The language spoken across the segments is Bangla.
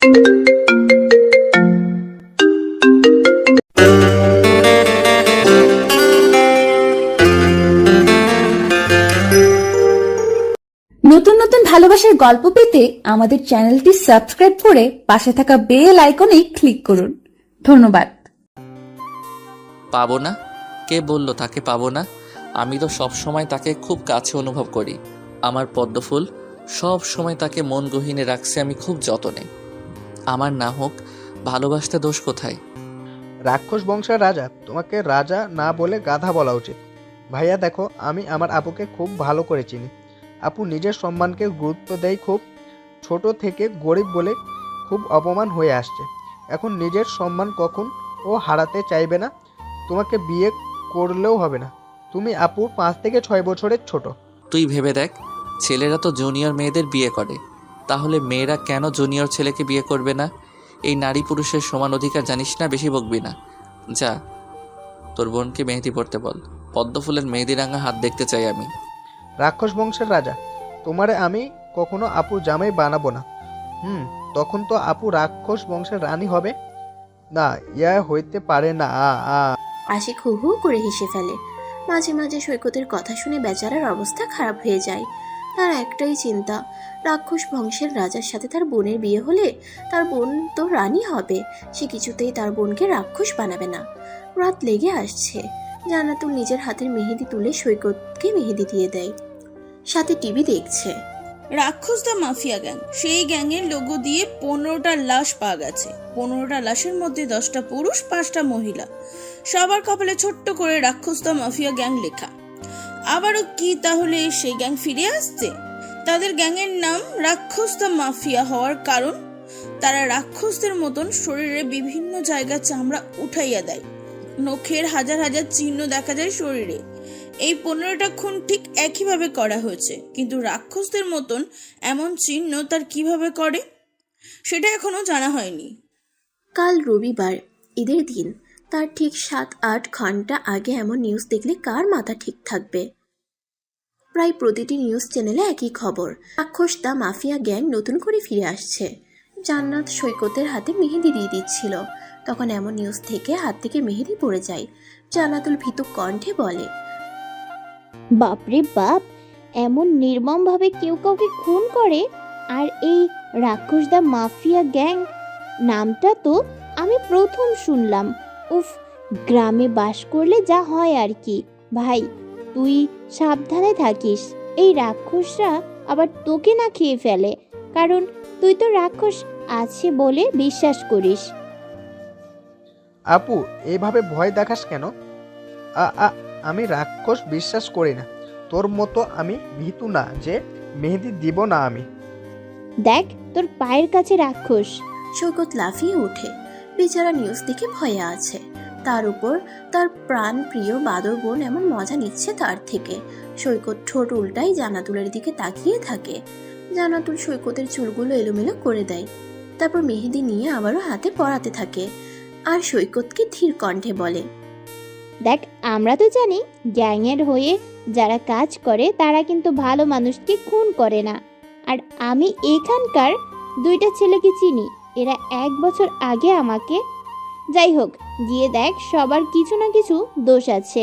নতুন নতুন ভালোবাসার গল্প পেতে আমাদের চ্যানেলটি সাবস্ক্রাইব করে পাশে থাকা বেল আইকনে ক্লিক করুন। ধন্যবাদ। পাবো না? কে বলল তাকে পাবো না? আমি তো সব সময় তাকে খুব কাছে অনুভব করি। আমার পদ্মফুল সব সময় তাকে মন গহীনে রাখছে আমি খুব যতনে। আমার না হোক, ভালোবাসতে দোষ কোথায়? রাক্ষস বংশের রাজা, তোমাকে রাজা না বলে গাধা বলা উচিত। ভাইয়া দেখো, আমি আমার আপুকে খুব ভালো করে চিনি। আপু নিজের সম্মানকে গুরুত্ব দেয় খুব। ছোট থেকে গরিব বলে খুব অপমান হয়ে আসছে। এখন নিজের সম্মান কখন ও হারাতে চাইবে না। তোমাকে বিয়ে করলেও হবে না। তুমি আপুর 5 থেকে 6 বছরের ছোট। তুই ভেবে দেখ, ছেলেরা তো জুনিয়র মেয়েদের বিয়ে করে, তাহলে মেয়েরা কেন জুনিয়র ছেলেকে বিয়ে করবে না? এই নারী পুরুষের সমান অধিকার জানিস না? বেশি বকবি না, যা তোর বোনকে মেহেদি পড়তে বল। পদ্মফুলের মেহেদি রাঙা হাত দেখতে চাই আমি। রাক্ষস বংশের রাজা, তোমারে আমি কখনো আপুর জামাই বানাবো না। তখন তো আপু রাক্ষস বংশের রানী হবে না। ইয়া হইতে পারে না। আশিক হু হু করে হেসে ফেলে। মাঝে মাঝে সৈকতের কথা শুনে বেচারার অবস্থা খারাপ হয়ে যায়। তার একটাই চিন্তা, রাক্ষস বংশের রাজার সাথে তার বোনের বিয়ে হলে তার বোন তো রানী হবে। সে কিছুতেই তার বোনকে রাক্ষস বানাবে না। রাত লেগে আসছে। জান্নাতুল নিজের হাতের মেহেদি তুলে সৈকতকে মেহেদি দিয়ে দেয়, সাথে টিভি দেখছে। রাক্ষস দ্য মাফিয়া গ্যাং, সেই গ্যাংয়ের লোগো দিয়ে 15টা লাশ পাওয়া গেছে। 15টা লাশের মধ্যে 10টা পুরুষ, 5টা মহিলা। সবার কপালে ছোট্ট করে রাক্ষস দ্য মাফিয়া গ্যাং লেখা। আবারও কি তাহলে সেই গ্যাং ফিরে আসছে? তাদের গ্যাংয়ের নাম রাক্ষস দ্য মাফিয়া হওয়ার কারণ, তারা রাক্ষসদের মতন শরীরে বিভিন্ন জায়গা চামড়া উঠাইয়া দেয়। নখের হাজার হাজার চিহ্ন দেখা যায় শরীরে। এই 15টা খুন ঠিক একইভাবে করা হয়েছে, কিন্তু রাক্ষসদের মতন এমন চিহ্ন তার কিভাবে করে সেটা এখনো জানা হয়নি। কাল রবিবার, ঈদের দিন। তার ঠিক 7-8 ঘন্টা আগে এমন নিউজ দেখলে কার মাথা ঠিক থাকবে? প্রায় প্রতিটি নিউজ চ্যানেলে একই খবর, রাক্ষস দ্য মাফিয়া গ্যাং নতুন করে ফিরে আসছে। জান্নাত সৈকতের হাতে মেহেদি দিয়ে দিচ্ছিল, তখন এমন নিউজ থেকে হাত থেকে মেহেদি পড়ে যায়। জান্নাতুল ভীতু কণ্ঠে বলে, বাপরে বাপ, এমন নির্মমভাবে কেউ কাউকে খুন করে? আর এই রাক্ষস দ্য মাফিয়া গ্যাং নামটা তো আমি প্রথম শুনলাম। উফ, গ্রামে বাস করলে যা হয় আর কি। ভাই, তুই সাবধানে থাকিস। এই রাক্ষসরা আবার তোকে না খেয়ে ফেলে, কারণ তুই তো রাক্ষস আছে বলে বিশ্বাস করিস। আপু, এইভাবে ভয় দেখাস কেন? আমি রাক্ষস বিশ্বাস করি না। তোর মতো আমি ভীতু না যে মেহেদি দিব না আমি। দেখ, তোর পায়ের কাছে রাক্ষস। সৈকত লাফিয়ে ওঠে। বেচারা নিউজ দেখে ভয়ে আছে, তার উপর তার প্রাণ প্রিয় বাদর বোন এমন মজা নিচ্ছে তার থেকে। সৈকত ঠোঁট উল্টাই জান্নাতুলের দিকে তাকিয়ে থাকে। জান্নাতুল সৈকতের চুলগুলো এলোমেলো করে দেয়, তারপর মেহেদি নিয়ে আবারও হাতে পরাতে থাকে, আর সৈকতকে ধীর কণ্ঠে বলে, দেখ, আমরা তো জানি গ্যাংয়ের হয়ে যারা কাজ করে তারা কিন্তু ভালো মানুষকে খুন করে না। আর আমি এখানকার 2টা ছেলেকে চিনি, এরা 1 বছর আগে আমাকে, যাই হোক, গিয়ে দেখ, সবার কিছু না কিছু দোষ আছে,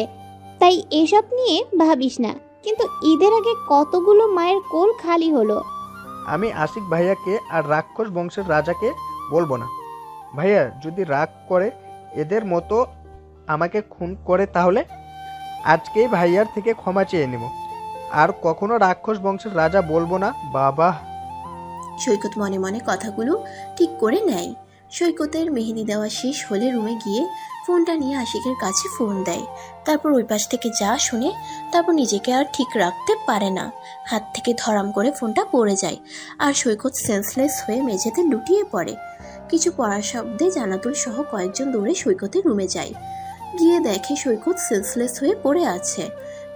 তাই এসব নিয়ে ভাবিস না। কিন্তু ঈদের আগে কতগুলো মায়ের কোল খালি হলো। আমি আশিক ভাইয়াকে আর রাক্ষস বংশের রাজাকে বলবো না। ভাইয়া যদি রাগ করে এদের মতো আমাকে খুন করে, তাহলে আজকেই ভাইয়ার থেকে ক্ষমা চেয়ে নেব। আর কখনো রাক্ষস বংশের রাজা বলবো না। বাবা। সৈকত মনে মনে কথাগুলো ঠিক করে নেয়। সৈকতের মেহেদি দেওয়া শেষ হলে রুমে গিয়ে ফোনটা নিয়ে আশিকের কাছে ফোন দেয়। তারপর ওই পাশ থেকে যা শুনে, তারপর নিজেকে আর ঠিক রাখতে পারে না। হাত থেকে ধরাম করে ফোনটা পড়ে যায়, আর সৈকত সেন্সলেস হয়ে মেঝেতে লুটিয়ে পড়ে। কিছু পড়ার শব্দে জান্নাতুল সহ কয়েকজন দৌড়ে সৈকতের রুমে যায়। গিয়ে দেখে সৈকত সেন্সলেস হয়ে পড়ে আছে।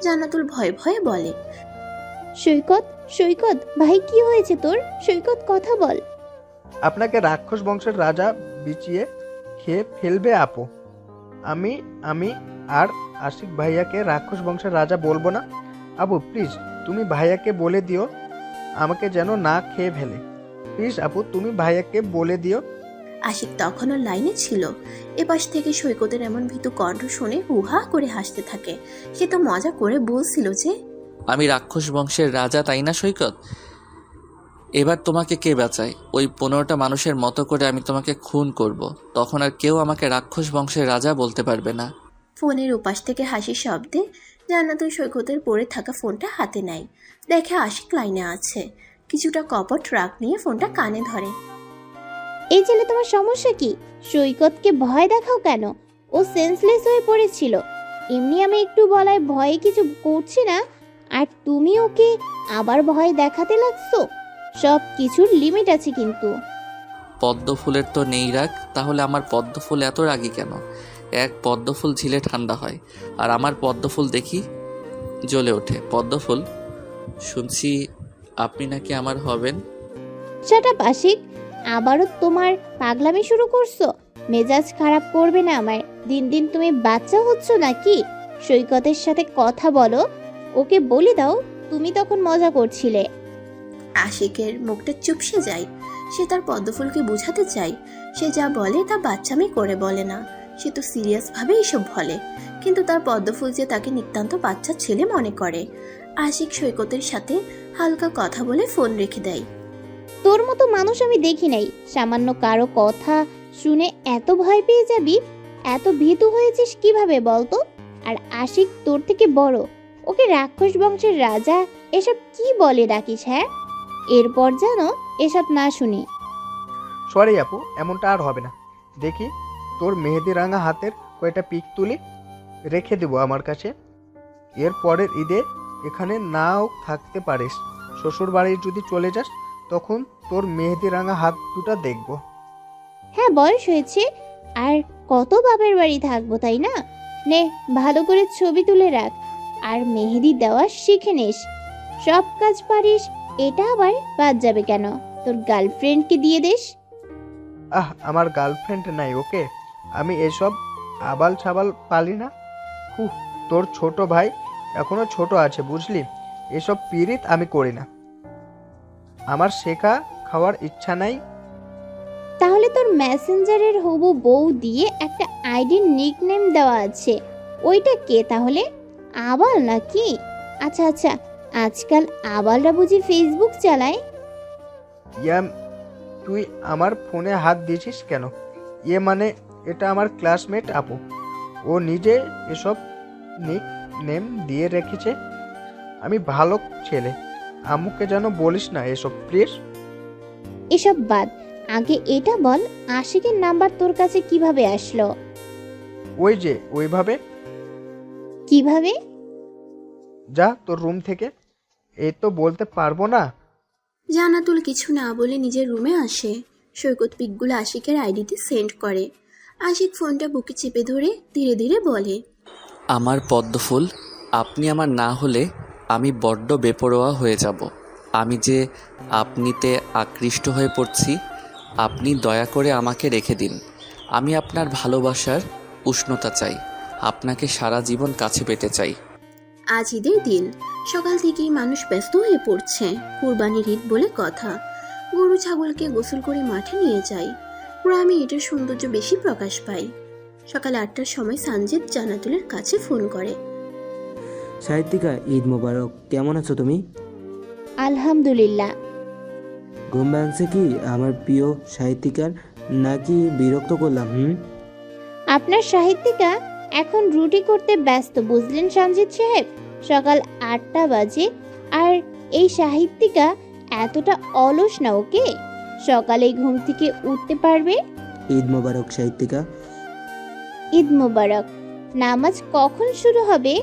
জান্নাতুল ভয়ে ভয়ে বলে, সৈকত, সৈকত ভাই, কি হয়েছে তোর? সৈকত, কথা বল। আপনাকে রাক্ষস বংশের রাজা বিচিয়ে খেয়ে ফেলবে আপু। আমি আর আশিক ভাইয়াকে রাক্ষস বংশের রাজা বলবো না। আপু প্লিজ, তুমি ভাইয়াকে বলে দিও আমাকে যেন না খেয়ে ফেলে। প্লিজ আপু, তুমি ভাইয়াকে বলে দিও। আশিক তখনও লাইনে ছিল। এপাশ থেকে সৈকতের এমন ভীতু কণ্ঠ শুনে হুহা করে হাসতে থাকে। সে তো মজা করে বলছিল যে আমি রাক্ষস বংশের রাজা, তাই না সৈকত? এবার তোমাকে কে বাঁচায়? ওই 15টা মানুষের মতো করে আমি তোমাকে খুন করব। তখন আর কেউ আমাকে রাক্ষস বংশের রাজা বলতে পারবে না। ফোনের ওপাশ থেকে হাসির শব্দে জান্নাতুল সৈকতের পড়ে থাকা ফোনটা হাতে নেয়। দেখে আশিক লাইনে আছে। কিছুটা কপট রাগ নিয়ে ফোনটা কানে ধরে। এই ছেলে, তোমার সমস্যা কি? সৈকতকে ভয় দেখাও কেন? ও সেন্সলেস হয়ে পড়েছিল। এমনি আমি একটু বলায় ভয়ে কিছু করছি না, আর তুমি ওকে আবার ভয় দেখাতে লাগছো। সব কিছুর লিমিট আছে কিন্তু। পদ্ম ফুলের তো নেই রাগ, তাহলে আমার পদ্ম ফুল এত রাগী কেন? এক পদ্ম ফুল ঝিলে ঠান্ডা হয়, আর আমার পদ্ম ফুল দেখি জ্বলে ওঠে। পদ্ম ফুল, শুনছি আপনি নাকি আমার হবেন। শাট আপ আশিক, আবারও তোমার পাগলামি শুরু করছো? মেজাজ খারাপ করবে না আমার। দিন দিন তুমি বাচ্চা হচ্ছ নাকি? সৈকতের সাথে কথা বলো, ওকে বলে দাও তুমি তখন মজা করছিলে। আশিকের মুখটা চুপসে যায়। সে তার পদ্মফুলকে বোঝাতে চায় সে যা বলে তা বাচ্চামি করে বলে না। সে তো সিরিয়াস ভাবে এসব বলে, কিন্তু তার পদ্মফুল যে তাকে নিতান্ত বাচ্চা ছেলে মনে করে। আশিক সৈকতের সাথে হালকা কথা বলে ফোন রেখে দেয়। তোর মতো মানুষ আমি দেখি নাই। সামান্য কারো কথা শুনে এত ভয় পেয়ে যাবি? এত ভীতু হয়েছিস কিভাবে বলতো? আর আশিক তোর থেকে বড়, ওকে রাক্ষস বংশের রাজা এসব কি বলে ডাকিস? হ্যাঁ, এরপর যেন এসব না শুনি। সরি আপু, এমনটা আর হবে না। দেখি তোর মেহেদি রাঙা হাতের কয়টা পিক তুলি রেখে দেবো আমার কাছে। এর পরের ঈদে এখানে নাও থাকতে পারিস। শ্বশুর বাড়ি যদি চলে যাস তখন তোর মেহেদি রাঙা হাত দুটা দেখবো। হ্যাঁ, বয়স হয়েছে, আর কত বাপের বাড়ি থাকবো, তাই না? নে, ভালো করে ছবি তুলে রাখ, আর মেহেদি দেওয়া শিখে নিস। সব কাজ পারিস, এটা আবার বাদ যাবে কেন? তোর গার্লফ্রেন্ডকে দিয়ে দিস। আমার গার্লফ্রেন্ড নাই, ওকে? আমি এসব আবাল ছাবাল পালি না। তোর ছোট ভাই এখনো ছোট আছে, বুঝলি? এসব পিরিত আমি করি না। আমার শেখা খাওয়ার ইচ্ছা নাই। তাহলে তোর মেসেঞ্জারের হবু বউ দিয়ে একটা আইডির নিকনেম দেওয়া আছে, ওইটা কে তাহলে? আবাল নাকি? আচ্ছা আচ্ছা, আজকাল আবালরা বুঝি ফেসবুক চালায়? ইয়াম, তুই আমার ফোনে হাত দিয়েছিস কেন? মানে এটা আমার ক্লাসমেট আপু, ও নিজে এসব নিক নেম দিয়ে রেখেছে। আমি ভালো ছেলে, আম্মুকে যেন বলিস না এসব প্লিজ। এসব বাদ, আগে এটা বল, আশিকের নাম্বার তোর কাছে কিভাবে আসলো? ওই যে ওইভাবে। কিভাবে? যা তোর রুম থেকে। এই তো বলতে পারবো না। জান্নাতুল কিছু না বলে নিজের রুমে আসে। সৈকত পিকগুলো আশিকের আইডিতে সেন্ড করে। আশিক ফোনটা বুকে চেপে ধরে ধীরে ধীরে বলে, আমার পদ্ম ফুল, আপনি আমার না হলে আমি বড্ড বেপরোয়া হয়ে যাব। আমি যে আপনিতে আকৃষ্ট হয়ে পড়ছি, আপনি দয়া করে আমাকে রেখে দিন। আমি আপনার ভালোবাসার উষ্ণতা চাই, আপনাকে সারা জীবন কাছে পেতে চাই। আজ ঈদের দিন। সকাল থেকেই মানুষ ব্যস্ত হয়ে পড়ছে। কুরবানির ঈদ বলে কথা। গরু ছাগলকে গোসল করে মাঠে নিয়ে যায়। গ্রামে এটার সৌন্দর্য বেশি প্রকাশ পায়। সকাল 8টার সময় সানজিদ জান্নাতুলের কাছে ফোন করে। সাহিত্যিকা, ঈদ মোবারক। কেমন আছো তুমি? আলহামদুলিল্লাহ। ঘুম ভাঙছে কি আমার প্রিয় সাহিত্যিকার, নাকি বিরক্ত করলাম? আপনার সাহিত্যিকা এখন রুটি করতে ব্যস্ত, বুঝলেন সঞ্জিত সাহেব? সকাল 8টা বাজে, আর এই সাহিত্যিকা এতটা অলস না, ওকে? সকালে ঘুম থেকে উঠতে পারবে। ঈদ মোবারক সাহিত্যিকা। ঈদ মোবারক। নামাজ কখন শুরু হবে?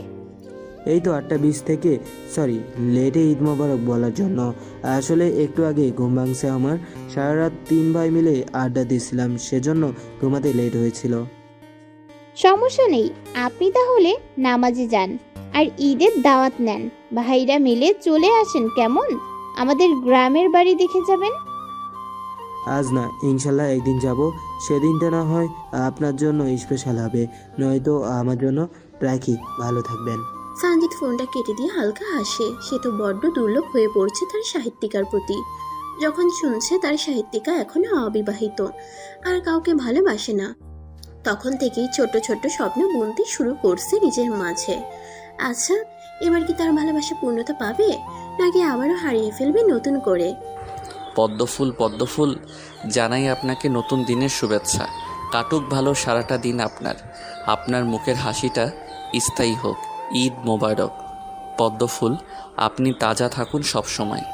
এই তো 8টা 20 থেকে। সরি লেটে ঈদ মোবারক বলার জন্য। আসলে একটু আগে ঘুম ভাঙছে আমার। সারা রাত 3 ভাই মিলে আড্ডা দিয়েছিলাম, সেজন্য ঘুমাতে লেট হয়েছিল। সমস্যা নেই, আপনি তাহলে নামাজে যান আর ঈদের দাওয়াত নেন। ভাইরা মিলে চলে আসেন, কেমন? আমাদের গ্রামের বাড়ি দেখে যাবেন। আজ না, ইনশাল্লাহ একদিন যাব। সেদিনটা না হয় আপনার জন্য স্পেশাল হবে, নয়তো আমার জন্য রাখি। ভালো থাকবেন। সানজিদ ফোনটা কেটে দিয়ে হালকা হাসে। সে তো বড্ড দুর্লভ হয়ে পড়ছে তার সাহিত্যিকার প্রতি। যখন শুনছে তার সাহিত্যিকা এখনো অবিবাহিত আর কাউকে ভালোবাসে না, তখন থেকেই ছোট ছোট স্বপ্ন বুনতে শুরু করছে নিজের মাঝে। আচ্ছা, এবার কি তার ভালোবাসা পূর্ণতা পাবে, নাকি আবারও হারিয়ে ফেলবে নতুন করে? পদ্মফুল, জানাই আপনাকে নতুন দিনের শুভেচ্ছা। কাটুক ভালো সারাটা দিন আপনার মুখের হাসিটা স্থায়ী হোক। ঈদ মোবারক পদ্মফুল, আপনি তাজা থাকুন সব সময়।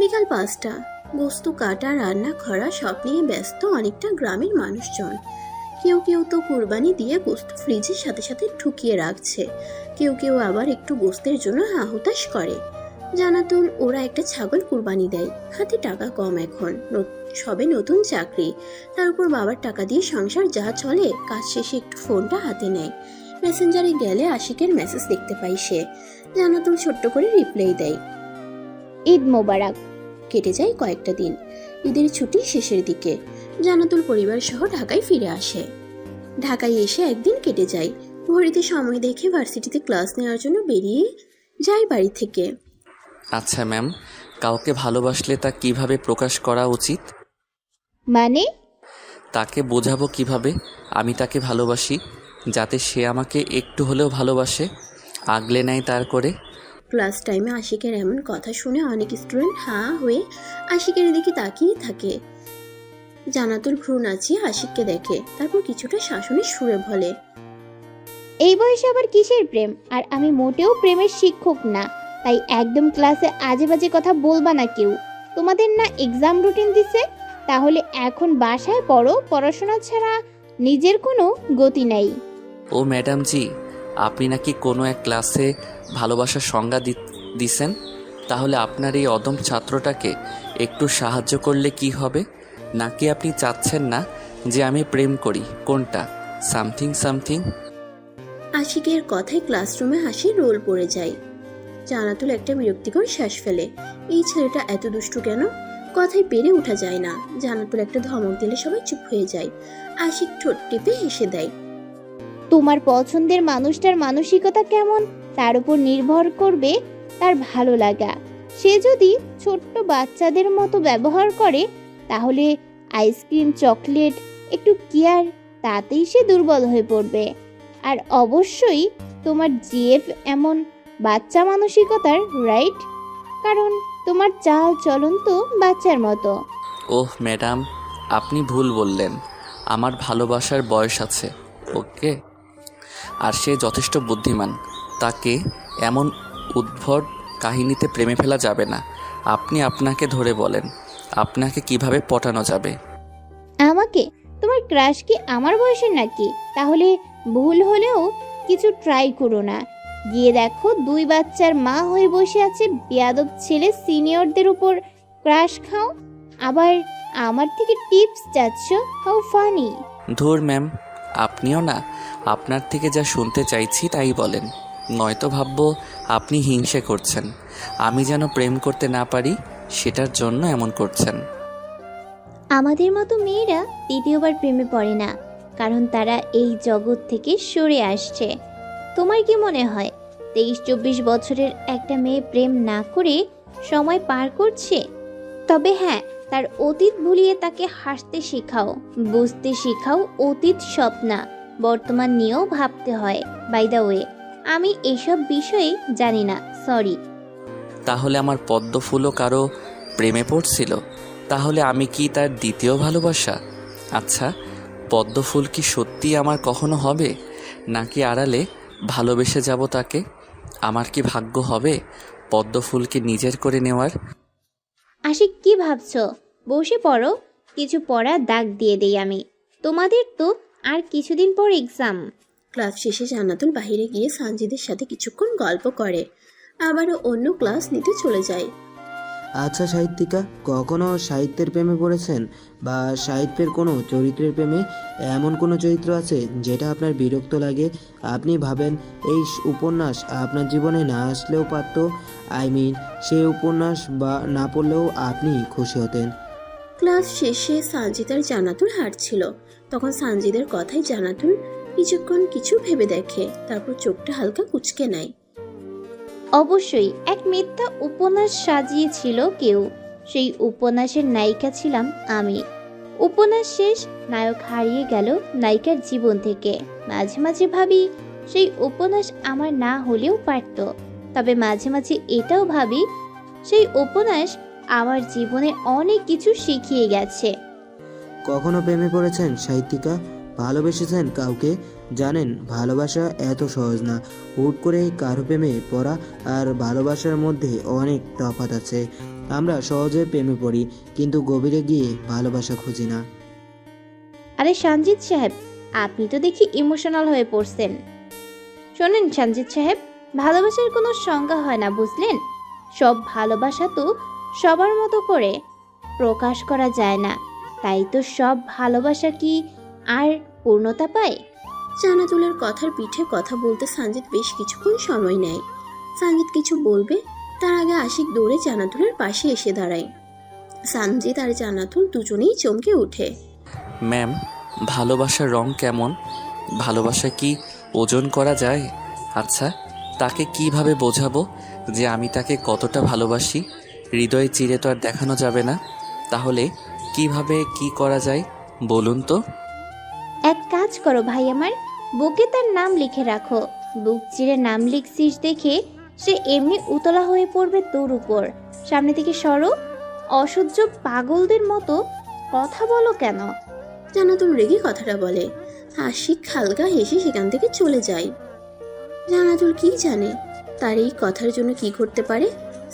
বিকাল 5টা। গোস্ত কাটা, রান্না করা সব নিয়ে ব্যস্ত অনেকটা গ্রামের মানুষজন। কেউ কেউ তো কুরবানি দিয়ে গোস্ত ফ্রিজের সাথে সাথে ঢুকিয়ে রাখছে, কেউ কেউ আবার একটু গোস্তের জন্য হাহুতাশ করে। জানাতুল ওরা একটা ছাগল কুরবানি দেয়, হাতে টাকা কম, এখন সবে নতুন চাকরি, তার উপর বাবার টাকা দিয়ে সংসার যা চলে। কাজ শেষে একটু ফোনটা হাতে নেয়, মেসেঞ্জারে গেলে আশিকের মেসেজ দেখতে পাই সে। জানাতুল ছোট্ট করে রিপ্লাই দেয়। ঈদ মোবারক। কেটে যায় কয়েকটা দিন। ঈদের ছুটি শেষের দিকে জানাতুল পরিবার সহ ঢাকায় ফিরে আসে। ঢাকায় এসে একদিন কেটে যায়। ঘড়িতে সময় দেখে ভার্সিটিতে ক্লাস নেওয়ার জন্য বেরিয়ে যায় বাড়ি থেকে। আচ্ছা ম্যাম, কাউকে ভালোবাসলে তা কিভাবে প্রকাশ করা উচিত? মানে? তাকে বোঝাবো কিভাবে আমি তাকে ভালোবাসি, যাতে সে আমাকে একটু হলেও ভালোবাসে, আগলে নেয় তার করে। ক্লাস টাইমে আশিকের এমন কথা শুনে অনেক স্টুডেন্ট হাঁ হয়ে আশিকের দিকে তাকিয়ে থাকে। জানাতুল ভ্রু নাচিয়ে আশিককে দেখে, তারপর কিছুটা শাসনের সুরে বলে, এই বয়সে আবার কিসের প্রেম? আর আমি মোটেও প্রেমের শিক্ষক না, তাই একদম ক্লাসে আজে বাজে কথা বলবা না কেউ। তোমাদের না এক্সাম রুটিন দিছে? তাহলে এখন বাসায় পড়ো, পড়াশোনা ছাড়া নিজের কোনো গতি নাই। ও ম্যাডাম জি, আপনি নাকি কোনো এক ক্লাসে ভালোবাসার সংজ্ঞা দিছেন, তাহলে আপনার এই অদম ছাত্রটাকে একটু সাহায্য করলে কি হবে? নাকি আপনি চাচ্ছেন না যে আমি প্রেম করি? কোনটা? সামথিং। আশিকের কথায় ক্লাসরুমে হাসি রোল পড়ে যায়। জানাতুল একটা বিরক্তিকর শ্বাস ফেলে। এই ছেলেটা এত দুষ্টু কেন? কথায় পেরে ওঠা যায় না। জানাতুল একটা ধমক দিলে সবাই চুপ হয়ে যায়। আশিক ঠোঁট টিপে হেসে দেয়। তোমার পছন্দের মানুষটার মানসিকতা কেমন তার উপর নির্ভর করবে তার ভালো লাগা। সে যদি ছোট্ট বাচ্চাদের মতো ব্যবহার করে, তাহলে আইসক্রিম, চকলেট, একটু কেয়ার, তাতেই সে দুর্বল হয়ে পড়বে। আর অবশ্যই তোমার জিএফ এমন বাচ্চা মানসিকতার, রাইট? কারণ তোমার চাল চলন তো বাচ্চার মতো। ওহ ম্যাডাম, আপনি ভুল বললেন। আমার ভালোবাসার বয়স আছে, ওকে? আর সে যথেষ্ট বুদ্ধিমান, তাকে এমন উদ্ভট কাহিনীতে প্রেমে ফেলা যাবে না। আপনি আপনাকে ধরে বলেন, আপনাকে কিভাবে পটানো যাবে? আমাকে? তোমার ক্রাশ কি আমার বয়সের নাকি? তাহলে ভুল হলেও কিছু ট্রাই করো না। গিয়ে দেখো 2 বাচ্চার মা হয়ে বসে আছে বেয়াদব ছেলে, সিনিয়রদের উপর ক্রাশ খাও, আবার আমার থেকে টিপস চাচ্ছ। How funny! ধুর ম্যাম, আপনিও না আপনার থেকে যা শুনতে চাইছি তাই বলেন, নয়তো ভাববো আপনি হিংসে করছেন। আমি যেন প্রেম করতে না পারি সেটার জন্য এমন করছেন। আমাদের মতো মেয়েরা দ্বিতীয়বার প্রেমে পড়ে না, কারণ তারা এই জগৎ থেকে সরে আসছে। তোমার কি মনে হয় 23-24 বছরের একটা মেয়ে প্রেম না করে সময় পার করছে? তবে হ্যাঁ, তার অতীত ভুলিয়ে তাকে হাসতে শেখাও, বুঝতে শেখাও অতীত স্বপ্না, বর্তমান নিয়েও ভাবতে হয়। বাই দ্য ওয়ে, আমি এসব বিষয়ে জানি না, সরি। তাহলে আমার পদ্মফুলও কারো প্রেমে পড়ছিল? তাহলে আমি কি তার দ্বিতীয় ভালোবাসা? আচ্ছা, পদ্মফুল কি সত্যি আমার কখনো হবে, নাকি আড়ালে ভালোবেসে যাব তাকে? আমার কি ভাগ্য হবে পদ্মফুলকে নিজের করে নেওয়ার? আশিক, কি ভাবছো? বসে পড়ো, কিছু পড়া দাগ দিয়ে দেই আমি। তোমাদের তো আর কিছুদিন পর এক্সাম। ক্লাস শেষে জান্নাতুল বাইরে গিয়ে সানজিদের সাথে কিছুক্ষণ গল্প করে, আবারও অন্য ক্লাস নিতে চলে যায়। আচ্ছা সাহিত্যিকা, কখনো সাহিত্যের প্রেমে পড়েছেন বা সাহিত্যের কোনো চরিত্রের প্রেমে? এমন কোনো চরিত্র আছে যেটা আপনার বিরক্ত লাগে? আপনি ভাবেন এই উপন্যাস আপনার জীবনে না আসলেও পারত, সেই উপন্যাস বা না পড়লেও আপনি খুশি হতেন। ক্লাস শেষে সানজিদ আর জান্নাতুল হাঁটছিল। তখন সানজিদের কথায় জান্নাতুল কিছুক্ষণ কিছু ভেবে দেখে, তারপর চোখটা হালকা কুঁচকে নেয়। অবশ্যই এক মিথ্যা উপন্যাস সাজিয়েছিল কেউ, সেই উপন্যাসের নায়িকা ছিলাম আমি। উপন্যাস শেষ, নায়ক হারিয়ে গেল নায়িকার জীবন থেকে। মাঝে মাঝে ভাবি সেই উপন্যাস আমার না হলেও পারত। তবে মাঝে মাঝে এটাও ভাবি সেই উপন্যাস আমার জীবনে অনেক কিছু শিখিয়ে গেছে। কখনো প্রেমে পড়েছেন সাহিত্যিকা? ভালোবেসেছেন কাউকে? জানেন ভালোবাসা এত সহজ না। হুট করে কারো প্রেমে পড়া আর ভালোবাসার মধ্যে অনেক তফাৎ আছে। আমরা সহজে প্রেমে পড়ি, কিন্তু গভীরে গিয়ে ভালোবাসা খুঁজি না। আরে সঞ্জিত সাহেব, আপনি তো দেখি ইমোশনাল হয়ে পড়ছেন। শোনেন সঞ্জিত সাহেব, ভালোবাসার কোনো সংজ্ঞা হয় না, বুঝলেন? সব ভালোবাসা তো সবার মতো করে প্রকাশ করা যায় না। তাই তো সব ভালোবাসা কি আর পূর্ণতা পায়? জানাতুলের কথার পিঠে কথা বলতে সঞ্জিত বেশ কিছুক্ষণ সময় নেয়। সঞ্জিত কিছু বলবে তার আগে আশিক দৌড়ে জানাতুলের পাশে এসে দাঁড়ায়। সঞ্জিত আর জানাতুল দুজনেই চমকে ওঠে। ম্যাম, ভালোবাসার রং কেমন? ভালোবাসা কি ওজন করা যায়? আচ্ছা, তাকে কিভাবে বোঝাবো যে আমি তাকে কতটা ভালোবাসি? হৃদয়ে চিরে তো আর দেখানো যাবে না। তাহলে কিভাবে কি করা যায় বলুন তো? এক কাজ করো ভাই আমার, বুকে তার নাম লিখে রাখো। বুক চিরে নাম লিখছিস দেখে সে এমনি উতলা হয়ে পড়বে তোর উপর। সামনে থেকে সরো, অসহ্য পাগলদের মতো কথা বলো কেন? জানাতুল রেগে কথাটা বলে। আশিক হালকা হেসে সেখান থেকে চলে যায়। জানাতুল কি জানে তার এই কথার জন্য কি করতে পারে।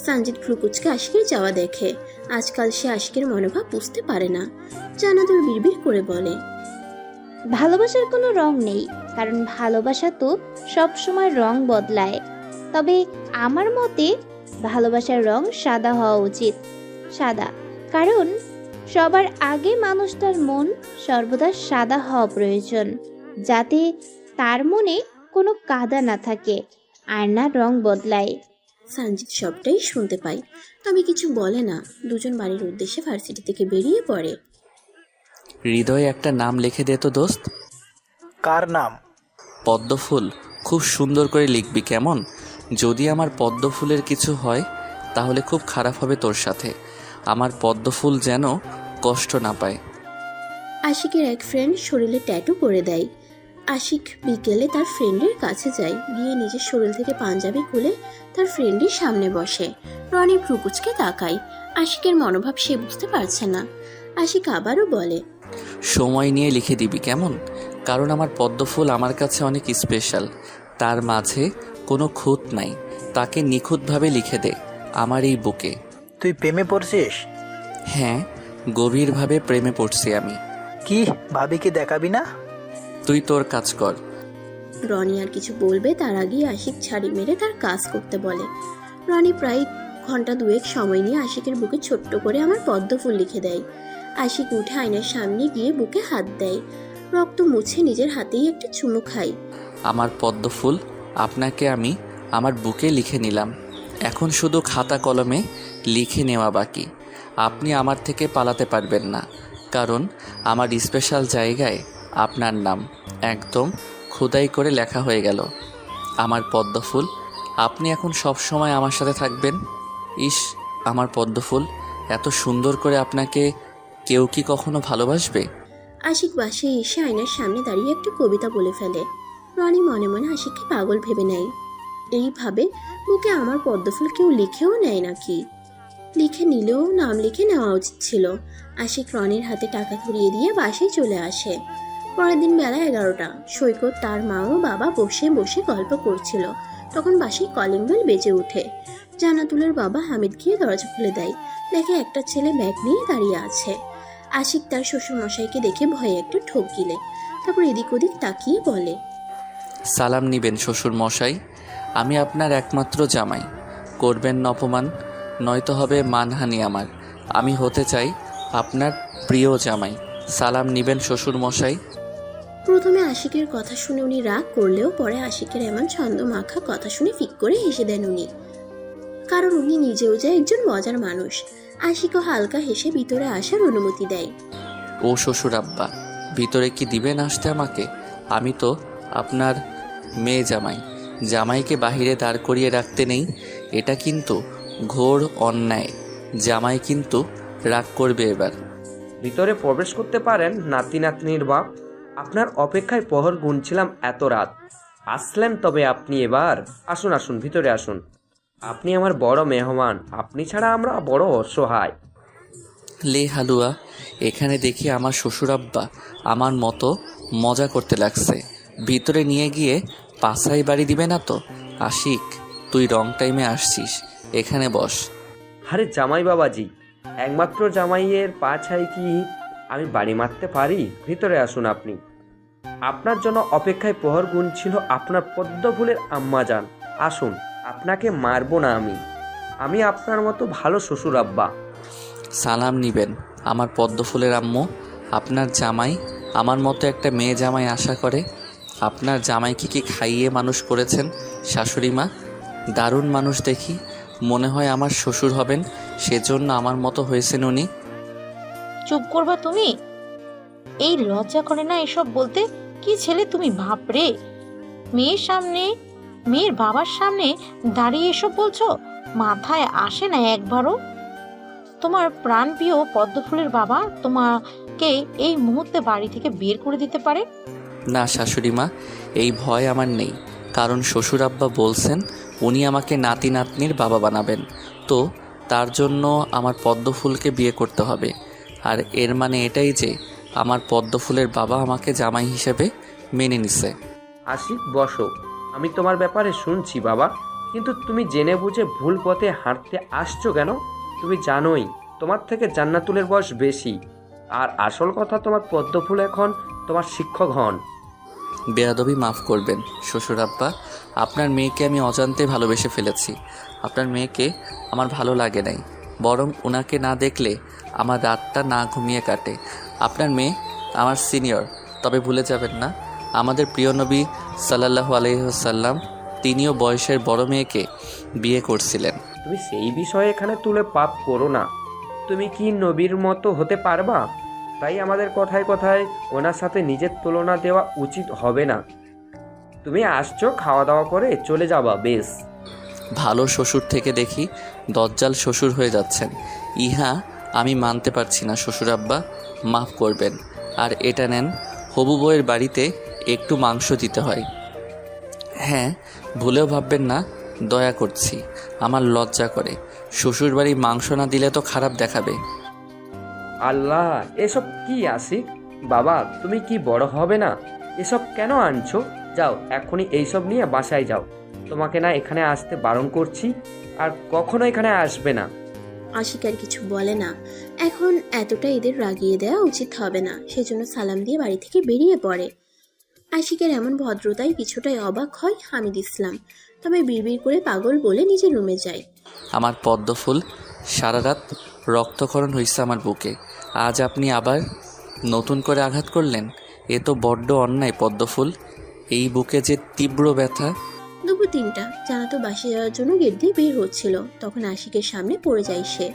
সঞ্জিত ভ্রুকুচকে আশিকের যাওয়া দেখে। আজকাল সে আশিকের মনোভাব বুঝতে পারে না। জানাতুল বিড়বিড় করে বলে, ভালোবাসার কোনো রং নেই, কারণ ভালোবাসা তো সব সময় রং বদলায়। তবে আমার মতে ভালোবাসার রং সাদা হওয়া উচিত। সাদা, কারণ সবার আগে মানুষটার মন সর্বদা সাদা হওয়া প্রয়োজন, যাতে তার মনে কোনো কাদা না থাকে আর না রং বদলায়। সঞ্জিত সবটাই শুনতে পায়, তবে কিছু বলে না। দুজন বাড়ির উদ্দেশ্যে ভার্সিটি থেকে বেরিয়ে পড়ে। হৃদয়ে একটা নাম লিখে দে তো দোস্ত। কার নাম? পদ্মফুল। খুব সুন্দর করে লিখবি কেমন? যদি আমার পদ্মফুলের কিছু হয় তাহলে খুব খারাপ হবে তোর সাথে। আমার পদ্মফুল যেন কষ্ট না পায়। আশিকের এক ফ্রেন্ড শরীরে ট্যাটু করে দেয়। আশিক বিকেলে তার ফ্রেন্ডের কাছে যায়, গিয়ে নিজের শরীর থেকে পাঞ্জাবি খুলে তার ফ্রেন্ডের সামনে বসে। রনি ভ্রুকুচকে তাকায়। আশিকের মনোভাব সে বুঝতে পারছে না। আশিক আবারও বলে, সময় নিয়ে লিখে দিবি কেমন? কারণ আমার পদ্মফুল আমার কাছে অনেক স্পেশাল। তার মাঝে কোনো খুঁত নাই। তাকে নিখুঁতভাবে লিখে দে আমার এই বুকে। তুই প্রেমে পড়ছিস? হ্যাঁ, গভীরভাবে প্রেমে পড়ছি আমি। কি ভাবিকে দেখাবি না? তুই তোর কাজ কর। রনি আর কিছু বলবে তার আগেই আশিক ছাড়ি মেরে তার কাজ করতে বলে। রনি প্রায় ঘন্টা দুয়েক সময় নিয়ে আশিকের বুকে ছোট্ট করে আমার পদ্মফুল লিখে দেয়। আশিক উঠে আয়নার সামনে গিয়ে বুকে হাত দেয়। রক্ত মুছে নিজের হাতেই একটা চুমু খায়। আমার পদ্মফুল আপনাকে আমি আমার বুকে লিখে নিলাম। এখন শুধু খাতা কলমে লিখে নেওয়া বাকি। আপনি আমার থেকে পালাতে পারবেন না, কারণ আমার স্পেশাল জায়গায় আপনার নাম একদম খোদাই করে লেখা হয়ে গেল। আমার পদ্মফুল, আপনি এখন সব সময় আমার সাথে থাকবেন। ইস, আমার পদ্মফুল, এত সুন্দর করে আপনাকে কেউ কি কখনো ভালোবাসবে? আশিক বাসায় এসে আয়নার সামনে দাঁড়িয়ে একটা কবিতা বলে ফেলে। রনি মনে মনে আশিককে পাগল ভেবে নেয়। এইভাবে বুকে আমার পদ্মফুল কেউ লিখেও নেয় নাকি? লিখে নিলেও নাম লিখে নেওয়া উচিত ছিল। আশিক রনির হাতে টাকা ধরিয়ে দিয়ে বাসায় চলে আসে। পরের দিন বেলা 11টা। সৈকত, তার মা ও বাবা বসে বসে গল্প করছিল। তখন বাসায় কলিং বেল বেজে ওঠে। জানাতুলের বাবা হামিদ গিয়ে দরজা খুলে দেয়। দেখে একটা ছেলে ব্যাগ নিয়ে দাঁড়িয়ে আছে। আশিক তার শ্বশুরমশাইকে দেখে ভয়ে একটু ঠোক গিলে, তারপর এদিক ওদিক তাকিয়ে বলে, সালাম নিবেন শ্বশুর মশাই, আমি আপনার একমাত্র জামাই। করবেন না অপমান, নয়তো হবে মানহানি আমার। আমি হতে চাই আপনার প্রিয় জামাই। সালাম নিবেন শ্বশুর মশাই। প্রথমে আশিকের কথা শুনে উনি রাগ করলেও পরে আশিকের এমন ছন্দ মাখা কথা শুনে ফিক করে হেসে দেন উনি, কারণ উনি নিজেও যে একজন মজার মানুষ। আশিকও হালকা হেসে ভিতরে আসার অনুমতি দেয়। ও শ্বশুর আব্বা, ভিতরে কি দিবেন আসতে আমাকে? আমি তো আপনার মেয়ে জামাই। জামাইকে বাহিরে দাঁড় করিয়ে রাখতে নেই, এটা কিন্তু ঘোর অন্যায়। জামাই কিন্তু রাগ করবে এবার। ভিতরে প্রবেশ করতে পারেন নাতি নাতনির বাপ। আপনার অপেক্ষায় প্রহর গুনছিলাম এত রাত, আসলেন তবে আপনি এবার। আসুন আসুন, ভিতরে আসুন। আপনি আমার বড় মেহমান, আপনি ছাড়া আমরা বড় অসহায়। লে হালুয়া, এখানে দেখি আমার শ্বশুর আব্বা আমার মতো মজা করতে লাগছে। ভিতরে নিয়ে গিয়ে পাছাই বাড়ি দিবে না তো? আশিক, তুই রং টাইমে আসছিস, এখানে বস। আরে জামাই বাবাজি, একমাত্র জামাইয়ের পা ছাই কি আমি বাড়ি মারতে পারি? ভিতরে আসুন আপনি। আপনার জন্য অপেক্ষায় প্রহর গুনছিল আপনার পদ্মফুলের আম্মা যান। আসুন, আপনাকে মারবো না আমি। আমি আপনার মতো ভালো শ্বশুর আব্বা। সালাম নিবেন আমার পদ্মফুলের আম্মু। আপনার জামাই আমার মতো একটা মেয়ে জামাই আশা করে। আপনার জামাইকে কি খাইয়ে মানুষ করেছেন শাশুড়ি মা? দারুণ মানুষ দেখি, মনে হয় আমার শ্বশুর হবেন, সেজন্য আমার মতো হয়েছেন উনি। চুপ করবা তুমি? এই লজ্জা করে না এসব বলতে? কি ছেলে তুমি, বাপরে! মেয়ের সামনে, মেয়ের বাবার সামনে দাঁড়িয়ে এসব বলছো? মাথায় আসে না একবারও? তোমার প্রাণপ্রিয় পদ্মফুলের বাবা তোমাকে এই মুহূর্তে বাড়ি থেকে বের করে দিতে পারে। না শাশুড়ি মা, এই ভয় আমার নেই, কারণ শ্বশুর আব্বা বলছেন উনি আমাকে নাতি নাতনির বাবা বানাবেন। তো তার জন্য আমার পদ্মফুলকে বিয়ে করতে হবে। আর এর মানে এটাই যে আমার পদ্মফুলের বাবা আমাকে জামাই হিসেবে মেনে নিছে। আশিক, বসো। আমি তোমার ব্যাপারে শুনছি বাবা, কিন্তু তুমি জেনে বুঝে ভুল পথে হাঁটতে আসছো কেন? তুমি জানোই তোমার থেকে জান্নাতুলের বয়স বেশি। আর আসল কথা, তোমার পদ্মফুল এখন তোমার শিক্ষক হন। বেয়াদবি মাফ করবেন শ্বশুর আব্বা, আপনার মেয়েকে আমি অজান্তে ভালোবেসে ফেলেছি। আপনার মেয়েকে আমার ভালো লাগে নাই, বরং ওনাকে না দেখলে আমার রাতটা না ঘুমিয়ে কাটে। আপনার মেয়ে আমার সিনিয়র, তবে ভুলে যাবেন না আমাদের প্রিয় নবী সাল্লাল্লাহু আলাইহি ওয়াসাল্লাম তিনিও বয়সের বড় মেয়েকে বিয়ে করছিলেন। তুমি সেই বিষয়ে এখানে তুলে পাপ করো না। তুমি কি নবীর মতো হতে পারবা? তাই আমাদের কথায় কথায় ওনার সাথে নিজের তুলনা দেওয়া উচিত হবে না। তুমি আসছো, খাওয়া দাওয়া করে চলে যাবা, বেশ। ভালো শ্বশুর থেকে দেখি দজ্জাল শ্বশুর হয়ে যাচ্ছেন। ইহা আমি মানতে পারছি না শ্বশুর আব্বা, মাফ করবেন। আর এটা নেন, হবু বউয়ের বাড়িতে একটু মাংস দিতে হয়। হ্যাঁ, ভুলেও ভাববেন না, দয়া করছি, আমার লজ্জা করে। শ্বশুর বাড়ি মাংস না দিলে তো খারাপ দেখাবে। আল্লাহ, এসব কি আশিক? বাবা, তুমি কি বড় হবে না? এসব কেন আনছো? যাও এখনই এইসব নিয়ে বাসায় যাও। তোমাকে না এখানে আসতে বারণ করছি, আর কখনো এখানে আসবে না। আশিক আর কিছু বলে না। এখন এতটা এদের রাগিয়ে দেওয়া উচিত হবে না, সেজন্য সালাম দিয়ে বাড়ি থেকে বেরিয়ে পড়ে। আশিকের এমন ভদ্রতায় কিছুটাই অবাক হয় হামিদ ইসলাম, তবে বিড়বিড় করে পাগল বলে নিজের রুমে যায়। আমার পদ্মফুল, সারা রাত রক্তক্ষরণ হয়েছে আমার বুকে, আজ আপনি আবার নতুন করে আঘাত করলেন। এ তো বড্ড অন্যায় পদ্মফুল, এই বুকে যে তীব্র ব্যথা। দুপুর 3টা, জানাতো বাসে যাওয়ার জন্য গেট দিয়ে বের হচ্ছিল, তখন আশিকের সামনে পড়ে যায় সে।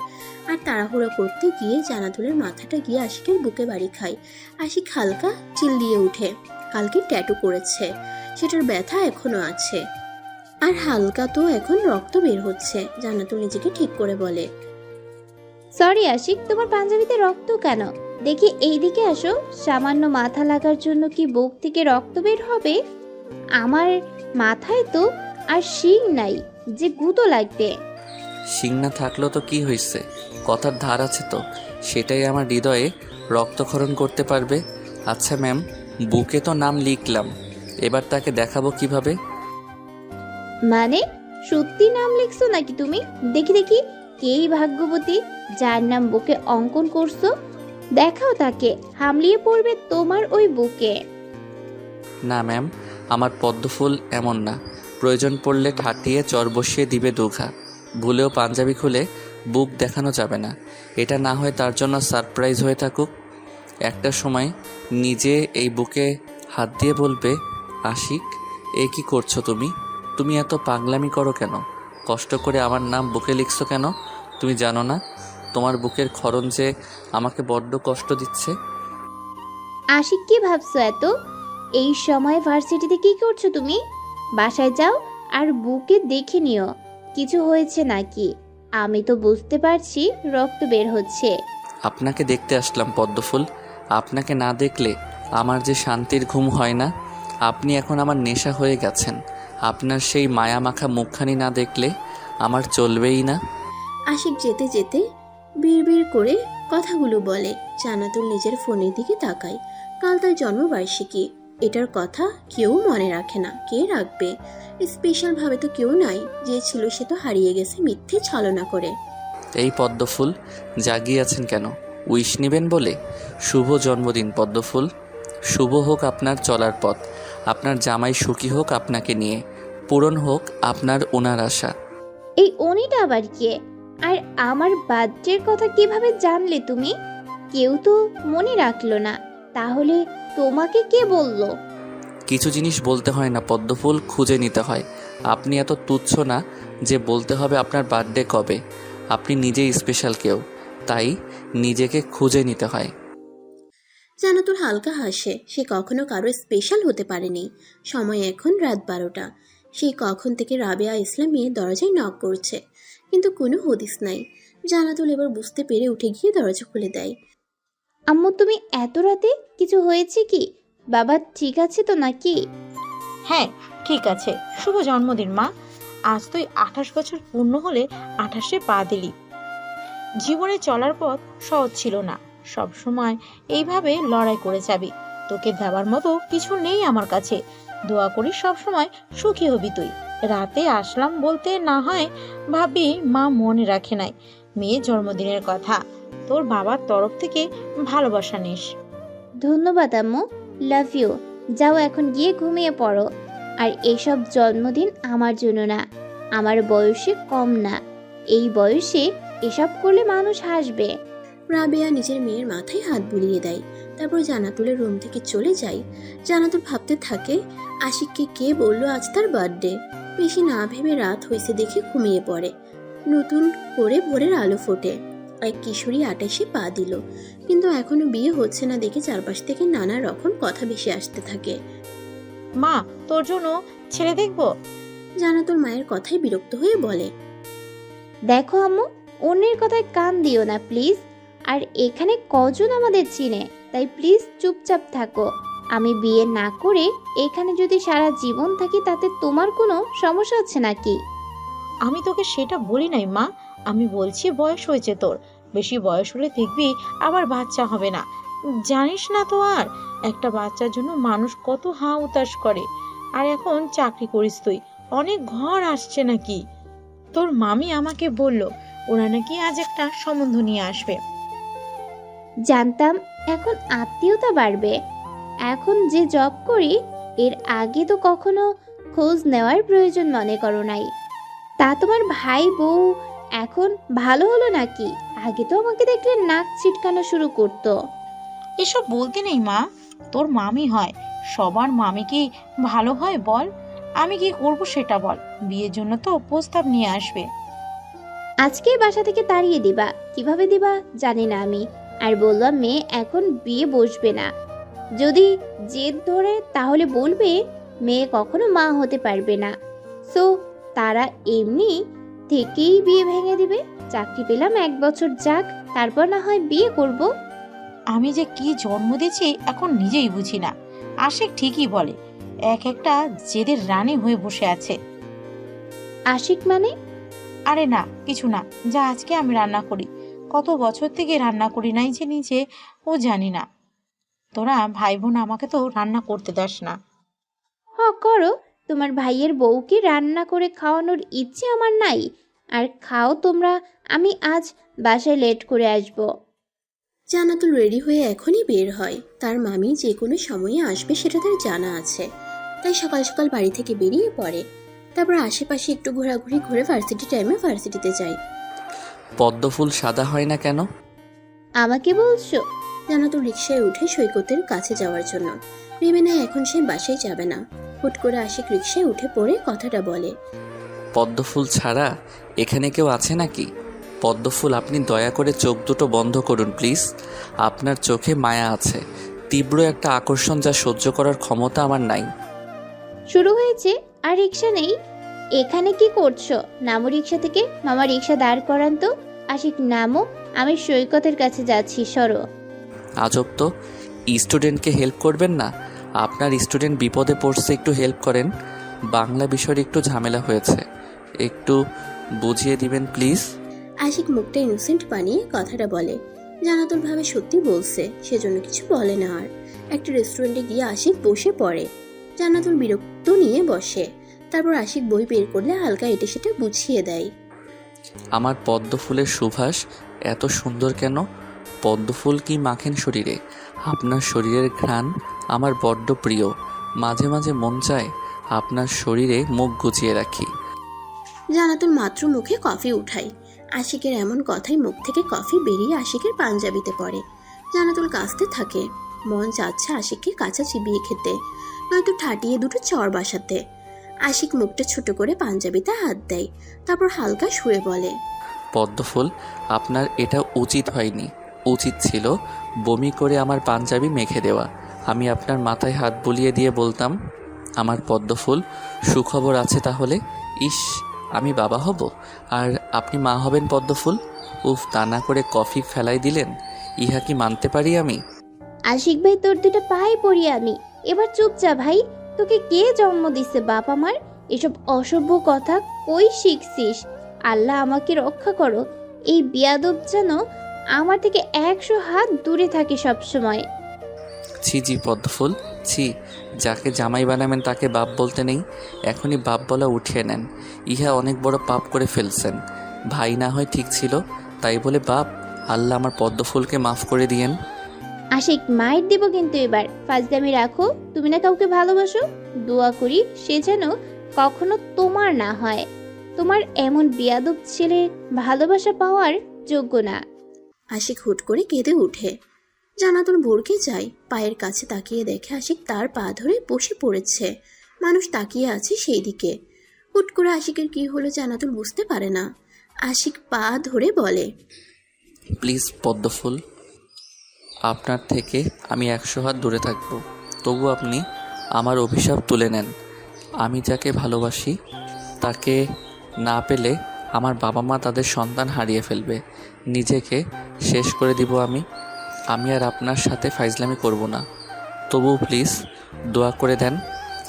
আর তাড়াহুড়ো করতে গিয়ে জানাতুলের মাথাটা গিয়ে আশিকের বুকে বাড়ি খায়। আশিক হালকা চিল্লিয়ে উঠে। কালকে ট্যাটু করেছে, সেটার ব্যথা এখনো আছে, আর হালকা তো এখন রক্ত বের হচ্ছে। জানাতুল নিজেকে ঠিক করে বলে, সরি আশিক, তোমার পাঞ্জাবিতে রক্ত কেন? দেখি এইদিকে আসো। সামান্য মাথা লাগার জন্য কি বুক থেকে রক্ত বের হবে? আমার মাথায় তো আর শিং নাই যে গুঁতো লাগবে। শিং না থাকলেও তো কি হয়েছে, কথার ধার আছে তো, সেটাই আমার হৃদয়ে রক্তক্ষরণ করতে পারবে। আচ্ছা ম্যাম, বুকে তো নাম লিখলাম, এবার তাকে দেখাবো কিভাবে? মানে সত্যি নাম লিখছো নাকি তুমি? দেখি দেখি, কেই ভাগ্যবতী যার নাম বুকে অঙ্কন করছো। দেখাও তাকে, হামলিয়ে পড়বে তোমার ওই বুকে। না ম্যাম, আমার পদ্মফুল এমন না, প্রয়োজন পড়লে ঠাটিয়ে চর বসিয়ে দিবে দুঘা। ভুলেও পাঞ্জাবি খুলে বুক দেখানো যাবে না, এটা না হয় তার জন্য সারপ্রাইজ হয়ে থাকুক। একটা সময় নিজে এই বুকে হাত দিয়ে বলবে, আশিক, এ কি করছো তুমি? তুমি এত পাগলামি করো কেন? কষ্ট করে আমার নাম বুকে লিখছো কেন? তুমি জানো না তোমার বুকের ক্ষরণ যে আমাকে বড্ড কষ্ট দিচ্ছে? আশিক, কি ভাবছো এত? এই সময় ভার্সিটিতে কি করছো তুমি? বাসায় যাও আর বুকে দেখে নিও কিছু হয়েছে নাকি। আমি তো বুঝতে পারছি রক্ত বের হচ্ছে। আপনাকে দেখতে আসলাম পদ্মফুল। আপনাকে না দেখলে আমার যে শান্তির ঘুম হয় না। আপনি এখন আমার নেশা হয়ে গেছেন। আপনার সেই মায়া মাখা মুখখানি না দেখলে আমার চলবেই না। আশিক যেতে যেতে বিড়বিড় করে কথাগুলো বলে। জান্নাতুল নিজের ফোনের দিকে তাকায়। কাল তার জন্মবার্ষিকী, এটার কথা কেউ মনে রাখে না, কে রাখবে? স্পেশাল ভাবে তো কেউ নাই, যে ছিল সে তো হারিয়ে গেছে মিথ্যে ছলনা করে। এই পদ্মফুল, জাগিয়ে আছেন কেন? উইশ নেবেন বলে? শুভ জন্মদিন পদ্মফুল। শুভ হোক আপনার চলার পথ, আপনার জামাই সুখী হোক আপনাকে নিয়ে, পূরণ হোক আপনার ওনার আশা। এই অনিটা আবার কে? আর আমার বার্থডের কথা কিভাবে জানলে তুমি? কেউ তো মনে রাখলো না, তাহলে তোমাকে কে বললো? কিছু জিনিস বলতে হয় না পদ্মফুল, খুঁজে নিতে হয়। আপনি এত তুচ্ছ না যে বলতে হবে আপনার বার্থডে কবে। আপনি নিজেই স্পেশাল কেউ, তাই নিজেকে খুঁজে নিতে হয়। জান্নাতুল হালকা হাসে। সে কখনো কারো স্পেশাল হতে পারেনি। সময় এখন রাত 12টা। সেই কখন থেকে রাবেয়া ইসলাম মেয়ে দরজায় নক করছে, কিন্তু কোনো হদিস নাই। জান্নাতুল এবার বুঝতে পেরে উঠে গিয়ে দরজা খুলে দেয়। আম্মু তুমি এত রাতে, কিছু হয়েছে কি? বাবা ঠিক আছে তো নাকি? হ্যাঁ ঠিক আছে। শুভ জন্মদিন মা। আজ তুই 28 বছর পূর্ণ হলে 28-এ পা দিলি। জীবনে চলার পথ সহজ ছিল না, সব সময় এইভাবে লড়াই করে যাবি। তোকে দেওয়ার মতো কিছু নেই আমার কাছে। দোয়া করি সব সময় সুখী হবি তুই। রাতে আসলাম বলতে না হয় ভাবি মা মনে রাখে নাই মেয়ের জন্মদিনের কথা। তোর বাবার তরফ থেকে ভালোবাসা নিস। ধন্যবাদ আম্মু, লাভ ইউ। যাও এখন গিয়ে ঘুমিয়ে পড়ো। আর এইসব জন্মদিন আমার জন্য না, আমার বয়সে কম না। এই বয়সে এসব করলে মানুষ হাসবে। রাবেয়া নিজের মেয়ের মাথায় হাত বুলিয়ে দেয়, তারপর জান্নাতুলের রুম থেকে চলে যায়। জান্নাতুল ভাবতে থাকে আশিককে কে বললো আজ তার বার্থডে। বেশি না ভেবে রাত হয়েছে দেখে ঘুমিয়ে পড়ে। নতুন করে ভোরের আলো ফোটে। এক কিশোরী 28-এ পা দিল, কিন্তু এখনো বিয়ে হচ্ছে না দেখে চারপাশ থেকে নানা রকম কথা ভেসে আসতে থাকে। মা তোর জন্য ছেলে দেখবো। জান্নাতুল মায়ের কথায় বিরক্ত হয়ে বলে, দেখো আম্মু, অন্যের কথায় কান দিও না প্লিজ। আর এখানে কজন আমাদের চিনে, তাই প্লিজ চুপচাপ থাকো। আমি বিয়ে না করে এখানে যদি সারা জীবন থাকি তাতে তোমার কোনো সমস্যা হচ্ছে নাকি? আমি তোকে সেটা বলি নাই মা। আমি বলছি বয়স হয়েছে তোর, বেশি বয়স হলে দেখবি আবার বাচ্চা হবে না। জানিস না তো আর একটা বাচ্চার জন্য মানুষ কত হা উতাস করে। আর এখন চাকরি করিস তুই, অনেক ঘর আসছে নাকি। তোর মামি আমাকে বলল ওরা নাকি আজ একটা সম্বন্ধ নিয়ে আসবে। জানতাম এখন আত্মীয়তা বাড়বে। এখন যে জব করি এর আগে তো কখনো খোঁজ নেওয়ার প্রয়োজন মনে করো নাই। তা তোমার ভাই বউ এখন ভালো হলো নাকি? আগে তো আমাকে দেখলে নাক ছিটকানো শুরু করতো। এসব বলতে নেই মা, তোর মামি হয়। সবার মামি কি ভালো হয় বল? আমি কি করব সেটা বল। বিয়ের জন্য তো প্রস্তাব নিয়ে আসবে। আজকেই বাসা থেকে তাড়িয়ে দিবা, কিভাবে দিবা জানি না আমি। আর বললাম মেয়ে এখন বিয়ে বসবে না। যদি জেদ ধরে তাহলে বলবে মেয়ে কখনো মা হতে পারবে না। সো তারা এমনি থেকেই বিয়ে ভেঙে দিবে। চাকরি পেলাম 1 বছর যাক, তারপর না হয় বিয়ে করব। আমি যে কি জন্ম দিয়েছি এখন নিজেই বুঝি না। আশিক ঠিকই বলে, এক একটা জেদের রানী হয়ে বসে আছে। আশিক মানে? আরে না কিছু না, যা আজকে আমি রান্না করি। কত বছর থেকে রান্না করি নাই যে নিজে ও জানি না। তোরা ভাই বোন আমাকে তো রান্না করতে দাস না। করো, তোমার ভাইয়ের বউকে রান্না করে খাওয়ানোর ইচ্ছে আমার নাই। আর খাও তোমরা, আমি আজ বাসায় লেট করে আসব। জান্নাতুল রেডি হয়ে এখনই বের হয়। তার মামি যে কোনো সময়ে আসবে সেটা তার জানা আছে, তাই সকাল সকাল বাড়ি থেকে বেরিয়ে পড়ে। তারপর আশেপাশে একটু ঘোরাঘুরি করে ভার্সিটি টাইমে ভার্সিটিতে যায়। পদ্মফুল সাদা হয় না কেন? আমাকে বলছো? জান্নাতুল রিকশায় উঠে সৈকতের কাছে যাওয়ার জন্য ভেবে নেয় এখন সে বাসায় যাবে না। হুট করে আশিক রিকশায় উঠে পড়ে কথাটা বলে, পদ্মফুল ছাড়া এখানে কেউ আছে নাকি? পদ্মফুল আপনি দয়া করে চোখ দুটো বন্ধ করুন প্লিজ। আপনার চোখে মায়া আছে, তীব্র একটা আকর্ষণ যা সহ্য করার ক্ষমতা আমার নাই। শুরু হয়েছে আর রিকশা নেই? এখানে কি করছো? নামো রিক্সা থেকে। মামা রিক্সা দাঁড় করান তো। আশিক নামো, আমি সৈকতের কাছে যাচ্ছি, সরো। আজব তো, স্টুডেন্টকে হেল্প করবেন না? আপনার স্টুডেন্ট বিপদে পড়ছে, একটু হেল্প করেন। বাংলা বিষয়ের একটু ঝামেলা হয়েছে, একটু বুঝিয়ে দিবেন প্লিজ। আশিক মুখটা ইনোসেন্ট বানিয়ে কথাটা বলে। জানাতুল ভাবে সত্যি বলছে, সেজন্য কিছু বলে না। আর একটা রেস্টুরেন্টে গিয়ে আশিক বসে পড়ে। জান্নাতুল বিরক্ত নিয়ে বসে। তারপর আশিক বই বের করলে হালকা এটে সেটা বুঝিয়ে দেয়। আমার পদ্ম ফুলের সুবাস এত সুন্দর কেন? পদ্ম ফুল কি মাখেন শরীরে? আপনার শরীরের ঘ্রাণ আমার বড্ড প্রিয়। মাঝে মাঝে মন চায় আপনার শরীরে মুখ গুজিয়ে রাখি। জান্নাতুল মাত্র মুখে কফি উঠায়। আশিকের এমন কথাই মুখ থেকে কফি বেরিয়ে আশিকের পাঞ্জাবিতে পড়ে। জান্নাতুল কাঁচতে থাকে। মন চাচ্ছে আশিককে কাঁচা চিবিয়ে খেতে, নয়তো ঠাটিয়ে দুটো চর বাসাতে। আশিক মুখটা ছোট করে পাঞ্জাবিতে হাত দেয়, তারপর হালকা শুয়ে বলে, পদ্মফুল, আপনার এটা উচিত হয়নি। উচিত ছিল বমি করে আমার পাঞ্জাবি মেখে দেওয়া। আমি আপনার মাথায় হাত বুলিয়ে দিয়ে বলতাম, আমার পদ্মফুল, সুখবর আছে তাহলে? ইস, আমি বাবা হব আর আপনি মা হবেন পদ্মফুল। উফ, তা না করে কফি ফেলাই দিলেন। ইহা কি মানতে পারি আমি? আশিক ভাই, তোর দুটো পায়ে পড়ি আমি। এবার চুপ যা ভাই। তোকে কে জন্ম দিছে বাপ আমার? এসব অসভ্য কথা কই শিখছিস? আল্লাহ আমাকে রক্ষা করো। এই বিয়াদব যেন আমার থেকে 100 হাত দূরে থাকে সব সময়। ছি জি পদ্মফুল, ছি। যাকে জামাই বানাবেন তাকে বাপ বলতে নেই। এখনই বাপ বলা উঠিয়ে নেন। ইহা অনেক বড় পাপ করে ফেলছেন। ভাই না হয় ঠিক ছিল, তাই বলে বাপ? আল্লাহ আমার পদ্মফুলকে মাফ করে দিয়েন। আশিক, মাইর দিব কিন্তু এবার। ফাজলামি রাখো। তুমি না কাউকে ভালোবাসো? দোয়া করি সে যেন কখনো তোমার না হয়। তোমার এমন বিয়াদব ছেলে ভালোবাসা পাওয়ার যোগ্য না। আশিক হুট করে কেঁদে উঠে। জান্নাতুল ভরকে যায়। পায়ের কাছে তাকিয়ে দেখে আশিক তার পা ধরে বসে পড়েছে। মানুষ তাকিয়ে আছে সেই দিকে। হুট করে আশিকের কি হলো জান্নাতুল বুঝতে পারে না। আশিক পা ধরে বলে, প্লিজ পদ্মফুল, আপনার থেকে আমি 100 হাত দূরে থাকব, তবু আপনি আমার অভিশাপ তুলে নেন। আমি যাকে ভালোবাসি তাকে না পেলে আমার বাবা মা তাদের সন্তান হারিয়ে ফেলবে। নিজেকে শেষ করে দিব আমি। আমি আর আপনার সাথে ফাইজলামি করব না। তবুও প্লিজ দোয়া করে দেন,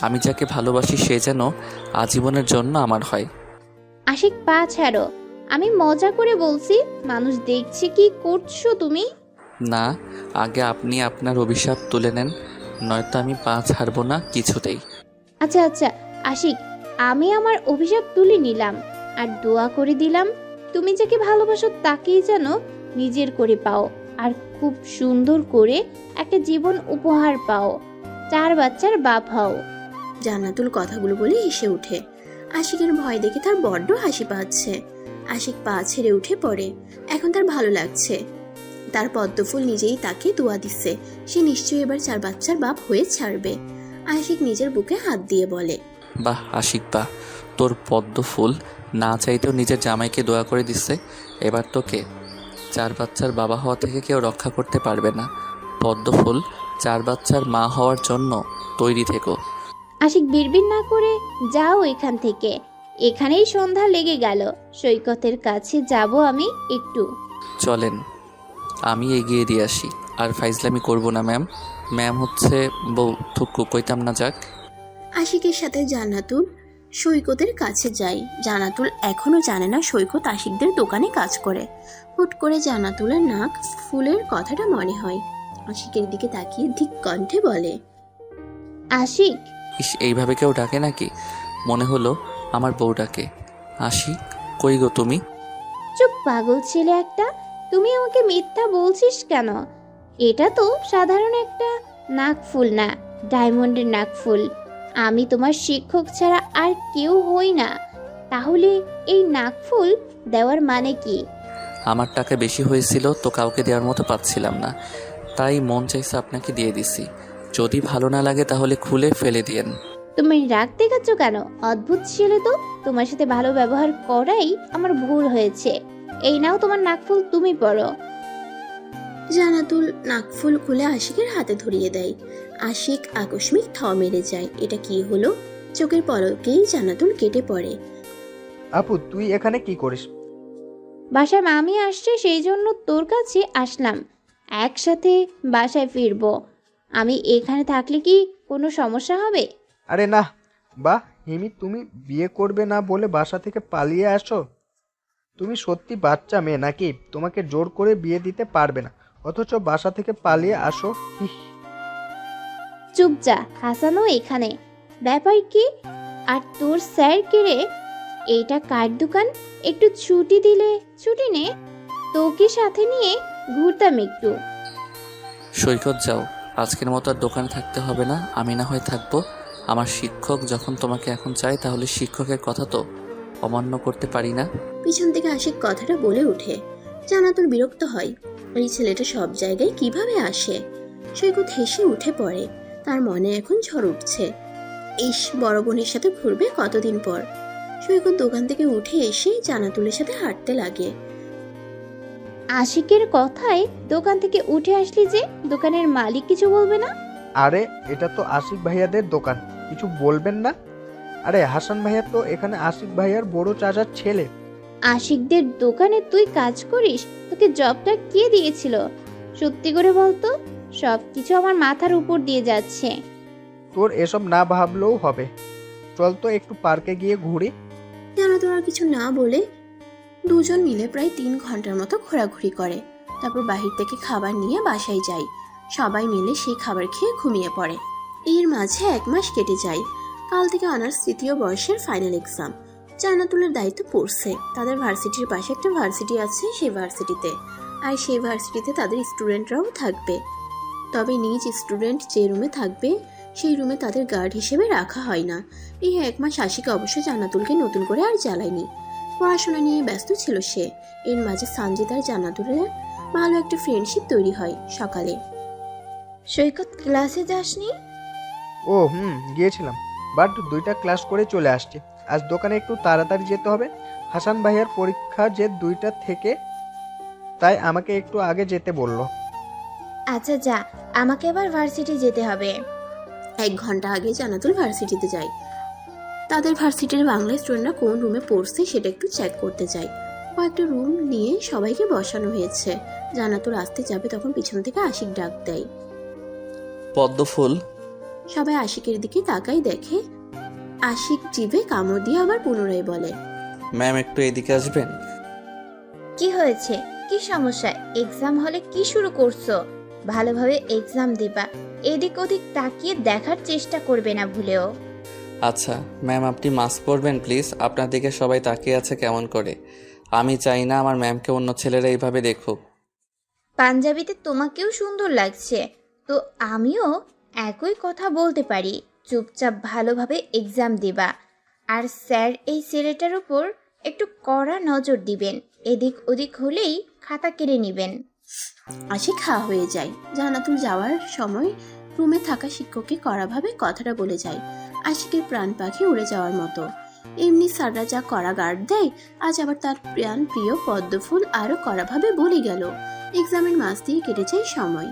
আমি যাকে ভালোবাসি সে যেন আজীবনের জন্য আমার হয়। আশিক, পা ছাড়ো। আমি মজা করে বলছি। মানুষ দেখছে কি করছো তুমি। না, আগে আপনি আপনার অভিশাপ তুলে নেন, নয়তো আমি পা ছাড়ব না কিছুতেই। আচ্ছা আচ্ছা আশিক, আমি আমার অভিশাপ তুলে নিলাম আর দোয়া করে দিলাম তুমি যাকে ভালোবাসো তাকেই যেন নিজের করে পাও, আর খুব সুন্দর করে একটা জীবন উপহার পাও, 4 বাচ্চার বাপ হও। জান্নাতুল কথাগুলো বলে হেসে উঠে। আশিকের ভয় দেখে তার বড্ড হাসি পাচ্ছে। আশিক পা ছেড়ে উঠে পড়ে। এখন তার ভালো লাগছে। তার পদ্মফুল নিজেই তাকে দোয়া দিচ্ছে। সে নিশ্চয়ই এবার 4 বাচ্চার বাপ হয়ে ছাড়বে। আশিক নিজের বুকে হাত দিয়ে বলে, বাহ আশিক বাহ, তোর পদ্মফুল না চাইতেও নিজের জামাইকে দোয়া করে দিচ্ছে। এবার তোকে 4 বাচ্চার বাবা হওয়া থেকে কেউ রক্ষা করতে পারবে না। পদ্মফুল, 4 বাচ্চার মা হওয়ার জন্য তৈরি থেকো। আশিক বিড়বিড় না করে যাও এখান থেকে। এখানেই সন্ধ্যা লেগে গেল। সৈকতের কাছে যাব আমি একটু। চলেন, আমি এগিয়ে দিয়ে আসি। আর ফাইজলামি করব না ম্যাম। ম্যাম হচ্ছে বউ, থুকু কইতাম না যাক। আশিকের সাথে জান্নাতুল সৈকতের কাছে যায়। জান্নাতুল এখনো জানে না সৈকত আশিকদের দোকানে কাজ করে। হুট করে জান্নাতুলের নাক ফুলের কথাটা মনে হয়। আশিকের দিকে তাকিয়ে ধিক কণ্ঠে বলে, আশিক। ইস, এইভাবে কেউ ডাকে নাকি? মনে হলো আমার বউ ডাকে। আশিক, কই গো তুমি? চুপ পাগল ছেলে একটা। তুমি আমাকে মিথ্যা বলছিস কেন? এটা তো সাধারণ একটা নাকফুল না, ডায়মন্ডের নাকফুল। আমি তোমার শিক্ষক ছাড়া আর কেউ হই না। তাহলে এই নাকফুল দেওয়ার মানে কি? আমার টাকা বেশি হয়েছিল তো কাউকে দেওয়ার মতো পাচ্ছিলাম না, তাই মন চাইছে আপনাকে দিয়ে দিছি। যদি ভালো না লাগে তাহলে খুলে ফেলে দিয়েন। তুমি রাগ দেখাচ্ছ কেন? অদ্ভুত ছেলে তো। তোমার সাথে ভালো ব্যবহার করাই আমার ভুল হয়েছে। এই নাও তোমার নাকফুল, তুমি পরো। জান্নাতুল নাকফুল খুলে আশিকের হাতে ধরিয়ে দেয়। আশিক আকস্মিক থ মেরে যায়। এটা কি হলো? চোখের পলকেই জান্নাতুল কেটে পড়ে। আপু তুই এখানে কি করিস? বাসায় মামি আসছে, সেই জন্য তোর কাছে আসলাম। একসাথে বাসায় ফিরবো। আমি এখানে থাকলে কি কোনো সমস্যা হবে? আরে না, বাহ হিমি, তুমি বিয়ে করবে না বলে বাসা থেকে পালিয়ে আসো? তুমি সত্যি বাচ্চা মেয়ে নাকি? তোমাকে জোর করে বিয়ে দিতে পারবে না, অথচ বাসা থেকে পালিয়ে আসো। হিহ। চুপ যা, হাসানও এখানে। ব্যাপার কি? আর তোর স্যার কে রে? এইটা কার দোকান? একটু ছুটি দিলে ছুটি নে, তোকে সাথে নিয়ে ঘুরতাম একটু। সৈকত যাও, আজকের মতো আর দোকানে থাকতে হবে না, আমি না হয় থাকবো। আমার শিক্ষক যখন তোমাকে এখন চাই, তাহলে শিক্ষকের কথা তো অমান্য করতে পারি না। পিছন থেকে আশিক কথাটা বলে ওঠে। জান্নাতুল বিরক্ত হয়, এই ছেলেটা সব জায়গায় কিভাবে আসে। সৈকত হেসে উঠে পড়ে, তার মনে এখন ঝড় উঠছে। ইস, বড় বোনের সাথে ঘুরবে কতদিন পর। সৈকত দোকান থেকে উঠে এসে জান্নাতুলের সাথে হাঁটতে লাগে। আশিকের কথায় দোকান থেকে উঠে আসলি যে, দোকানের মালিক কিছু বলবে না? আরে এটা তো আশিক ভাইয়াদের দোকান, কিছু বলবেন না? আরে হাসান ভাইয়া তো এখানে আশিক ভাইয়ার বড় চাচার ছেলে। আশিকদের দোকানে তুই কাজ করিস? তোকে জবটা কে দিয়েছিল? সত্যি করে বলতো, সবকিছু আমার মাথার উপর দিয়ে যাচ্ছে। তোর এসব না ভাবলেও হবে, চল তো একটু পার্কে গিয়ে ঘুরি। জান্নাতুল আর কিছু না বলে দুজন মিলে প্রায় 3 ঘন্টার মতো ঘোরাঘুরি করে। তারপর বাহির থেকে খাবার নিয়ে বাসায় যায়। সবাই মিলে সেই খাবার খেয়ে ঘুমিয়ে পড়ে। এর মাঝে 1 মাস কেটে যায়। কাল থেকে অনার্স 3য় বর্ষের ফাইনাল এক্সাম। জান্নাতুলের দায়িত্ব পড়ছে। তাদের ভার্সিটির পাশে একটা ভার্সিটি আছে, সেই ভার্সিটিতে। আর সেই ভার্সিটিতে তাদের স্টুডেন্টরাও থাকবে। তবে নিজ স্টুডেন্ট যে রুমে থাকবে, সেই রুমে তাদের গার্ড হিসেবে রাখা হয় না। এই 1 মাস আশিক অবশ্য জান্নাতুলকে নতুন করে আর জ্বালায়নি। পড়াশোনা নিয়ে ব্যস্ত ছিল সে। এর মাঝে সানজিদ আর জান্নাতুলের ভালো একটা ফ্রেন্ডশিপ তৈরি হয়। সকালে সৈকত, ক্লাসে যাসনি? ও গিয়েছিলাম, বাট 2টা ক্লাস করে চলে আসছি। আজ দোকানে একটু তাড়াতাড়ি যেতে হবে। হাসান ভাইয়ার পরীক্ষা যে 2টা থেকে, তাই আমাকে একটু আগে যেতে বলল। আচ্ছা যা, আমাকে এবার ভার্সিটি যেতে হবে। 1 ঘন্টা আগে জান্নাতুল ভার্সিটিতে যায়। তাদের ভার্সিটির বাংলা স্টুডেন্টরা কোন রুমে পড়ছে সেটা একটু চেক করতে যায়। কয়েকটা রুম নিয়ে সবাইকে বসানো হয়েছে। জান্নাতুল আসতে যাবে, তখন পিছন থেকে আশিক ডাক দেয়। পদ্মফুল। সবাই আশিকের দিকে তাকাই দেখে। আশিক জিভে কামড় দিয়ে আবার পুনরায় বলে, ম্যাম একটু এদিকে আসবেন? কি হয়েছে? কি সমস্যা? এক্সাম হলে কি শুরু করছো? ভালোভাবে এক্সাম দিবা, এদিক ওদিক তাকিয়ে দেখার চেষ্টা করবে না ভুলেও। আচ্ছা ম্যাম, আপনি মাস্ক পরবেন প্লিজ। আপনার দিকে সবাই তাকিয়ে আছে কেমন করে। আমি চাই না আমার ম্যামকে অন্য ছেলেরা এইভাবে দেখুক। পাঞ্জাবিতে তোমাকেও সুন্দর লাগছে, তো আমিও একই কথা বলতে পারি। চুপচাপ ভালোভাবে এক্সাম দিবা। আর স্যার এই ছেলেটার উপর একটু কড়া নজর দিবেন, এদিক ওদিক হলেই খাতা কেড়ে নেবেন। আশিক হা হয়ে যায়। জান্নাতুল যাওয়ার সময় রুমে থাকা শিক্ষককে কড়াভাবে কথাটা বলে যায়। আশিকের প্রাণ পাখি উড়ে যাওয়ার মতো। এমনি স্যাররা যা কড়া গার্ড দেয়, আজ আবার তার প্রাণ প্রিয় পদ্মফুল আরো কড়াভাবে বলে গেল। এক্সামের মাস দিয়ে কেটে যায় সময়।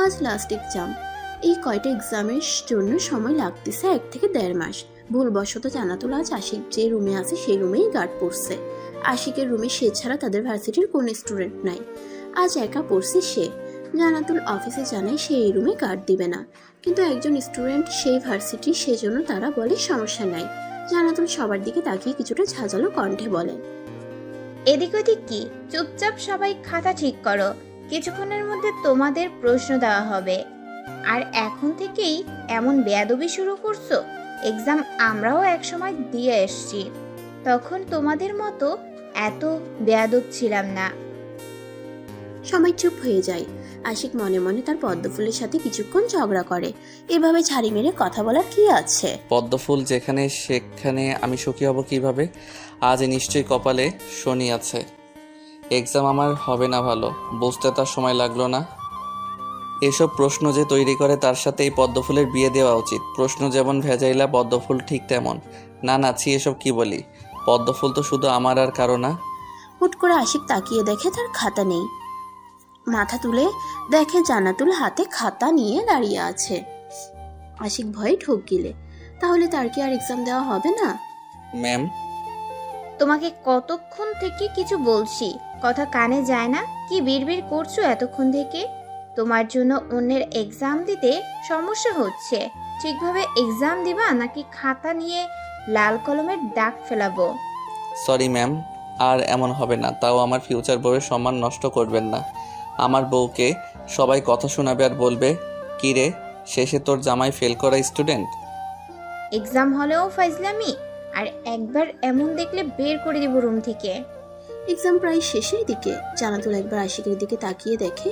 আজ লাস্ট এক্সাম। এই কয়টা এক্সামের জন্য সময় লাগতেছে 1 থেকে 1.5 মাস। ভুলবশত জান্নাতুল আজ আশিক যে রুমে আছে সেই রুমেই গার্ড পড়ছে। আশিকের রুমে সে ছাড়া তাদের ভার্সিটির কোনো স্টুডেন্ট নাই। আজ একা পড়ছে সে। জান্নাতুল অফিসে জানায় সে এই রুমে গার্ড দিবে না, কিন্তু একজন স্টুডেন্ট সেই ভার্সিটি, সেজন্য তারা বলে সমস্যা নাই। জান্নাতুল সবার দিকে তাকিয়ে কিছুটা ঝাঁঝালো কণ্ঠে বলে, এদিক ওদিক কি? চুপচাপ সবাই খাতা ঠিক করো, কিছুক্ষণের মধ্যে তোমাদের প্রশ্ন দেওয়া হবে। আর এখন থেকেই এমন বেয়াদবি শুরু করছো? এক্সাম আমরাও একসময় দিয়ে এসছি, তখন তোমাদের মতো এত বেয়াদব ছিলাম না। সবাই চুপ হয়ে যায়। আশিক মনে মনে তার পদ্মফুলের সাথে কিছুক্ষণ ঝগড়া করে। এভাবে ঝাড়ি মেরে কথা বলার কি আছে? পদ্মফুল যেখানে সেখানে আমি সুখী হব কিভাবে? আজ নিশ্চয়ই কপালে শনি আছে। এক্সাম আমার হবে না ভালো, বুঝতে তার সময় লাগলো না। এসব প্রশ্ন যে তৈরি করে তার সাথে এই পদ্মফুলের বিয়ে দেওয়া উচিত। প্রশ্ন যেমন ভেজাইলা, পদ্মফুল ঠিক তেমন। না নাচি, এসব কি বলি? পদ্মফুল তো শুধু আমার আর কারো না। হুট করে আশিক তাকিয়ে দেখে তার খাতা নেই। মাথা তুলে দেখে জান্নাতুল হাতে খাতা নিয়ে দাঁড়িয়ে আছে। আশিক ভয়ে ঢোক গিলে। তাহলে তার কি আর এক্সাম দেওয়া হবে না? ম্যাম, তোমাকে কতক্ষণ থেকে কিছু বলছি, কথা কানে যায় না? কি বিড়বিড় করছো এতক্ষণ থেকে? তোমার জন্য অন্যের এক্সাম দিতে সমস্যা হচ্ছে। ঠিকভাবে এক্সাম দিবা নাকি খাতা নিয়ে লাল কলমের দাগ ফেলাবো? সরি ম্যাম, আর এমন হবে না। তাও আমার ফিউচার বউয়ের সম্মান নষ্ট করবেন না। আমার বউকে সবাই কথা শোনাবে আর বলবে, কি রে, শেষে তোর জামাই ফেল করা স্টুডেন্ট। এক্সাম হলেও ফাইজলামি, আর একবার এমন দেখলে বের করে দিব রুম থেকে। এক্সাম প্রায় শেষের দিকে। জান্নাতুল একবার আশিকের দিকে তাকিয়ে দেখে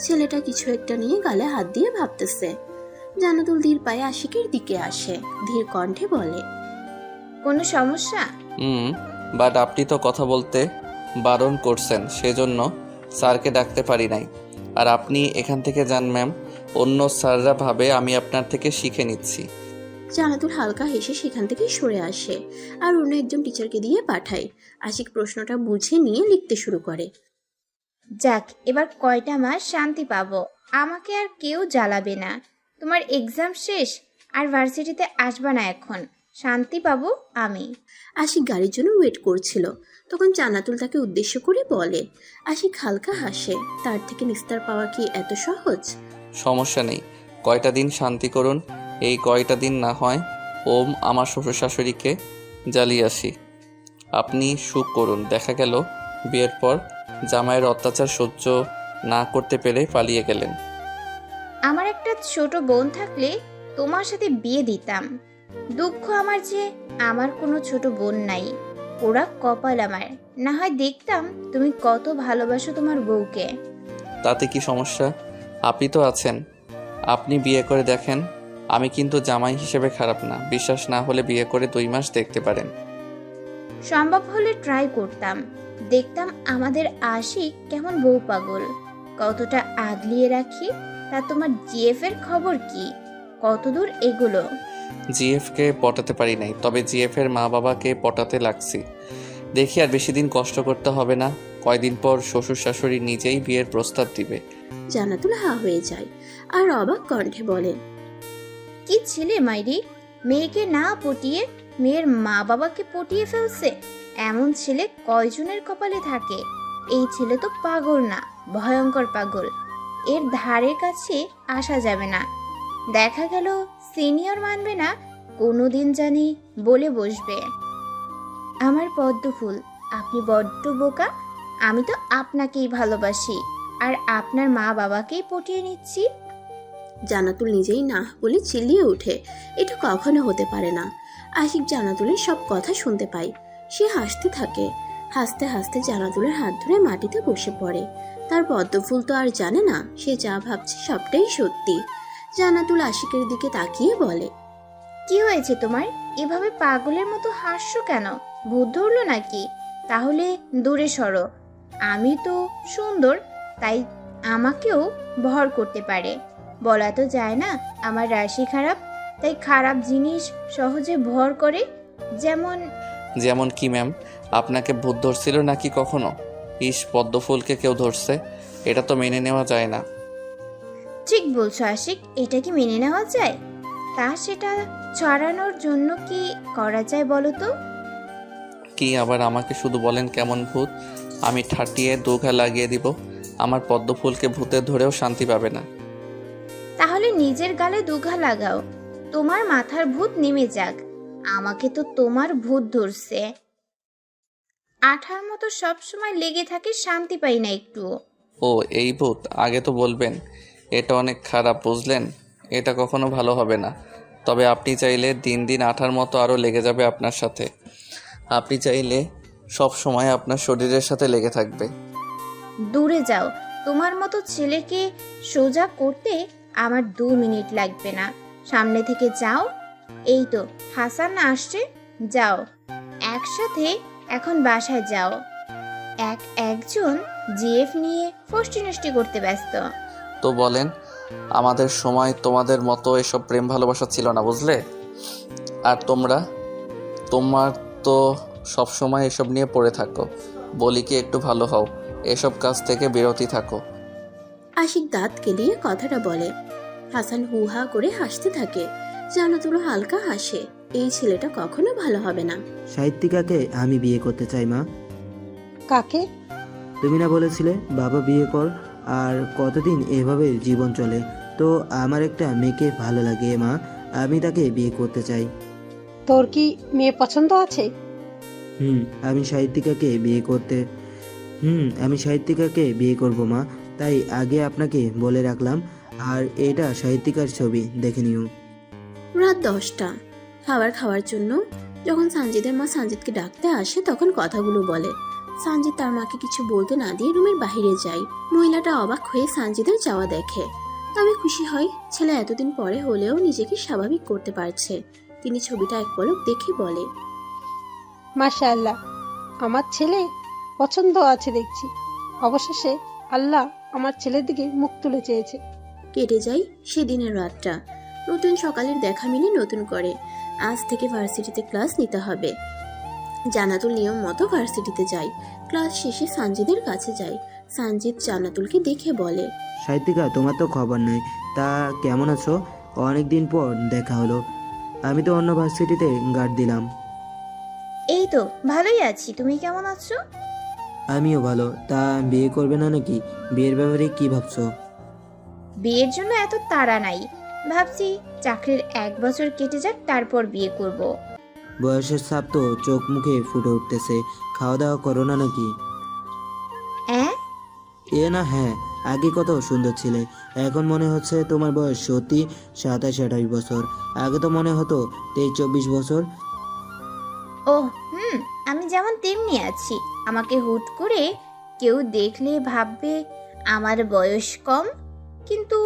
ছেলেটা কিছু একটা নিয়ে গালে হাত দিয়ে ভাবতেছে। জান্নাতুল ধীর পায়ে আশিকের দিকে আসে, ধীর কণ্ঠে বলে, কোনো সমস্যা? বাট আপনি তো কথা বলতে বারণ করছেন, সেজন্য স্যারকে ডাকতে পারি নাই। আর আপনি এখান থেকে যান ম্যাম, অন্য স্যাররা ভাবে আমি আপনার থেকে শিখে নিচ্ছি। জান্নাতুল হালকা হেসে সেখান থেকে সরে আসে আর অন্য একজন টিচারকে দিয়ে পাঠায়। আশিক প্রশ্নটা বুঝে নিয়ে লিখতে শুরু করে। যাক, এবার কয়টা মাস শান্তি পাবো, আমাকে আর কেউ জ্বালাবে না। তোমার এক্সাম শেষ, আর ভার্সিটিতে আসবা না এখন, শান্তি পাবো আমি। আশিক গাড়ির জন্য ওয়েট করছিল, তখন জান্নাতুল তাকে উদ্দেশ্য করে বলে। আশিক হালকা হাসে, তার থেকে নিস্তার পাওয়া কি এত সহজ? সমস্যা নেই, কয়টা দিন শান্তি করুন। এই কয়টা দিন না হয় ওম আমার শ্বশুর শাশুড়িকে জ্বালিয়ে আসি, আপনি সুখ করুন। দেখা গেল বিয়ের পর জামাইয়ের অত্যাচার সহ্য না করতে পেরে পালিয়ে গেলেন। আমার একটা ছোট বোন থাকলে তোমার সাথে বিয়ে দিতাম। দুঃখ আমার যে আমার কোনো ছোট বোন নাই, ওরা কপাল আমার। না হয় দেখতাম তুমি কত ভালোবাসো তোমার বউকে। তাতে কি সমস্যা? আপনি তো আছেন, আপনি বিয়ে করে দেখেন। আমি কিন্তু জামাই হিসেবে খারাপ না। বিশ্বাস না হলে বিয়ে করে 2 মাস দেখতে পারেন। সম্ভব হলে ট্রাই করতাম, দেখতাম আমাদের আশিক কেমন বউ পাগল, কতটা আগলিয়ে রাখি। তা তোমার জিএফ এর খবর কি, কতদূর এগুলো? জিএফকে পটাতে পারি নাই, তবে জিএফের মা বাবাকে পটাতে লাগছি। দেখি আর বেশি দিন কষ্ট করতে হবে না, কয়দিন পর শ্বশুর শাশুড়ি নিজেই বিয়ের প্রস্তাব দিবে। জান্নাতুল হা হয়ে যায় আর অবাক কণ্ঠে বলে, কি ছেলে মাইরি, মেয়েকে না পটিয়ে মেয়ের মা বাবাকে পটিয়ে ফেলছে। এমন ছেলে কয়জনের কপালে থাকে? এই ছেলে তো পাগল না, ভয়ঙ্কর পাগল। এর ধারে কাছে আসা যাবে না। দেখা গেল সিনিয়র মানবে না, কোনোদিন জানি বলে বসবে। আমার পদ্ম ফুল, আপনি বড্ড বোকা। আমি তো আপনাকেই ভালোবাসি, আর আপনার মা বাবাকেই পটিয়ে নিচ্ছি। জান্নাতুল নিজেই না বলে চিল্লিয়ে ওঠে, এটা কখনো হতে পারে না। আশিক জান্নাতুলের সব কথা শুনতে পায়। সে হাসতে থাকে, হাসতে হাসতে জান্নাতুলের হাত ধরে মাটিতে বসে পড়ে। তার পদ্মফুল তো আর জানে না সে যা ভাবছে সবটাই সত্যি। জান্নাতুল আশিকের দিকে তাকিয়ে বলে, কি হয়েছে তোমার? এভাবে পাগলের মতো হাসছো কেন? ভূত ধরলো নাকি? তাহলে দূরে সরো। আমি তো সুন্দর, তাই আমাকেও ভর করতে পারে। বলা তো যায় না আমার রাশি খারাপ, তাই খারাপ জিনিস সহজে ভর করে। যেমন কি ম্যাম? আপনাকে ভূত ধরছিল নাকি কখনো? পদ্মফুলকে কেউ ধরছে? এটা তো মেনে নেওয়া যায় না। ঠিক বলছো আশিক, এটা কি মেনে নেওয়া যায়? তা সেটা ছড়ানোর জন্য কি করা যায় বলো তো? কি আবার আমাকে শুধু বলেন কেমন ভূত, আমি ঠাটিয়ে 2 ঘা লাগিয়ে দিব। আমার পদ্মফুলকে ভূতে ধরেও শান্তি পাবে না। তাহলে নিজের গালে 2 ঘা লাগাও, তোমার মাথার ভূত নেমে যাক। আমাকে তো তোমার ভূত ধরছে। আঠার মতো সবসময় লেগে থাকে, শান্তি পাই না একটু। ও এই ভূত, আগে তো বলবেন। এটা অনেক খারাপ, বুঝলেন? এটা কখনো ভালো হবে না। তবে আপনি চাইলে দিন দিন আঠার মতো আরও লেগে যাবে আপনার সাথে। আপনি চাইলে সব সময় আপনার শরীরের সাথে লেগে থাকবে। দূরে যাও, তোমার মতো ছেলেকে সোজা করতে আমার 2 মিনিট লাগবে না। সামনে থেকে যাও। এই তো হাসান আসছে, যাও একসাথে এখন বাসায় যাও। একজন জিএফ নিয়ে ফষ্টি নষ্টি করতে ব্যস্ত। তো বলেন, আমাদের সময় তোমাদের মতো এসব প্রেম ভালোবাসা ছিল না, বুঝলে? আর তোমার তো সব সময় এসব নিয়ে পড়ে থাকো। বলি কি, একটু ভালো হও, এসব কাজ থেকে বিরতি থাকো। আশিক দাঁত কেলিয়ে কথাটা বলে। হাসান হু হা করে হাসতে থাকে। জান্নাতুলও হালকা হাসে। এই ছেলেটা কখনো ভালো হবে না। সাহিত্যিকাকে আমি বিয়ে করতে চাই মা। কাকে? তুমি না বলেছিলে বাবা বিয়ে কর, আর কতদিন এভাবে জীবন চলে? তো আমার একটা মেয়েকে ভালো লাগে মা, আমি তাকে বিয়ে করতে চাই। তোর কি মেয়ে পছন্দ আছে? আমি সাহিত্যিকাকে বিয়ে করব মা, তাই আগে আপনাকে বলে রাখলাম। আর এটা সাহিত্যিকার ছবি, দেখে নিও। রাত 10টা। খাবার খাওয়ার জন্য যখন সানজিদের মা সানজিদকে ডাকতে আসে তখন কথাগুলো বলে। সানজিদ তার মাকে কিছু বলতে না দিয়ে রুমের বাইরে যায়। মহিলাটা অবাক হয়ে সানজিদের যাওয়া দেখে, তবে খুশি হয় ছেলে এতদিন পরে হলেও নিজেকে স্বাভাবিক করতে পারছে। তিনি ছবিটা এক পলক দেখে বলে, মাশাআল্লাহ, আমার ছেলে পছন্দ আছে দেখছি। অবশেষে আল্লাহ আমার ছেলের দিকে মুখ তুলে চেয়েছে। কেটে যায় সেদিনের রাতটা। নতুন সকালের দেখা মিলে নতুন করে আজ থেকে ভার্সিটিতে ক্লাস নিতে হবে। জান্নাতুল নিয়ম মতো ভার্সিটিতে যায়। ক্লাস শেষে সানজিদের কাছে যায়। সানজিদ জান্নাতুলকে দেখে বলে, সাহিত্যিকা, তোমার তো খবর নাই, তা কেমন আছো? অনেকদিন পর দেখা হলো। আমি তো অন্য ভার্সিটিতে গার্ড দিলাম। এই তো ভালোই আছি, তুমি কেমন আছো? আমিও ভালো। তা বিয়ে করবে না নাকি? বিয়ের ব্যাপারে কি ভাবছো? বিয়ের জন্য এত তাড়া নাই, ভাবছি চাকরির 1 বছর কেটে যাক, তারপর বিয়ে করব। বয়সের ছাপ তো চোখ মুখে ফুটে উঠতেছে। খাওয়া দাওয়া করো না নাকি? এ না, হ্যাঁ, আগে কত সুন্দর ছিলে, এখন মনে হচ্ছে তোমার বয়স সত্যি 27-28 বছর। আগে তো মনে হতো 23-24 বছর। ও আমি যেমন তেমনি আছি। আমাকে হুট করে কেউ দেখলে ভাববে আমার বয়স কম, কিন্তু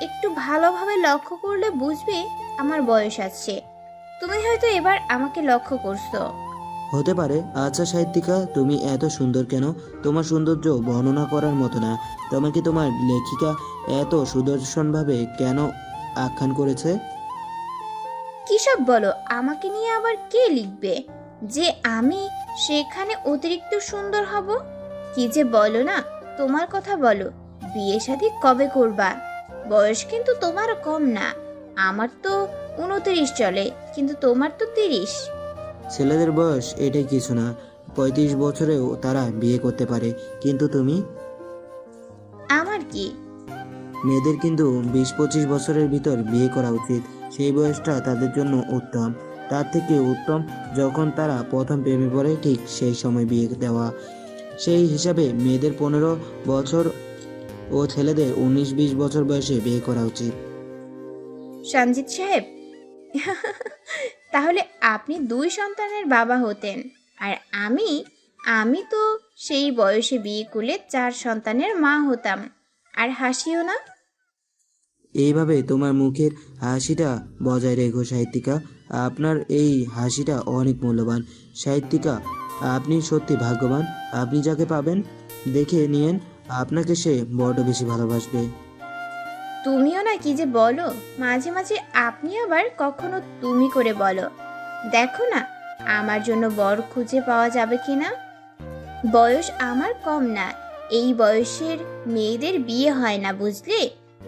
একটু ভালোভাবে লক্ষ্য করলে বুঝবে আমার বয়স আছে। তুমি হয়তো এবার আমাকে লক্ষ্য করছো। হতে পারে। আচ্ছা সাহিত্যিকা, তুমি এত সুন্দর কেন? তোমার সৌন্দর্য বর্ণনা করার মতো না। তোমাকে তোমার লেখিকা এত সুদর্শনভাবে কেন আখ্যান করেছে? কিসব বলো? আমাকে নিয়ে আবার কে লিখবে যে আমি সেখানে অতিরিক্ত সুন্দর হব? কি যে বলো না, তোমার কথা বলো। বিয়ে শাদী কবে করবা? বয়স কিন্তু তোমার কম না। আমার তো 29 চলে, কিন্তু তোমার তো 30। ছেলেদের বয়স এটাই কিছু না, 35 বছরেও তারা বিয়ে করতে পারে, কিন্তু তুমি? আমার কি? মেয়েদের কিন্তু 20-25 বছরের ভিতর বিয়ে করা উচিত। সেই বয়সটা তাদের জন্য উত্তম। তার থেকে উত্তম যখন তারা প্রথম প্রেমে পড়ে, ঠিক সেই সময় বিয়ে দেওয়া। সেই হিসাবে মেয়েদের 15 বছর ও ছেলেদের 19-20 বছর বয়সে বিয়ে করা উচিত। সঞ্জিত সাহেব, তাহলে আপনি 2 সন্তানের বাবা হতেন, আর আমি তো সেই বয়সে বিয়ে করলে 4 সন্তানের মা হতাম। আর হাসিও না। এইভাবে তোমার মুখের হাসিটা বজায় রেখো সাহিত্যিকা। আপনার এই হাসিটা অনেক মূল্যবান। সাহিত্যিকা, আপনি সত্যি ভাগ্যবান। আপনি যাকে পাবেন, দেখে নিয়েন, আপনাকে সে বড্ড বেশি ভালোবাসবে। তুমিও না কি যে বলো, মাঝে মাঝে আপনি আবার কখনো তুমি করে বলো। দেখো না আমার জন্য বর খুঁজে পাওয়া যাবে কিনা। বয়স আমার কম না, এই বয়সের মেয়েদের বিয়ে হয় না বুঝলে।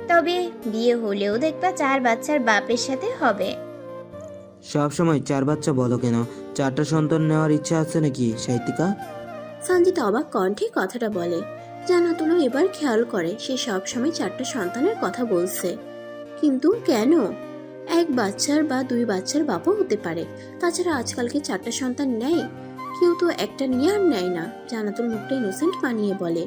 তবে বিয়ে হলেও দেখবা 4 বাচ্চার বাপের সাথে হবে। সব সময় 4 বাচ্চা বলো কেন? 4টা সন্তান নেওয়ার ইচ্ছা আছে নাকি সাহিত্যিকা? সানজিদ অবাক কণ্ঠে কথাটা বলে। জান্নাতুলও এবার খেয়াল করে সে সবসময় 4টা সন্তানের কথা বলছে। কিন্তু কেন? 1 বাচ্চার বা 2 বাচ্চার বাপও হতে পারে। তাছাড়া আজকালকে 4টা সন্তান নেয়, কেউ তো একটা নিয়ে আর নেয় না। জান্নাতুল মুখটা ইনোসেন্ট বানিয়ে বলে,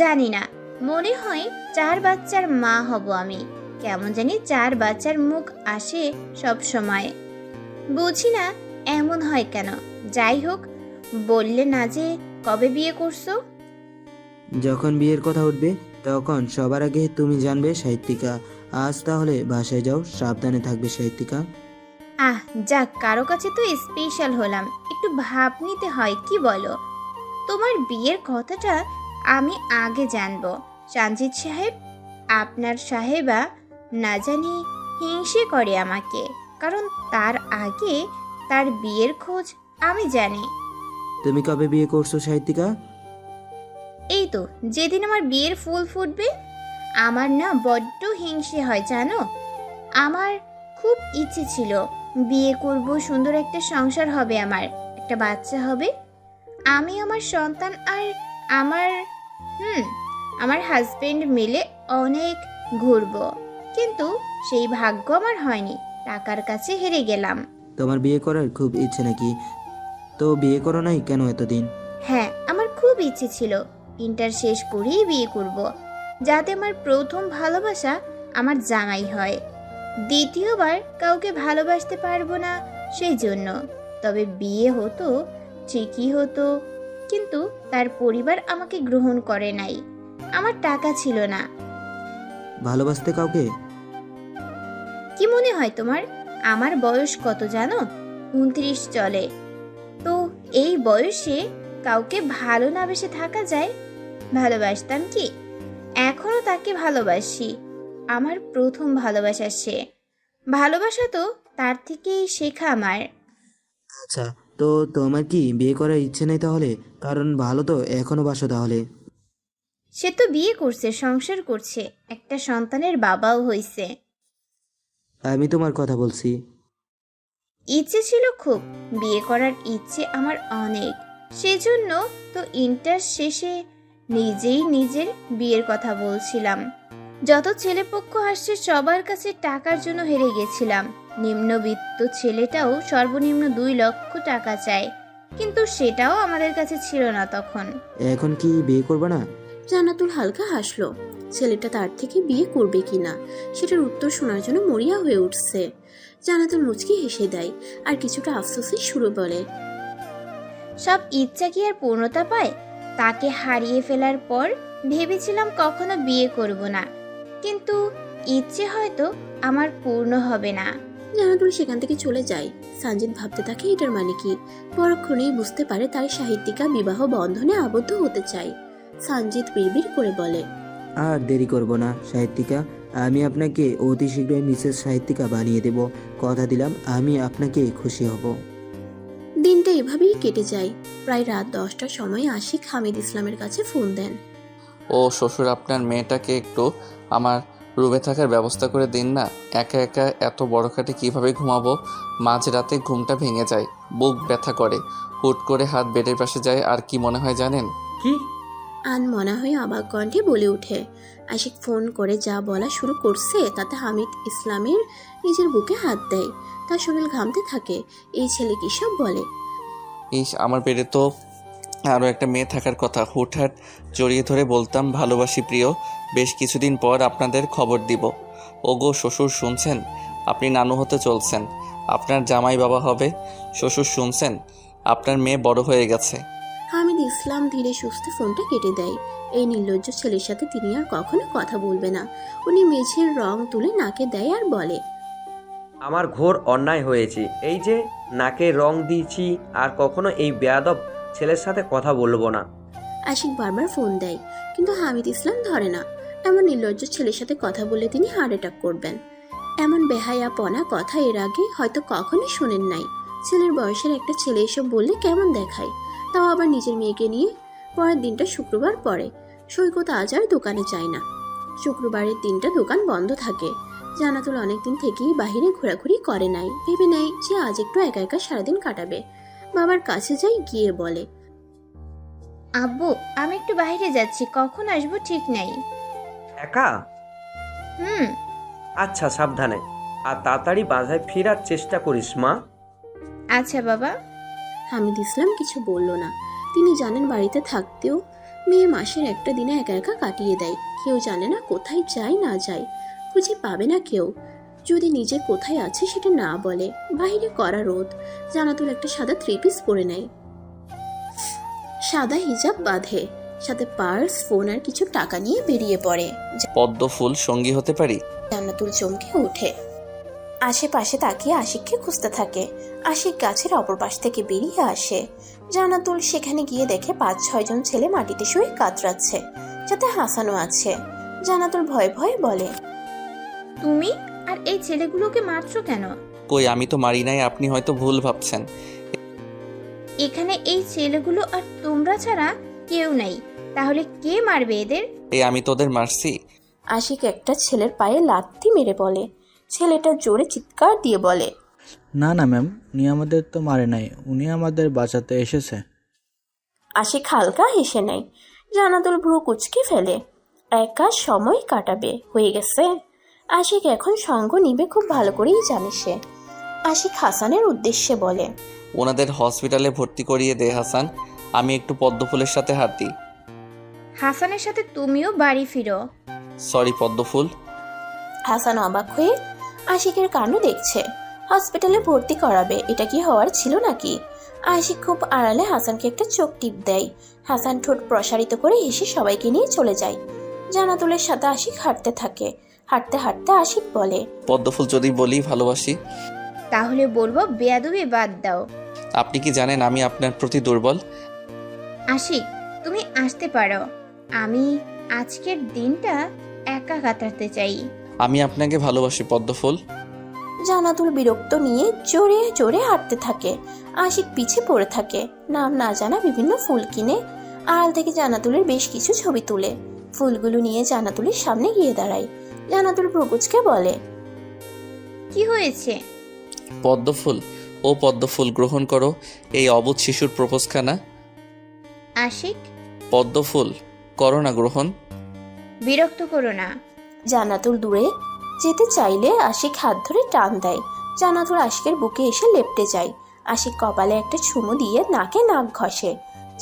জানি না, মনে হয় 4 বাচ্চার মা হব আমি। কেমন জানি 4 বাচ্চার মুখ আসে সব সময়। বুঝি না এমন হয় কেন। যাই হোক, বললে না যে কবে বিয়ে করছো? যখন বিয়ের কথা উঠবে তখন সবার আগে তুমি জানবে সাহিত্যিকা। আজ তাহলে বাসায় যাও, সাবধানে থাকবে সাহিত্যিকা। যাক, কারো কাছে তো স্পেশাল হলাম, একটু ভাব নিতে হয়, কি বলো? তোমার বিয়ের কথাটা আমি আগে জানবো সঞ্জিত সাহেব। আপনার সাহেবা না জানি হিংসে করে আমাকে, কারণ তার আগে তার বিয়ের খোঁজ আমি জানি। তুমি কবে বিয়ে করছো সাহিত্যিকা? এই তো যেদিন আমার বিয়ের ফুল ফুটবে। আমার না বড্ড হিংসে হয় জানো। আমার খুব ইচ্ছে ছিল বিয়ে করব, সুন্দর একটা সংসার হবে, আমার একটা বাচ্চা হবে, আমি আমার সন্তান আর আমার আমার হাজবেন্ড মিলে অনেক ঘুরবো। কিন্তু সেই ভাগ্য আমার হয়নি, টাকার কাছে হেরে গেলাম। তোমার বিয়ে করার খুব ইচ্ছে নাকি? তো বিয়ে করো নাই কেন এতদিন? হ্যাঁ, আমার খুব ইচ্ছে ছিল ইন্টার শেষ করেই বিয়ে করব, যাতে আমার প্রথম ভালোবাসা আমার জামাই হয়, দ্বিতীয়বার কাউকে ভালোবাসতে পারবো না সেই জন্য। তবে বিয়ে হতো, ঠিকই হতো, কিন্তু তার পরিবার আমাকে গ্রহণ করে নাই, আমার টাকা ছিল না। ভালোবাসতে কাউকে? কি মনে হয় তোমার আমার বয়স কত জানো? 29 চলে। তো এই বয়সে কাউকে ভালো না বেসে থাকা যায়? ভালোবাসতাম কি, এখনো তাকে ভালোবাসি, আমার প্রথম ভালোবাসা সে। ভালোবাসা তো তার থেকেই শেখা আমার। আচ্ছা, তো তোমার কি বিয়ে করার ইচ্ছে নেই তাহলে? কারণ ভালো তো এখনো বাসো তাহলে। সে তো বিয়ে করছে, সংসার করছে, একটা সন্তানের বাবাও হইছে। আমি তোমার কথা বলছি। ইচ্ছে ছিল খুব, বিয়ে করার ইচ্ছে আমার অনেক, সেজন্য তো ইন্টার শেষে নিজেই নিজের বিয়ের কথা বলছিলাম। যত ছেলেপক্ষ আসছে সবার কাছে টাকার জন্য হেরে গেছিলাম। নিম্নবিত্ত ছেলেটাও সর্বনিম্ন 2 লক্ষ টাকা চায়, কিন্তু সেটাও আমাদের কাছে ছিল না তখন। এখন কি বিয়ে করবে না? জান্নাতুল হালকা হাসলো। ছেলেটা তার থেকে বিয়ে করবে কিনা সেটার উত্তর শোনার জন্য মরিয়া হয়ে উঠছে। জান্নাতুল মুচকি হেসে দেয় আর কিছুটা আফসোসের সুরে বলে, সব ইচ্ছা কি আর পূর্ণতা পায়? তাকে হারিয়ে ফেলার পর ভেবেছিলাম কখনো বিয়ে করব না, কিন্তু ইচ্ছে হয়তো আমার পূর্ণ হবে না। জান্নাতুল সেখান থেকে চলে যায়। সানজিদ ভাবতে থাকে এটার মানে কি। পরক্ষণেই বুঝতে পারে তার সাহিত্যিকা বিবাহ বন্ধনে আবদ্ধ হতে চায়। সানজিদ বিড়বিড় করে বলে, আর দেরি করব না সাহিত্যিকা, আমি আপনাকে অতি শীঘ্রই মিসেস সাহিত্যিকা বানিয়ে দেব। কথা দিলাম আমি আপনাকে খুশি হব। দিনটা এভাবেই কেটে যায়। প্রায় রাত 10টার সময় আশিক হামিদ ইসলামের কাছে ফোন দেন। ও শ্বশুর, আপনার মেয়েটাকে একটু আমার রুমে থাকার ব্যবস্থা করে দিন না। একা একা এত বড় খাটে কীভাবে ঘুমাবো? মাঝরাতে ঘুমটা ভেঙে যায়, বুক ব্যথা করে, হুট করে হাত বেডের পাশে যায়, আর কি মনে হয় জানেন? কি? আনমনা হয়ে অবাক কণ্ঠে বলে ওঠে। আশিক ফোন করে যা বলা শুরু করছে তাতে হামিদ ইসলামের নিজের বুকে হাত দেয়। তার শরীর ঘামতে থাকে। এই ছেলে কি সব বলে? আমার পেটে তো আরও একটা মেয়ে থাকার কথা। হুটহাট জড়িয়ে ধরে বলতাম ভালোবাসি প্রিয়, বেশ কিছুদিন পর আপনাদের খবর দিব। ওগো শ্বশুর শুনছেন, আপনি নানু হতে চলছেন, আপনার জামাই বাবা হবে। শ্বশুর শুনছেন, আপনার মেয়ে বড় হয়ে গেছে। হামিদ ইসলাম ধীরে সুস্থে ফোনটা কেটে দেয়। এই নির্লজ্জ ছেলের সাথে তিনি আর কখনো কথা বলবে না। উনি মেঝের রং তুলে নাকে দেয় আর বলে, আমার ঘোর অন্যায় হয়েছে, এই যে নাকে রং দিয়েছি, আর কখনো এই বেয়াদব ছেলের সাথে কথা বলবো না। আশিক বারবার ফোন দেয়, কিন্তু হামিদ ইসলাম ধরে না। এমন নির্লজ্জ ছেলের সাথে কথা বলে তিনি হার্ট অ্যাটাক করবেন। এমন বেহায়াপনা কথা এর আগে হয়তো কখনোই শোনেন নাই। ছেলের বয়সের একটা ছেলে এসব বললে কেমন দেখায়, তাও আবার নিজের মেয়েকে নিয়ে। পরের দিনটা শুক্রবার পরে। সৈকত আজ আর দোকানে যায় না। শুক্রবারের দিনটা দোকান বন্ধ থাকে। জান্নাতুল অনেকদিন থেকেই বাহিরে ঘোরাঘুরি করে নাই। ভেবে নেয় যে আজ একটু একা একা সারাদিন কাটাবে। বাবার কাছে যাই, গিয়ে বলে, আব্বু, আমি একটু বাইরে যাচ্ছি, কখন আসবো ঠিক নাই। একা? হুম। আচ্ছা, সাবধানে, আর তাড়াতাড়ি বাসায় ফেরার চেষ্টা করিস মা। আচ্ছা বাবা। হামিদ ইসলাম কিছু বলল না। তিনি জানেন বাড়িতে থাকতেও মেয়ে মাসের একটা দিনে একা একা কাটিয়ে দেয়। কেউ জানে না কোথায় যায় না যায়, খুঁজে পাবে না কেউ। যদি নিজে কোথায় আছে সেটা না বলে। বাইরে করা রোদ। জান্নাতুল একটা সাদা 3 পিস পরে নেয়, সাদা হিজাব বাঁধে, সাথে পার্স, ফোন আর কিছু টাকা নিয়ে বেরিয়ে পড়ে। পদ্ম ফুল সঙ্গী হতে পারি? জান্নাতুল চমকে ওঠে। আশেপাশে তাকিয়ে আশিককে খুঁজতে থাকে। আশিক গাছের অপর পাশ থেকে বেরিয়ে আসে। জান্নাতুল সেখানে গিয়ে দেখে 5-6 জন ছেলে মাটিতে শুয়ে কাতরাচ্ছে, যাতে হাসানও আছে। জান্নাতুল ভয়ে ভয়ে বলে, তুমি আর এই ছেলেগুলোকে মারছো কেন? কই, আমি তো মারি নাই, আপনি হয়তো ভুল ভাবছেন। এখানে এই ছেলেগুলো আর তোমরা ছাড়া কেউ নেই, তাহলে কে মারবে এদের? আমি তোদের মারছি? আশিক একটা ছেলের পায়ে লাথি মেরে বলে। ছেলেটা জোরে চিৎকার দিয়ে বলে, না না ম্যাম, উনি আমাদের তো মারে নাই, উনি আমাদের বাঁচাতে এসেছে। আশিক হালকা হেসে নেয়। জানাতুল ভ্রু কুচকে ফেলে। একা সময় কাটাবে হয়ে গেছে। আশিক এখন সঙ্গ নিবে খুব ভালো করেই জানে সে। আশিক হাসানের উদ্দেশ্যে বলে, ওনাদের হসপিটালে ভর্তি করিয়ে দে হাসান, আমি একটু পদ্মফুলের সাথে হাঁটি। হাসানের সাথে তুমিও বাড়ি ফিরো। সরি পদ্মফুল। হাসান অবাক হয়ে আশিকের কাণ্ড দেখছে। হসপিটালে ভর্তি করাবে, এটা কি হওয়ার ছিল নাকি? আশিক খুব আড়ালে হাসানকে একটা চোখ টিপ দেয়। হাসান ঠোঁট প্রসারিত করে হেসে সবাইকে নিয়ে চলে যায়। জানাতুলের সাথে আশিক হাঁটতে থাকে। হাঁটতে হাঁটতে আশিক বলে, পদ্মফুল যদি বলি ভালোবাসি, তাহলে বলবো বেয়াদবি বাদ দাও। আপনি কি জানেন আমি আপনার প্রতি দুর্বল? আশিক, তুমি আসতে পারো। আমি আজকের দিনটা একা কাটাতে চাই। আমি আপনাকে ভালোবাসি পদ্মফুল। জানাতুল বিরক্ত নিয়ে জোরে জোরে হাঁটতে থাকে। আশিক পিছে পড়ে থাকে। নাম না জানা বিভিন্ন ফুল কিনে আড়াল থেকে জানাতুলের বেশ কিছু ছবি তুলে ফুলগুলো নিয়ে জানাতুলের সামনে গিয়ে দাঁড়ায়। জানাতুল প্রকুচকে বলে, কি হয়েছে? পদ্মফুল, ও পদ্মফুল গ্রহণ করো এই অবুধ শিশুর প্রপোজখানা। আশিক, পদ্মফুল করো না গ্রহণ। বিরক্ত করো না। জানাতুল দূরে যেতে চাইলে আশিক হাত ধরে টান দেয়। জানাতুল আশিকের বুকে এসে লেপটে যায়। আশিক কপালে একটা চুমু দিয়ে নাকে নাক ঘষে।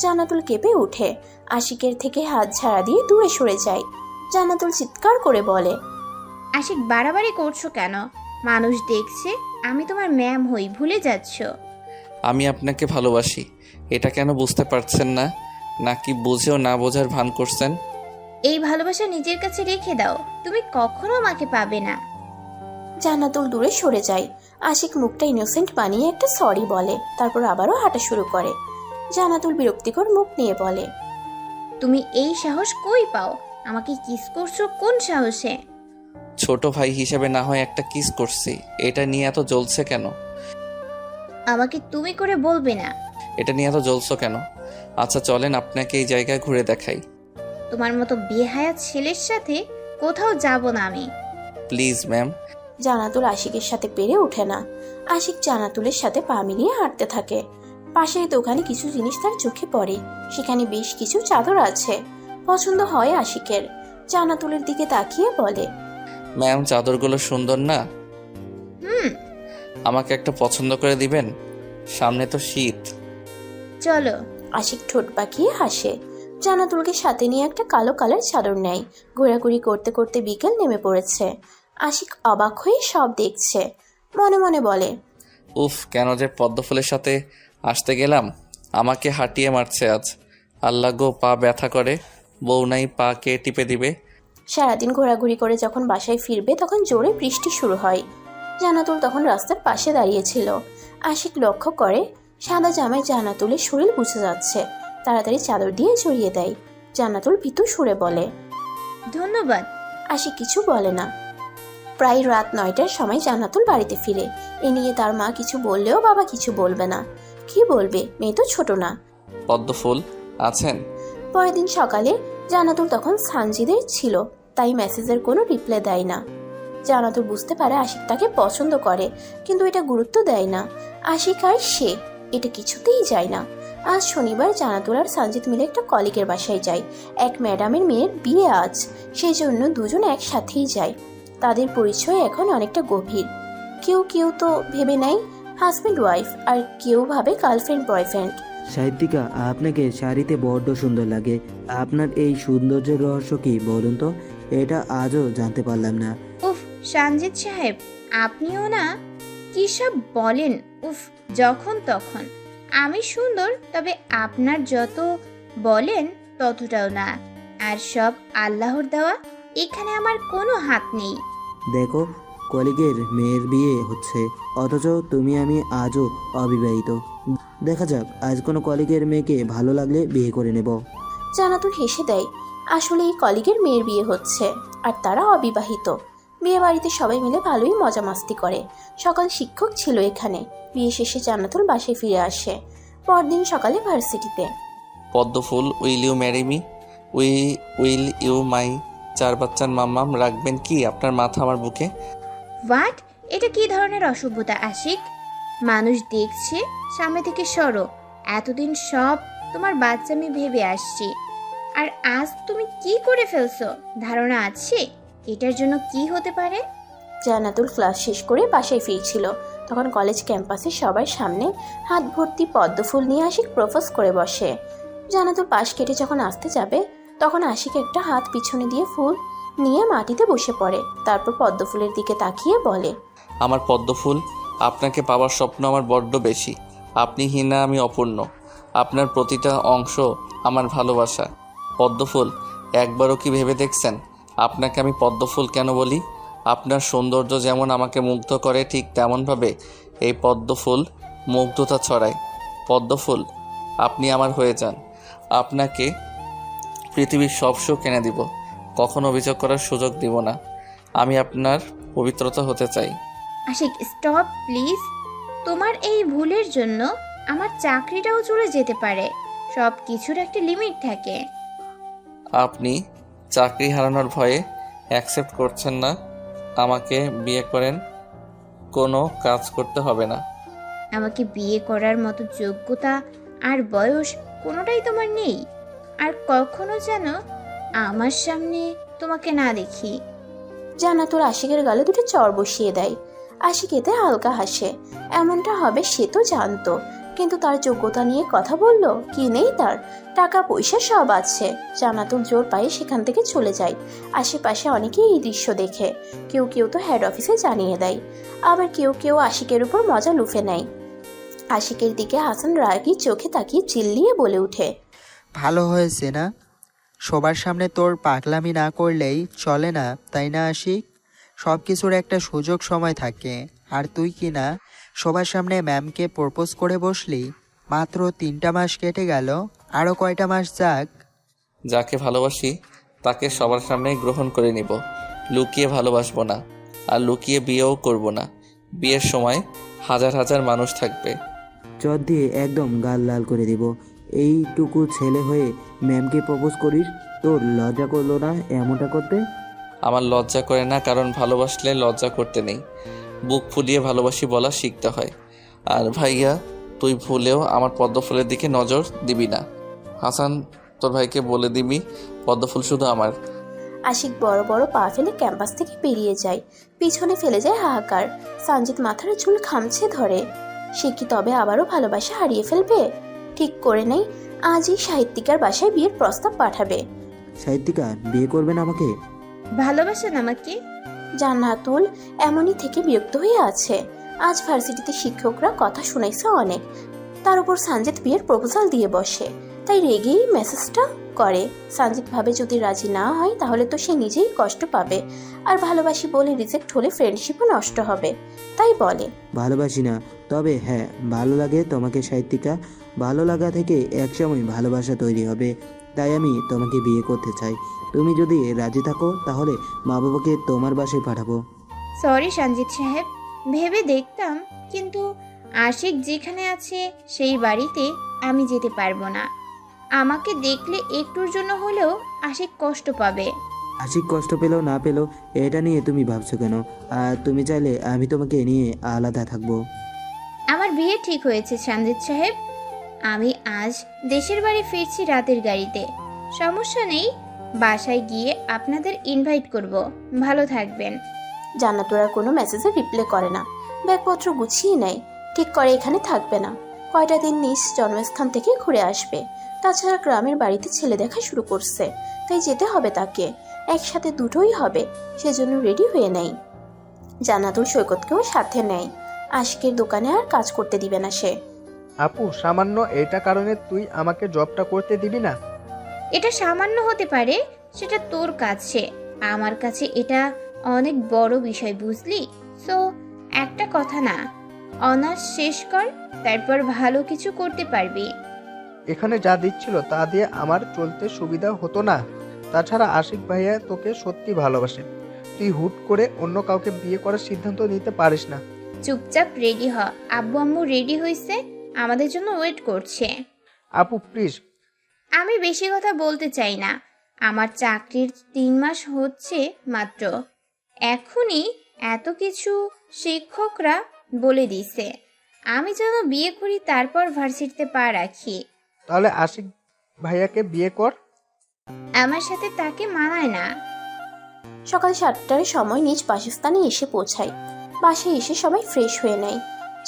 জানাতুল কেঁপে উঠে। আশিকের থেকে হাত ঝাড়া দিয়ে দূরে সরে যায়। জানাতুল চিৎকার করে বলে, আশিক, বাড়াবাড়ি করছো কেন? মানুষ দেখছে আমি তোমার ম্যাম হই, ভুলে যাচ্ছ। আমি আপনাকে ভালোবাসি, এটা কেন বুঝতে পারছেন না? নাকি বুঝেও না বোঝার ভান করছেন? এই ভালোবাসা নিজের কাছে রেখে দাও, তুমি কখনো আমাকে পাবে না। জানাতুল দূরে সরে যায়। আশিক মুখটা ইনোসেন্ট বানিয়ে একটা সরি বলে, তারপর আবারও হাঁটা শুরু করে। জানাতুল বিরক্তিকর মুখ নিয়ে বলে, তুমি এই সাহস কই পাও? আমাকে কিস করছো কোন সাহসে? ছোট ভাই হিসেবে না হয় একটা কিস করছি, এটা নিয়ে এত জ্বলছে কেন? আমাকে তুমি করে বলবে না। এটা নিয়ে এত জ্বলছো কেন? আচ্ছা চলেন আপনাকে এই জায়গায় ঘুরে দেখাই। তোমার মতো বেহায়া ছেলের সাথে কোথাও যাব না আমি। Please ma'am. জানাতুল আশিকের সাথে পেরে ওঠে না। আশিক জানাতুলের সাথে পা মিলিয়ে হাঁটতে থাকে। পাশের দোকানে কিছু জিনিস তার চোখে পড়ে। সেখানে বেশ কিছু চাদর আছে। পছন্দ হয় আশিকের। জানাতুলের দিকে তাকিয়ে বলে, ম্যাম চাদরগুলো সুন্দর না? হুম, আমাকে একটা পছন্দ করে দিবেন? সামনে তো শীত। চলো। আশিক ঠোঁট বাঁকিয়ে হাসে। জানাতুলকে সাথে নিয়ে একটা কালো কালার চাদর নেয়। ঘোরাঘুরি করতে করতে বিকেল নেমে পড়েছে। আশিক অবাক হয়ে সব দেখছে। মনে মনে বলে, উফ, কেন যে পদ্মফুলের সাথে আসতে গেলাম। আমাকে হাঁটিয়ে মারছে আজ। আল্লাহ গো, পা ব্যথা করে। বউ নাই, পা কে টিপে দিবে? সারাদিন ঘোরাঘুরি করে যখন বাসায় ফিরবে তখন জোরে বৃষ্টি শুরু হয়। জানাতুল তখন রাস্তার পাশে দাঁড়িয়েছিল। আশিক লক্ষ্য করে সাদা জামায় জানাতুলের শরীর বুঝে যাচ্ছে। তাড়াতাড়ি চাদর দিয়ে জড়িয়ে দেয়। জানাতুল ভীতু সুরে বলে, ধন্যবাদ। আশিক কিছু বলে না। প্রায় রাত 9টার সময় জান্নাতুল বাড়িতে ফিরে। এ নিয়ে তার মা কিছু বললেও বাবা কিছু বলবে না। কি বলবে, মেয়ে তো ছোট না। পদ্মফুল আছেন? পরের দিন সকালে জান্নাতুল তখন সানজিদের ছিল, তাই মেসেজের কোনো রিপ্লাই দেয় না। জান্নাতুল বুঝতে পারে আশিক তাকে পছন্দ করে, কিন্তু এটা গুরুত্ব দেয় না। আশিক আর সে এটা কিছুতেই যায় না। আজ শনিবার জান্নাতুল আর সানজিদ মিলে একটা কলিগের বাসায় যায়। এক ম্যাডামের মেয়ের বিয়ে আজ, সেই জন্য দুজন একসাথেই যায়। তাদের পরিচয় এখন অনেকটা গভীর। কেউ কেউ তো ভেবে নেয় হাজব্যান্ড ওয়াইফ, আর কেউ ভাবে গার্লফ্রেন্ড বয়ফ্রেন্ড। সাহিত্যিকা, আপনাকে শাড়িতে বড্ড সুন্দর লাগে। আপনার এই সৌন্দর্যের রহস্য কি বলুন তো? এটা আজও জানতে পারলাম না। উফ সানজিদ সাহেব, আপনিও না কি সব বলেন। উফ, যখন তখন। আমি সুন্দর, তবে আপনার যত বলেন ততটাও না। আর সব আল্লাহর দেওয়া, এখানে আমার কোনো হাত নেই। দেখো, কলিগের মেয়ের বিয়ে হচ্ছে, অথচ তুমি আমি আজও অবিবাহিত। দেখা যাক, আজ কোনো কলিগের মেয়েকে ভালো লাগলে বিয়ে করে নেব। জান্নাতুল হেসে দেয়। আসলে এই কলিগের মেয়ের বিয়ে হচ্ছে, আর তারা অবিবাহিত। বিয়ে বাড়িতে সবাই মিলে ভালোই মজা মাস্তি করে। সকাল শিক্ষক ছিল এখানে। বিয়ে শেষে জান্নাতুল বাসায় ফিরে আসে। পরদিন সকালে ভার্সিটিতে। পদ্মফুল, will you marry me? Will you my 4 বাচ্চার মাম্মাম রাখবেন কি আপনার মাথা আমার বুকে? হোয়াট? এটা কি ধরনের অসভ্যতা আশিক? মানুষ দেখছে, সামনে থেকে সরো। এতদিন সব তোমার বাচ্চামি ভেবে আসছি, আর আজ তুমি কি করে ফেলছো? ধারণা আছে এটার জন্য কি হতে পারে? জান্নাতুল ক্লাস শেষ করে বাসায় ফিরছিল, তখন কলেজ ক্যাম্পাসে সবার সামনে হাত ভর্তি পদ্মফুল নিয়ে আশিক প্রপোজ করে বসে। জান্নাতুল পাশ কেটে যখন আসতে যাবে, তখন আশিক একটা হাত পিছনে দিয়ে ফুল নিয়ে মাটিতে বসে পড়ে। তারপর পদ্মফুলের দিকে তাকিয়ে বলে, আমার পদ্মফুল, আপনাকে পাওয়ার স্বপ্ন আমার বড্ড বেশি। আপনি হীনা, আমি অপূর্ণ। আপনার প্রতিটা অংশ আমার ভালোবাসা। পদ্মফুল, একবারও কি ভেবে দেখছেন আপনাকে আমি পদ্মফুল কেন বলি? আপনার সৌন্দর্য যেমন আমাকে মুগ্ধ করে, ঠিক তেমনভাবে এই পদ্মফুল মুগ্ধতা ছড়ায়। পদ্মফুল, আপনি আমার হয়ে যান। আপনাকে পৃথিবীর সব সুখ এনে দিব, কখনো অভিযোগ করার সুযোগ দিব না। আমি আপনার পবিত্রতা হতে চাই। Ashik, stop please. তোমার এই ভুলের জন্য আমার চাকরিটাও চলে যেতে পারে। সব কিছুর একটা লিমিট থাকে। আপনি চাকরি হারানোর ভয়ে অ্যাকসেপ্ট করছেন না আমাকে বিয়ে করেন? কোনো কাজ করতে হবে না। আমাকে বিয়ে করার মতো যোগ্যতা আর বয়স কোনোটাই তোমার নেই। আর কখনো যেন আমার সামনে তোমাকে না দেখি। জান্নাতুল আশিকের গালে দুটো চড় বসিয়ে দেয়। আশিক এতে হালকা হাসে। এমনটা হবে সে তো জানতো, কিন্তু তার যোগ্যতা নিয়ে কথা বলল কি নেই তার? টাকা পয়সা সব আছে। জান্নাতুল জোর পায়ে সেখান থেকে চলে যায়। আশেপাশে অনেকেই এই দৃশ্য দেখে। কেউ কেউ তো হেড অফিসে জানিয়ে দেয়, আবার কেউ কেউ আশিকের উপর মজা লুফে নেয়। আশিকের দিকে হাসান রাগী চোখে তাকিয়ে চিল্লিয়ে বলে ওঠে, ভালো হয়েছে না? সবার সামনে তোর পাগলামি না করলেই চলে না, তাই না আশিক? সব কিছুর একটা সুযোগ সময় থাকে, আর তুই কি না সবার সামনে ম্যামকে প্রপোজ করে বসলি? মাত্র 3টা মাস কেটে গেল, আরও কয়টা মাস যাক। যাকে ভালোবাসি তাকে সবার সামনেই গ্রহণ করে নিব, লুকিয়ে ভালোবাসবো না, আর লুকিয়ে বিয়েও করব না। বিয়ের সময় হাজার হাজার মানুষ থাকবে। চট দিয়ে একদম গাল লাল করে দিব। এইটুকু ছেলে হয়ে ম্যামকে প্রপোজ করিস? তোর লজ্জা করলো না এমনটা করতে? আমার লজ্জা করে না, কারণ ভালোবাসলে লজ্জা করতে নেই, বুক ফুলিয়ে ভালোবাসি বলা শিখতে হয়। আর ভাইয়া, তুই ভুলেও আমার পদ্মফুলের দিকে নজর দিবি না। হাসান, তোর ভাইকে বলে দিবি পদ্মফুল শুধু আমার। আশিক বড় বড় পা ফেলে ক্যাম্পাস থেকে বেরিয়ে যায়। পিছনে ফেলে যায় হাহাকার। সঞ্জিত মাথার চুল খামছে ধরে। সে কি তবে আবারও ভালোবাসা হারিয়ে ফেলবে? ঠিক করে নেই, আজই সাহিত্যিকার বাসায় বিয়ের প্রস্তাব পাঠাবে। সাহিত্যিকা বিয়ে করবেন আমাকে? ভালোবাসেন আমাকে? জান্নাতুল এমনই থেকে বিরক্ত হয়ে আছে। আজ ভার্সিটিতে শিক্ষকরা কথা শুনাইছে অনেক, তার উপর সঞ্জিত বিয়ের প্রপোজাল দিয়ে বসে। তাই রেগেই মেসেজটা করে। সঞ্জিত ভাবে যদি রাজি না হয় তাহলে তো সে নিজেই কষ্ট পাবে, আর ভালোবাসি বলে রিজেক্ট হলে ফ্রেন্ডশিপও নষ্ট হবে। তাই বলে, ভালোবাসি না, তবে হ্যাঁ ভালো লাগে তোমাকে সাহিত্যিকা। ভালো লাগা থেকে একসময় ভালোবাসা তৈরি হবে, তাই আমি তোমাকে বিয়ে করতে চাই। তুমি যদি রাজি থাকো তাহলে মা বাবাকে তোমার বাসায় পাঠাবো। সরি সঞ্জিত সাহেব, ভেবে দেখতাম, কিন্তু আশিক যেখানে আছে সেই বাড়িতে আমি যেতে পারবো না। আমাকে দেখলে একটুর জন্য হলেও আশিক কষ্ট পাবে। আশিক কষ্ট পেলো না পেলো এটা নিয়ে তুমি ভাবছো কেন? আর তুমি চাইলে আমি তোমাকে নিয়ে আলাদা থাকবো। আমার বিয়ে ঠিক হয়েছে সঞ্জিত সাহেব। আমি আজ দেশের বাড়ি ফিরছি রাতের গাড়িতে। সমস্যা নেই, বাসায় গিয়ে আপনাদের ইনভাইট করব। ভালো থাকবেন। জান্নাতুল আর কোনো মেসেজে রিপ্লাই করে না। ব্যাগপত্র গুছিয়ে নেয়, ঠিক করে এখানে থাকবে না, কয়টা দিন নিজ জন্মস্থান থেকে ঘুরে আসবে। তাছাড়া গ্রামের বাড়িতে ছেলে দেখা শুরু করছে, তাই যেতে হবে তাকে। একসাথে দুটোই হবে, সেজন্য রেডি হয়ে নেয়। জান্নাতুল সৈকতকেও সাথে নেয়। আশিকের দোকানে আর কাজ করতে দিবে না সে। আপু, সামান্য এটা কারণে তুই আমাকে জবটা করতে দিবি না? এটা সামান্য হতে পারে, সেটা তোর কাছে। আমার কাছে এটা অনেক বড় বিষয়, বুঝলি? সো একটা কথা না, অনার্স শেষ কর, তারপর ভালো কিছু করতে পারবি। এখানে যা দিচ্ছিল তা দিয়ে আমার চলতে সুবিধা হতো না। তাছাড়া আশিক ভাইয়া তোকে সত্যি ভালোবাসে, তুই হুট করে অন্য কাউকে বিয়ে করার সিদ্ধান্ত নিতে পারিস না। চুপচাপ রেডি হ, আব্বু আম্মু রেডি হয়েছে, আমাদের জন্য ওয়েট করছে। আপু প্লিজ। আমি বেশি কথা বলতে চাই না, আমার চাকরির 3 মাস হচ্ছে মাত্র। এখনই এত কিছু শিক্ষকরা বলে দিছে। আমি যেন বিয়ে করি, তারপর ভার্সিটিতে পা রাখি। তাহলে আশিক ভাইয়াকে বিয়ে কর। আমার সাথে তাকে মানায় না। সকাল 7টার সময় নিজ বাসস্থানে এসে পৌঁছায়। বাসায় এসে সবাই ফ্রেশ হয়ে নেয়।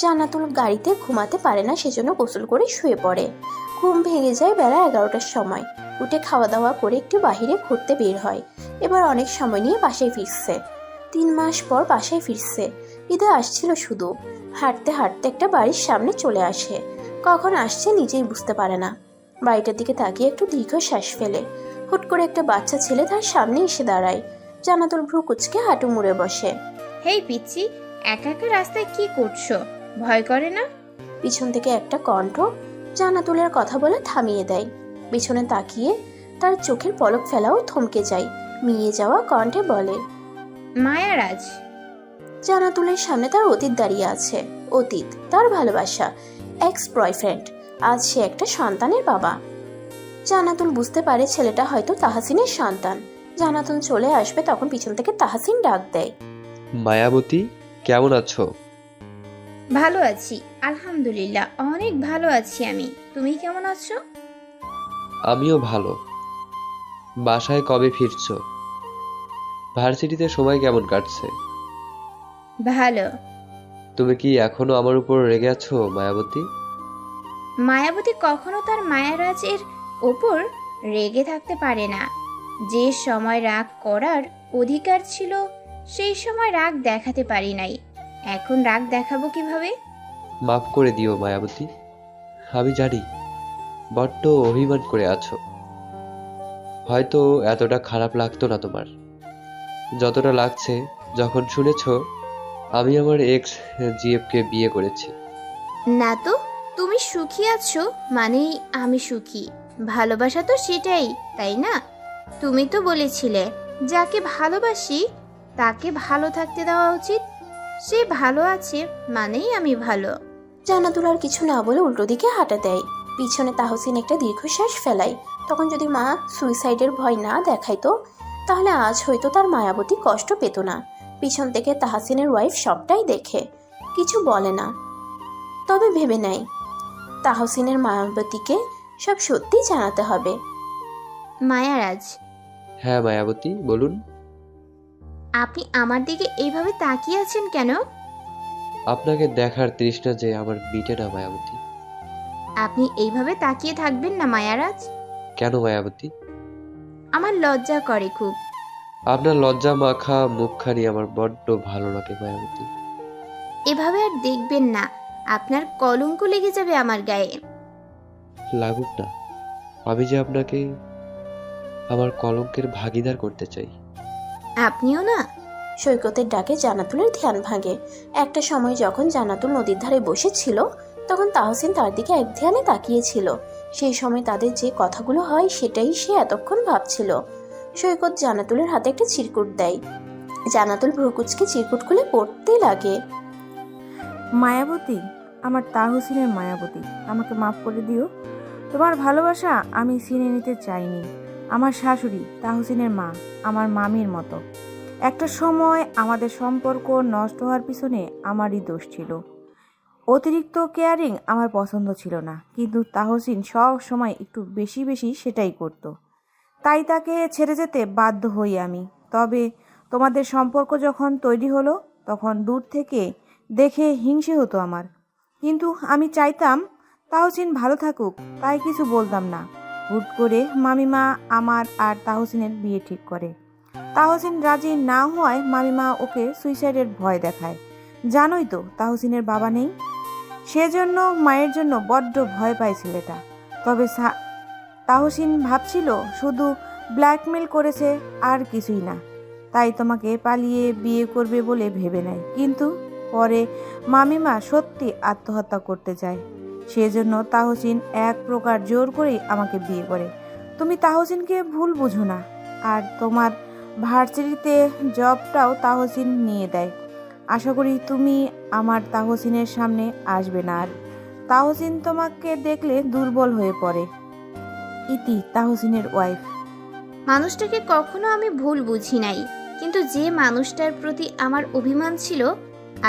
জান্নাতুল গাড়িতে ঘুমাতে পারে না, সেজন্য গোসল করে শুয়ে পড়ে। ঘুম ভেঙে যায় বেলা 11টার সময়। উঠে খাওয়া দাওয়া করে একটু বাহিরে ঘুরতে বের হয়। এবার অনেক সময় নিয়ে বাসায় ফিরছে। 3 মাস পর বাসায় ফিরছে। ঈদে আসছিল শুধু। হাঁটতে হাঁটতে একটা বাড়ির সামনে চলে আসে। কখন আসছে নিজেই বুঝতে পারে না। বাড়িটার দিকে তাকিয়ে একটু দীর্ঘশ্বাস ফেলে। হুট করে একটা বাচ্চা ছেলে তার সামনে এসে দাঁড়ায়। জান্নাতুল ভ্রু কুচকে হাঁটু মুড়ে বসে। হেই পিচ্ছি, একা একা রাস্তায় কি করছো? ভয় করে না? পিছন থেকে একটা কণ্ঠ জান্নাতুলের কথা বলে থামিয়ে দেয়। পিছনে তাকিয়ে তার চোখের পলক ফেলাও থমকে যায়। মিয়ে যাওয়া কণ্ঠে বলে, মায়ারাজ। জান্নাতুলের সামনে তার অতীত দাঁড়িয়ে আছে। অতীত, তার ভালোবাসা, এক্স বয়ফ্রেন্ড। আজ সে একটা সন্তানের বাবা। জান্নাতুল বুঝতে পারে ছেলেটা হয়তো তাহসিনের সন্তান। জান্নাতুল চলে আসবে তখন পিছন থেকে তাহসিন ডাক দেয়, মায়াবতী, কেমন আছো? ভালো আছি, আলহামদুলিল্লাহ, অনেক ভালো আছি আমি। তুমি কেমন আছো? আমিও ভালো। বাসায় কবে ফিরছো? ভার্সিটিতে সময় কেমন কাটছে? ভালো। তুমি কি এখনো আমার উপর রেগে আছো মায়াবতী? মায়াবতী কখনো তার মায়ারাজের ওপর রেগে থাকতে পারে না। যে সময় রাগ করার অধিকার ছিল সেই সময় রাগ দেখাতে পারি নাই। এখন রাগ দেখাবো কিভাবে? মাফ করে দিও মায়াবতী। আমি জানি বড্ড অভিমান করে আছো। হয়তো এতটা খারাপ লাগতো না তোমার, যতটা লাগছে যখন শুনেছো আমি আমার এক্স জিএফকে বিয়ে করেছি। না তো, তুমি সুখী আছো মানেই আমি সুখী। ভালোবাসা তো সেটাই, তাই না? তুমি তো বলেছিলে যাকে ভালোবাসি তাকে ভালো থাকতে দেওয়া উচিত। সে ভালো আছে মানেই আমি ভালো। জান্নাতুল আর কিছু না বলে উল্টো দিকে হাঁটা দেয়। পিছনে তাহসিন একটা দীর্ঘশ্বাস ফেলায়। তখন যদি মা সুইসাইডের ভয় না দেখাইতো তাহলে আজ হয়তো তার মায়াবতী কষ্ট পেত না। পিছন থেকে তাহসিনের ওয়াইফ সবটাই দেখে, কিছু বলে না, তবে ভেবে নেয় তাহসিনের মায়াবতীকে সব সত্যি জানাতে হবে। মায়ারাজ, হ্যাঁ মায়াবতী, বলুন। আপনি আমার দিকে এইভাবে তাকিয়ে আছেন কেন? আপনাকে দেখার তৃষ্ণা যে আমার মিটে না মায়াবতী। আপনি এইভাবে তাকিয়ে থাকবেন না মায়ারাজ। কেন মায়াবতী? আমার লজ্জা করে খুব। আপনার লজ্জা মাখা মুখখানি আমার বড্ড ভালো লাগে মায়াবতী। এভাবে আর দেখবেন না, আপনার কলঙ্ক লেগে যাবে আমার গায়ে। লাগুক না, আমি যে আপনাকে আমার কলঙ্কের ভাগীদার করতে চাই। আপনিও না। সৈকতের ডাকে জান্নাতুলের ধ্যান ভাঙে। একটা সময় যখন জান্নাতুল নদীর ধারে বসেছিল তখন তাহসিন তার দিকে এক ধ্যানে তাকিয়েছিল। সেই সময় তাদের যে কথাগুলো হয় সেটাই সে এতক্ষণ ভাবছিল। সৈকত জান্নাতুলের হাতে একটা চিরকুট দেয়। জান্নাতুল ভ্রুকুচকে চিরকুট খুলে পড়তে লাগে, মায়াবতী, আমার তাহসিনের মায়াবতী, আমাকে মাফ করে দিও। তোমার ভালোবাসা আমি চিনে নিতে চাইনি। আমার শাশুড়ি তাহসিনের মা আমার মামির মতো। একটা সময় আমাদের সম্পর্ক নষ্ট হওয়ার পিছনে আমারই দোষ ছিল। অতিরিক্ত কেয়ারিং আমার পছন্দ ছিল না, কিন্তু তাহসিন সব সময় একটু বেশি বেশি সেটাই করত। তাই তাকে ছেড়ে যেতে বাধ্য হই আমি। তবে তোমাদের সম্পর্ক যখন তৈরি হলো তখন দূর থেকে দেখে হিংসে হতো আমার, কিন্তু আমি চাইতাম তাহসিন ভালো থাকুক, তাই কিছু বলতাম না। হুট করে মামিমা আমার আর তাহসিনের বিয়ে ঠিক করে। তাহসিন রাজি না হওয়ায় মামিমা ওকে সুইসাইডের ভয় দেখায়। জানোই তো তাহসিনের বাবা নেই, সেজন্য মায়ের জন্য বড্ড ভয় পায় ছেলেটা। তবে তাহসিন ভাবছিল শুধু ব্ল্যাকমেল করেছে আর কিছুই না, তাই তোমাকে পালিয়ে বিয়ে করবে বলে ভেবে নেয়। কিন্তু পরে মামিমা সত্যি আত্মহত্যা করতে চায়, সেজন্য তাহসিন এক প্রকার জোর করেই আমাকে বিয়ে করে। তুমি তাহসিনকে ভুল বুঝো না, আর তোমার ভার্সিটিতে জবটাও তাহসিন নিয়ে দেয়। আশা করি তুমি আমার তাহসিনের সামনে আসবে না আর। তাহসিন তোমাকে দেখলে দুর্বল হয়ে পড়ে। ইতি, তাহসিনের ওয়াইফ। মানুষটাকে কখনো আমি ভুল বুঝি নাই, কিন্তু যে মানুষটার প্রতি আমার অভিমান ছিল,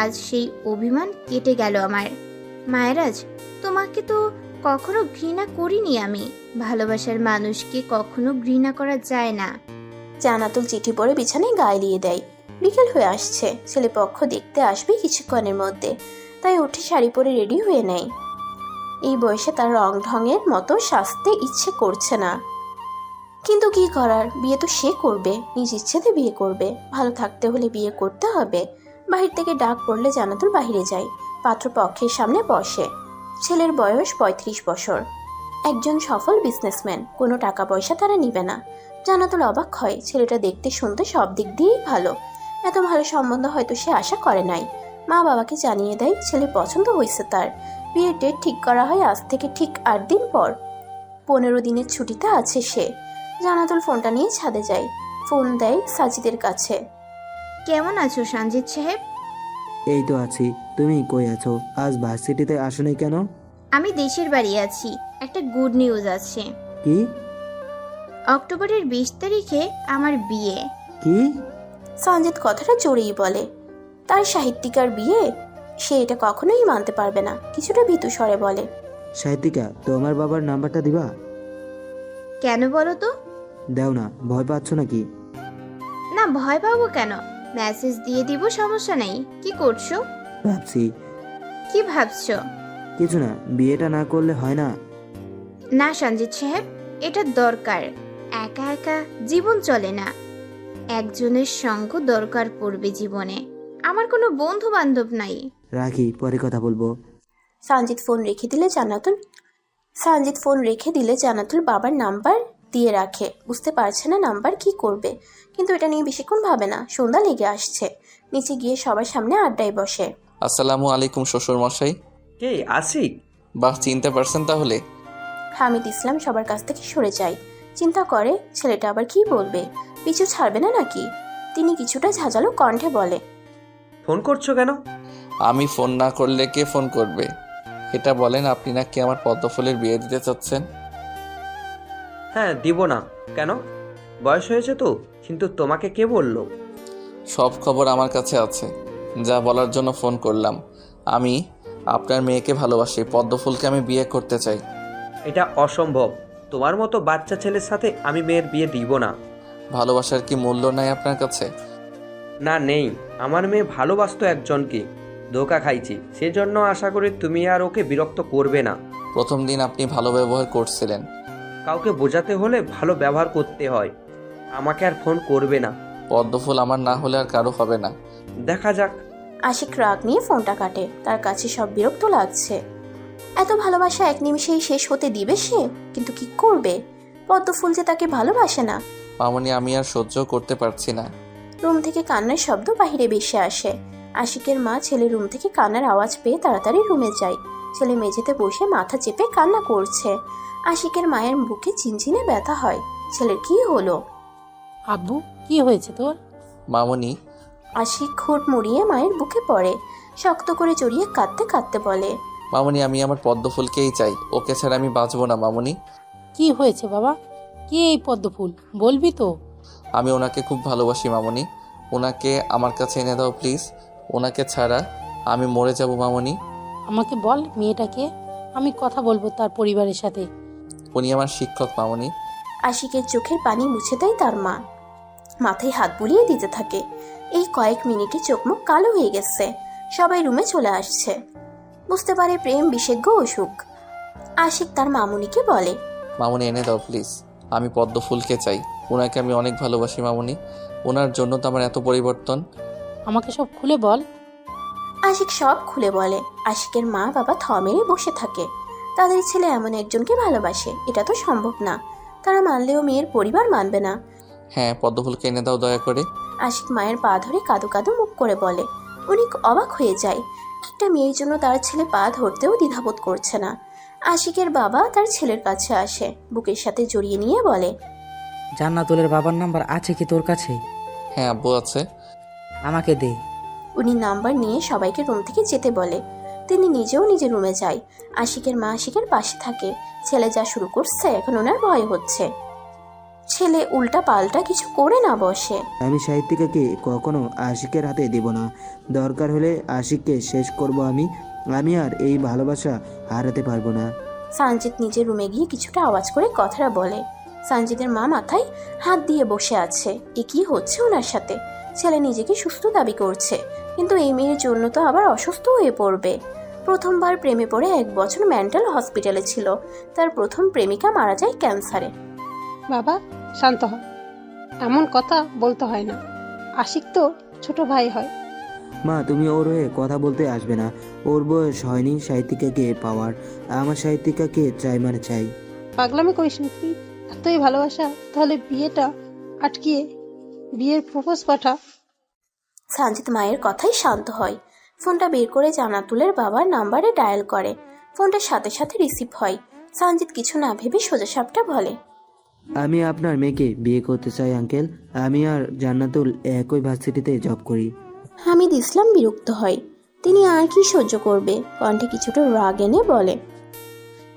আজ সেই অভিমান কেটে গেল আমার। মায়েরাজ, তোমাকে তো কখনো ঘৃণা করিনি আমি। ভালোবাসার মানুষকে কখনো ঘৃণা করা যায় না। জান্নাতুল চিঠি পড়ে বিছানায় গায়ে দিয়ে দেয়। বিকেল হয়ে আসছে, ছেলে পক্ষ দেখতে আসবে কিছুক্ষণের মধ্যে, তাই উঠে শাড়ি পরে রেডি হয়ে নেয়। এই বয়সে তার রং ঢঙের মতো সাজতে ইচ্ছে করছে না, কিন্তু কি করার, বিয়ে তো সে করবে, নিজ ইচ্ছেতে বিয়ে করবে। ভালো থাকতে হলে বিয়ে করতে হবে। বাহির থেকে ডাক পড়লে জান্নাতুল বাহিরে যায়, পাত্রপক্ষের সামনে বসে। ছেলের বয়স ৩৫ বছর, একজন সফল বিজনেসম্যান, কোনো টাকা পয়সা তারা নিবে না। জান্নাতুল অবাক হয়, ছেলেটা দেখতে শুনতে সব দিক দিয়েই ভালো, এত ভালো সম্বন্ধ হয়তো সে আশা করে নাই। মা বাবাকে জানিয়ে দেয় ছেলে পছন্দ হয়েছে তার। বিয়ের ডেট ঠিক করা হয় আজ থেকে ঠিক ৮ দিন পর। 15 দিনের ছুটিতে আছে সে। জান্নাতুল ফোনটা নিয়ে ছাদে যায়, ফোন দেয় সাজিদের কাছে। কেমন আছো সঞ্জিত সাহেব? এই তো আছি, তুমি কই আছো? আজ ভার্সিটিতে আসো নাই কেন? আমি দেশের বাড়ি আছি। একটা গুড নিউজ আছে। কি? অক্টোবরের 20 তারিখে আমার বিয়ে। কি? সঞ্জিত কথাটা জোরেই বলে। তার সাহিত্যিকার বিয়ে, সে এটা কখনোই মানতে পারবে না। কিছুটা ভীতু স্বরে বলে, সাহিত্যিকা, তোমার বাবার নাম্বারটা দিবা? কেন বলো তো? দাও না, ভয় পাচ্ছ নাকি? না, ভয় পাবো কেন? মেসেজ দিয়ে দিব, সমস্যা নেই। কি করছো? ভাবছি। কি ভাবছো? কিছু না, বিয়েটা না করলে হয় না? না সঞ্জিত সাহেব, এটা দরকার। একা একা জীবন চলে না, একজনের সঙ্গ দরকার পড়বে জীবনে। আমার কোনো বন্ধু বান্ধব নাই। রাখি, পরে কথা বলবো। সঞ্জিত ফোন রেখে দিলে জান্নাতুল বাবার নাম্বার দিয়ে রাখে। বুঝতে পারছে না নাম্বার কি করবে, কিন্তু এটা নিয়ে বেশিক্ষণ ভাবে না। সন্ধ্যা লেগে আসছে, নিচে গিয়ে সবার সামনে আড্ডায় বসে। আসসালামু আলাইকুম শ্বশুর মশাই। কে? আশিক? বাহ, চিনতে পারছেন তাহলে? হামিদ ইসলাম সবার কাছ থেকে সরে যায়। চিন্তা করে ছেলেটা আবার কি বলবে, পিছু ছাড়বে না নাকি। তিনি কিছুটা ঝাঁঝালো কণ্ঠে বলে, ফোন করছো কেন? আমি ফোন না করলে কে ফোন করবে? এটা বলেন, আপনি নাকি আমার পদ্মফুলের বিয়ে দিতে চাচ্ছেন? হ্যাঁ, দিব না কেন? বয়স হয়েছে তো। কিন্তু তোমাকে কে বললো? সব খবর আমার কাছে আছে, যা বলার জন্য ফোন করলাম। আমি আপনার মেয়েকে ভালোবাসি, পদ্মফুলকে আমি বিয়ে করতে চাই। এটা অসম্ভব। তোমার মতো বাচ্চা ছেলের সাথে আমি মেয়ের বিয়ে দিব না। ভালোবাসার কি মূল্য নাই আপনার কাছে? না, নেই। আমার মেয়ে ভালোবাসতো একজনকে, ধোঁকা খাইছি। সেজন্য আশা করি তুমি আর ওকে বিরক্ত করবে না। প্রথম দিন আপনি ভালো ব্যবহার করছিলেন। কাউকে বোঝাতে হলে ভালো ব্যবহার করতে হয়। আমাকে আর ফোন করবে না। পদ্মফুল আমার না হলে আর কারো হবে না। দেখা যাক। আশিক রাগ নিয়ে ফোনটা কাটে। তার কাছে সব বিরক্ত লাগছে। এত ভালোবাসা এক নিমিষেই শেষ হতে দিবে সে? কিন্তু কি করবে, পদ্মফুল যে তাকে ভালোবাসে না। মামনি, আমি আর সহ্য করতে পারছি না। রুম থেকে কান্নার শব্দ বাহিরে ভেসে আসে। আশিকের মা ছেলে রুম থেকে কান্নার আওয়াজ পেয়ে তাড়াতাড়ি রুমে যায়। ছেলে মেঝেতে বসে মাথা চেপে কান্না করছে। আশিকের মায়ের বুকে চিনচিনে ব্যথা হয়। ছেলের কি হলো? আব্বু, কি হয়েছে তোর? মামনি। আশিক ঠোঁট মুড়িয়ে মায়ের বুকে পড়ে, শক্ত করে জড়িয়ে কাঁদতে কাঁদতে বলে, মামনি, আমি আমার পদ্মফুলকেই চাই, ওকে ছাড়া আমি বাঁচবো না। মামনি। কি হয়েছে বাবা? কি এই পদ্মফুল, বলবি তো? আমি ওনাকে খুব ভালোবাসি মামনি, ওনাকে আমার কাছে এনে দাও প্লিজ। ওনাকে ছাড়া আমি মরে যাব মামনি। আমাকে বল মেয়েটাকে, আমি কথা বলবো তার পরিবারের সাথে। উনি আমার শিক্ষক মামনি। আশিকের চোখের পানি মুছে দেয় তার মা। মাথায় হাত বুলিয়ে দিতে থাকে। এই কয়েক মিনিটে চোখ মুখ কালো হয়ে গেছে। সবাই রুমে চলে আসছে। বুঝতে পারে প্রেম বিশেজ্ঞ অসুখ। আশিক তার মামুনিকে বলে, মামনি এনে দাও প্লিজ, আমি পদ্মফুলকে চাই। ওনাকে আমি অনেক ভালোবাসি মামনি, ওনার জন্য তো আমার এত পরিবর্তন। আমাকে সব খুলে বল। আশিক সব খুলে বলে। আশিকের মা বাবা থ মেরে বসে থাকে। তাদের ছেলে এমন একজনকে ভালোবাসে, এটা তো সম্ভব না। তারা মানলেও মেয়ের পরিবার মানবে না। হ্যাঁ, পদ্মফুলকে এনে দাও দয়া করে। আশিক মায়ের পা ধরে কাঁদো কাঁদো মুখ করে বলে। উনি অবাক হয়ে যায়। একটা মেয়ের জন্য তার ছেলে পা ধরতেও দ্বিধাবোধ করছে না। আশিকের বাবা তার ছেলের কাছে আসে, বুকের সাথে জড়িয়ে নিয়ে বলে, জান্নাতুলের বাবার নাম্বার আছে কি তোর কাছে? হ্যাঁ আব্বু, আছে। আমাকে দে। উনি নাম্বার নিয়ে সবাইকে রুম থেকে যেতে বলে। তিনি নিজেও নিজের রুমে যায়। আশিকের মা আশিকের পাশে থাকে। ছেলে যা শুরু করছে এখন ওনার ভয় হচ্ছে। ছেলে উল্টা পাল্টা কিছু করে না বসে। আমি সাহিত্যিকাকে কখনো আশিকের হাতে দেব না। দরকার হলে আশিককে শেষ করব আমি। আমি আর এই ভালোবাসা হারাতে পারবো না। সানজিৎ নিজের রুমে গিয়ে কিছুটা আওয়াজ করে কথাটা বলে। সানজিতের মা মাথায় হাত দিয়ে বসে আছে। এ কি হচ্ছে ওনার সাথে? ছেলে নিজেকে সুস্থ দাবি করছে, কিন্তু এই মেয়ের জন্য তো আবার অসুস্থ হয়ে পড়বে। প্রথমবার প্রেমে পড়ে 1 বছর মেন্টাল হসপিটালে ছিল। তার প্রথম প্রেমিকা মারা যায় ক্যান্সারে। বাবা শান্ত হ, এমন কথা বলতে হয় না। আশিক তো ছোট ভাই হয়। মা, তুমি ওর হয়ে কথা বলতে আসবে না। ওর বয়স হয়নি সাহিত্যিকাকে পাওয়ার। আমার সাহিত্যিকাকে চাই মানে চাই। পাগলামি করিস না তুই। এতই ভালোবাসা, তাহলে বিয়েটা আটকিয়ে বিয়ের প্রপোজ পাঠা। সানজিৎ মায়ের কথাই শান্ত হয়। ফোনটা বের করে জান্নাতুলের বাবার নাম্বারে ডায়াল করে। ফোনটা সাথে সাথে রিসিভ হয়। সানজিৎ কিছু না ভেবে সোজাসাপটা বলে, আমি আপনার মেয়েকে বিয়ে করতে চাই আঙ্কেল। আমি আর জান্নাতুল একই ভার্সিটিতে জব করি। হামিদ ইসলাম বিরক্ত হয়। তিনি আর কি সহ্য করবে, কণ্ঠে কিছুটা রাগ এনে বলে,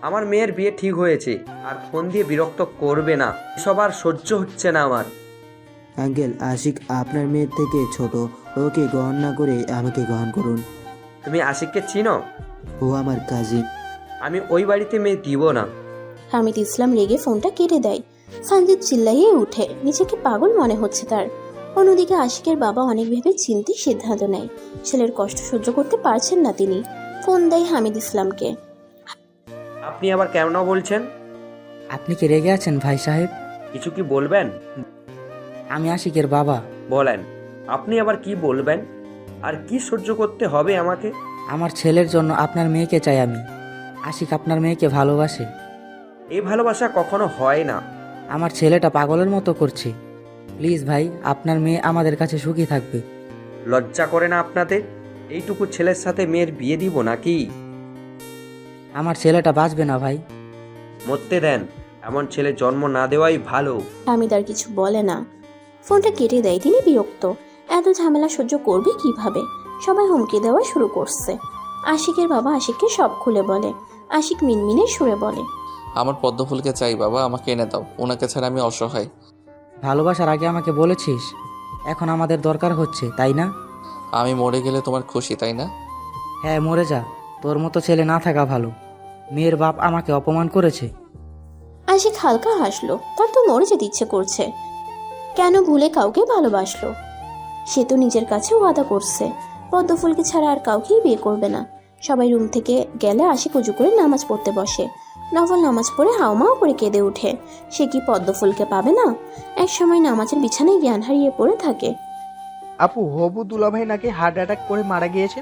আমার মেয়ের বিয়ে ঠিক হয়েছে, আর ফোন দিয়ে বিরক্ত করবে না। এসব আর সহ্য হচ্ছে না আমার। আঙ্কেল, আশিক আপনার মেয়ের থেকে ছোট। ওকে গ্রহণ না করে আমাকে গ্রহণ করুন। তুমি আশিককে চিনো? ও আমার কাজিন। আমি ওই বাড়িতে মেয়ে দিব না। হামিদ ইসলাম রেগে ফোনটা কেটে দেয়। সানজিৎ চিল্লাইয়ে উঠে, নিজেকে পাগল মনে হচ্ছে তার। অন্যদিকে আশিকের বাবা অনেক ভেবে চিন্তে সিদ্ধান্ত নেয়। ছেলের কষ্ট সহ্য করতে পারছেন না তিনি। ফোন দেয় হামিদ ইসলামকে। আপনি আবার কেন বলছেন? আপনি কি রেগে আছেন ভাই সাহেব? কিছু কি বলবেন? আমি আশিকের বাবা। বলেন, আপনি আবার কি বলবেন? আর কি সহ্য করতে হবে আমাকে? আমার ছেলের জন্য আপনার মেয়েকে চাই আমি। আশিক আপনার মেয়েকে ভালোবাসে। এই ভালোবাসা কখনো হয় না। আমার ছেলেটা পাগলের মতো করছে। প্লিজ ভাই, আপনার মেয়ে আমাদের কাছে সুখী থাকবে। লজ্জা করে না আপনাদের? এইটুকু ছেলের সাথে মেয়ের বিয়ে দিব নাকি? আমার ছেলেটা বাঁচবে না ভাই। মরতে দেন। এমন ছেলে জন্ম না দেওয়াই ভালো। হামিদ আর কিছু বলে না, ফোনটা কেটে দেয়। তিনি বিরক্ত। এত ঝামেলা সহ্য করবে কিভাবে? সবাই হুমকি দেওয়া শুরু করছে। আশিকের বাবা আশিককে সব খুলে বলে। আশিক মিনমিনে সুরে বলে, আমার পদ্মফুলকে চাই বাবা, আমাকে এনে দাও। ওনাকে ছাড়া আমি অসহায়। ভালোবাসার আগে আমাকে বলেছিস, এখন আমাদের দরকার হচ্ছে, তাই না? আমি মরে গেলে তোমার খুশি, তাই না? হ্যাঁ, মরে যা। তোর মতো ছেলে না থাকা ভালো। মেয়ের বাপ আমাকে অপমান করেছে। আশিক হালকা হাসলো। তার তো মরে যেতে ইচ্ছে করছে। কেন ভুলে কাউকে ভালোবাসলো? সে তো নিজের কাছে ওয়াদা করছে পদ্মফুলকে ছাড়া আর কাউকেই বিয়ে করবে না। সবাই রুম থেকে গেলে আশিক উজু করে নামাজ পড়তে বসে। নফল নামাজ পড়ে হাওমাও করে কেঁদে ওঠে। সে কি পদ্মফুলকে পাবে না? এক সময় নামাজের বিছানায় জ্ঞান হারিয়ে পড়ে থাকে। আপু, হবু দুলাভাই নাকি হার্ট অ্যাটাক করে মারা গিয়েছে।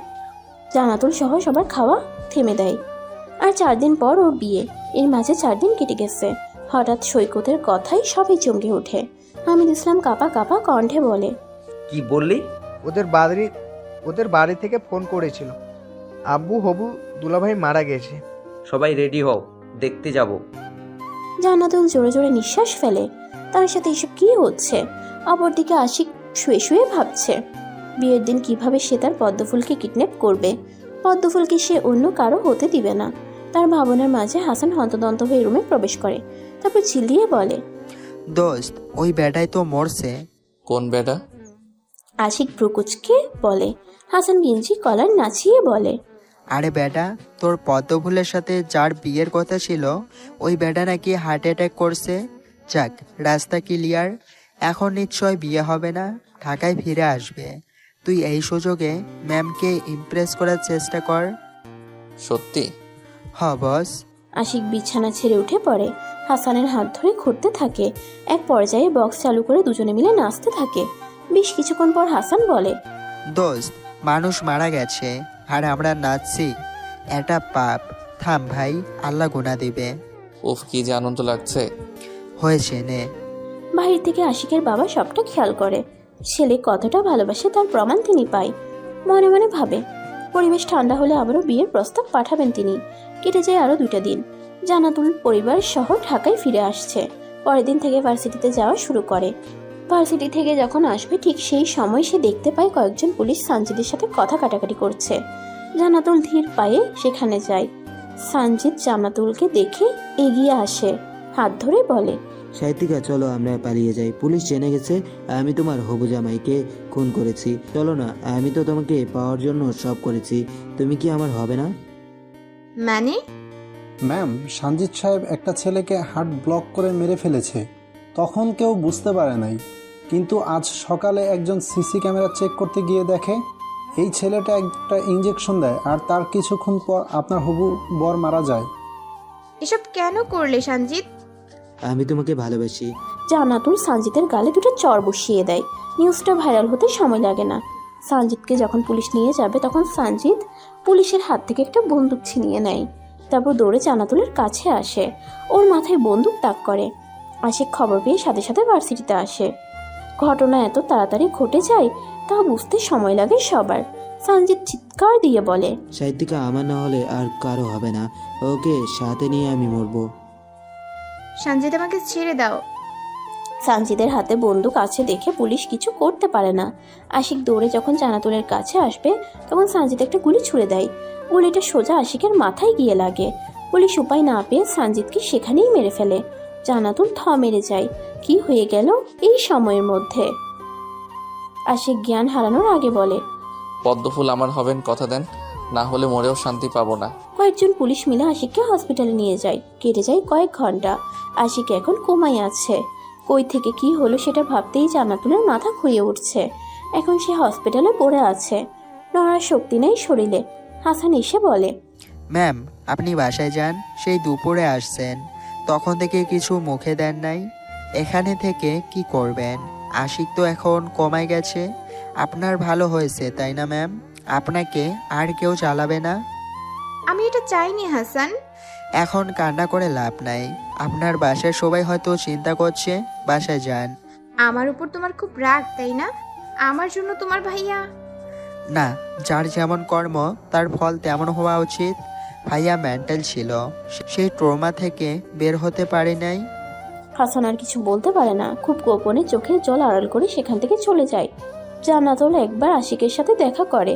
জান্নাতুল সহ সবার খাওয়া থেমে দেয়। আর 4 দিন পর ওর বিয়ে। এর মাঝে 4 দিন কেটে গেছে। হঠাৎ সৈকতের কথাই সবাই চমকে ওঠে। হামিদ ইসলাম কাঁপা কাঁপা কণ্ঠে বলে, কি বললি? ওদের বাড়ি থেকে ফোন করেছিল, আব্বু হবু দুলাভাই মারা গেছে। সবাই রেডি হও, দেখতে যাব। জান্নাতুল জোরে জোরে নিঃশ্বাস ফেলে। তার সাথে এসব কি হচ্ছে? অপরদিকে আশিক শুয়ে শুয়ে ভাবছে বিয়ের দিন কিভাবে সে তার পদ্মফুলকে কিডন্যাপ করবে। পদ্মফুলকে সে অন্য কারো হতে দিবে না। তার ভাবনার মাঝে হাসান হন্তদন্ত হয়ে রুমে প্রবেশ করে। তারপর চিল্লিয়ে বলে, দোস্ত, ওই বেটাই তো মরছে। কোন বেটা? আশিক ভ্রুকুচকে বলে। হাসান গিঞ্জি কলার নাচিয়ে বলে, আরে বেটা, তোর পদ্মফুলের সাথে যার বিয়ের কথা ছিল, ওই বেটা নাকি হার্ট অ্যাটাক করছে। যাক, রাস্তা ক্লিয়ার। এখন নিশ্চয় বিয়ে হবে না, ঢাকায় ফিরে আসবে। তুই এই সুযোগে ম্যামকে ইমপ্রেস করার চেষ্টা কর। সত্যি? হ বস। আশিক বিছানা ছেড়ে উঠে পড়ে। হাসানের হাত ধরে ঘুরতে থাকে। এক পর্যায়ে বক্স চালু করে দুজনে মিলে নাচতে থাকে। বেশ কিছুক্ষণ পর হাসান বলে, দোস্ত, মানুষ মারা গেছে আর আমরা নাচছি, এটা পাপ। থাম ভাই, আল্লাহ গুনাহ দিবে। উফ, কি যে আনন্দ লাগছে। হয়েছে নে। বাহির থেকে আশিকের বাবা সবটা খেয়াল করে। ছেলে কতটা ভালোবাসে তার প্রমাণ তিনি পায়। মনে মনে ভাবে পরিবেশ ঠান্ডা হলে আবারও বিয়ের প্রস্তাব পাঠাবেন তিনি। কেটে যায় আরও 2টা দিন। জান্নাতুল পরিবার সহ ঢাকায় ফিরে আসছে। পরের দিন থেকে ভার্সিটিতে যাওয়া শুরু করে। ভার্সিটি থেকে যখন আসবে ঠিক সেই সময় সে দেখতে পায় কয়েকজন পুলিশ সানজিদের সাথে কথা কাটাকাটি করছে। জান্নাতুল ধীর পায়ে সেখানে যায়। সানজিদ জান্নাতুলকে দেখে এগিয়ে আসে, হাত ধরে বলে, সাহিত্যিকা চলো আমরা পালিয়ে যাই, পুলিশ জেনে গেছে আমি তোমার হবু জামাইকে খুন করেছি। চলো না, আমি তো তোমাকে পাওয়ার জন্য সব করেছি, তুমি কি আমার হবে না? মানে? ম্যাম, সঞ্জিত সাহেব একটা ছেলেকে হার্ট ব্লক করে মেরে ফেলেছে, তখন কেউ বুঝতে পারে নাই, কিন্তু আজ সকালে একজন সিসি ক্যামেরা চেক করতে গিয়ে দেখে এই ছেলেটা একটা ইঞ্জেকশন দেয় আর তার কিছুক্ষণ পর আপনার হবু বর মারা যায়। এসব কেন করলে সঞ্জিত? আমি তোমাকে ভালোবাসি। জান্নাতুল সঞ্জিতের গালে দুটো চড় বসিয়ে দেয়। নিউজটা ভাইরাল হতে সময় লাগে না। সঞ্জিতকে যখন পুলিশ নিয়ে যাবে তখন সঞ্জিত পুলিশের হাত থেকে একটা বন্দুক ছিনিয়ে নেয়। তারপর দৌড়ে জান্নাতুলের কাছে আসে, ওর মাথায় বন্দুক তাক করে। আশিক খবর পেয়ে সাথে সাথে ভার্সিটিতে আসে। ঘটনা এত তাড়াতাড়ি ঘটে যায় তা বুঝতে সময় লাগে সবার। সঞ্জিত চিৎকার দিয়ে বলে, সাহিত্যিকা আমার না হলে আর কারো হবে না, ওকে সাথে নিয়ে আমি মরবো। সঞ্জিত, আমাকে ছেড়ে দাও। সঞ্জিতের হাতে বন্দুক আছে দেখে পুলিশ কিছু করতে পারে না। আশিক দৌড়ে যখন জান্নাতুলের কাছে আসবে তখন সঞ্জিত একটা গুলি ছুড়ে দেয়। গুলিটা সোজা আশিকের মাথায় গিয়ে লাগে। পুলিশ উপায় না পেয়ে সঞ্জিতকে সেখানেই মেরে ফেলে। জান্নাতুল থ মেরে যায়। কি হয়ে গেল এই সময়ের মধ্যে? আশিক জ্ঞান হারানোর আগে বলে, পদ্মফুল আমার হবেন, কথা দেন, না হলে মরেও শান্তি পাবো না। কয়েকজন পুলিশ মিলে আশিককে হসপিটালে নিয়ে যায়। কেটে যায় কয়েক ঘন্টা। আশিক এখন কোমায় আছে। কই থেকে কি হলো সেটা ভাবতেই জান্নাতুলের মাথা খুঁড়িয়ে উঠছে। এখন সে হসপিটালে পড়ে আছে, নড়ার শক্তি নেই শরীরে। হাসান এসে বলে, ম্যাম আপনি বাসায় যান, সেই দুপুরে আসছেন, তখন থেকে কিছু মুখে দেন নাই। এখানে থেকে কি করবেন? আশিক তো এখন কমায় গেছে। আপনার ভালো হয়েছে তাই না ম্যাম? আপনাকে আর কেউ চালাবে না। আমি এটা চাইনি হাসান। এখন কান্না করে লাভ নাই। আপনার বাসায় সবাই হয়তো চিন্তা করছে, বাসায় যান। আমার উপর তোমার খুব রাগ তাই না? আমার জন্য তোমার ভাইয়া? না, যার যেমন কর্ম তার ফল তেমন হওয়া উচিত। ভাইয়া মেন্টাল ছিল, সেই ট্রমা থেকে বের হতে পারে নাই। হাসান আর কিছু বলতে পারে না। খুব গোপনে চোখের জল আড়াল করে সেখান থেকে চলে যায়। জান্নাতুল একবার আশিকের সাথে দেখা করে।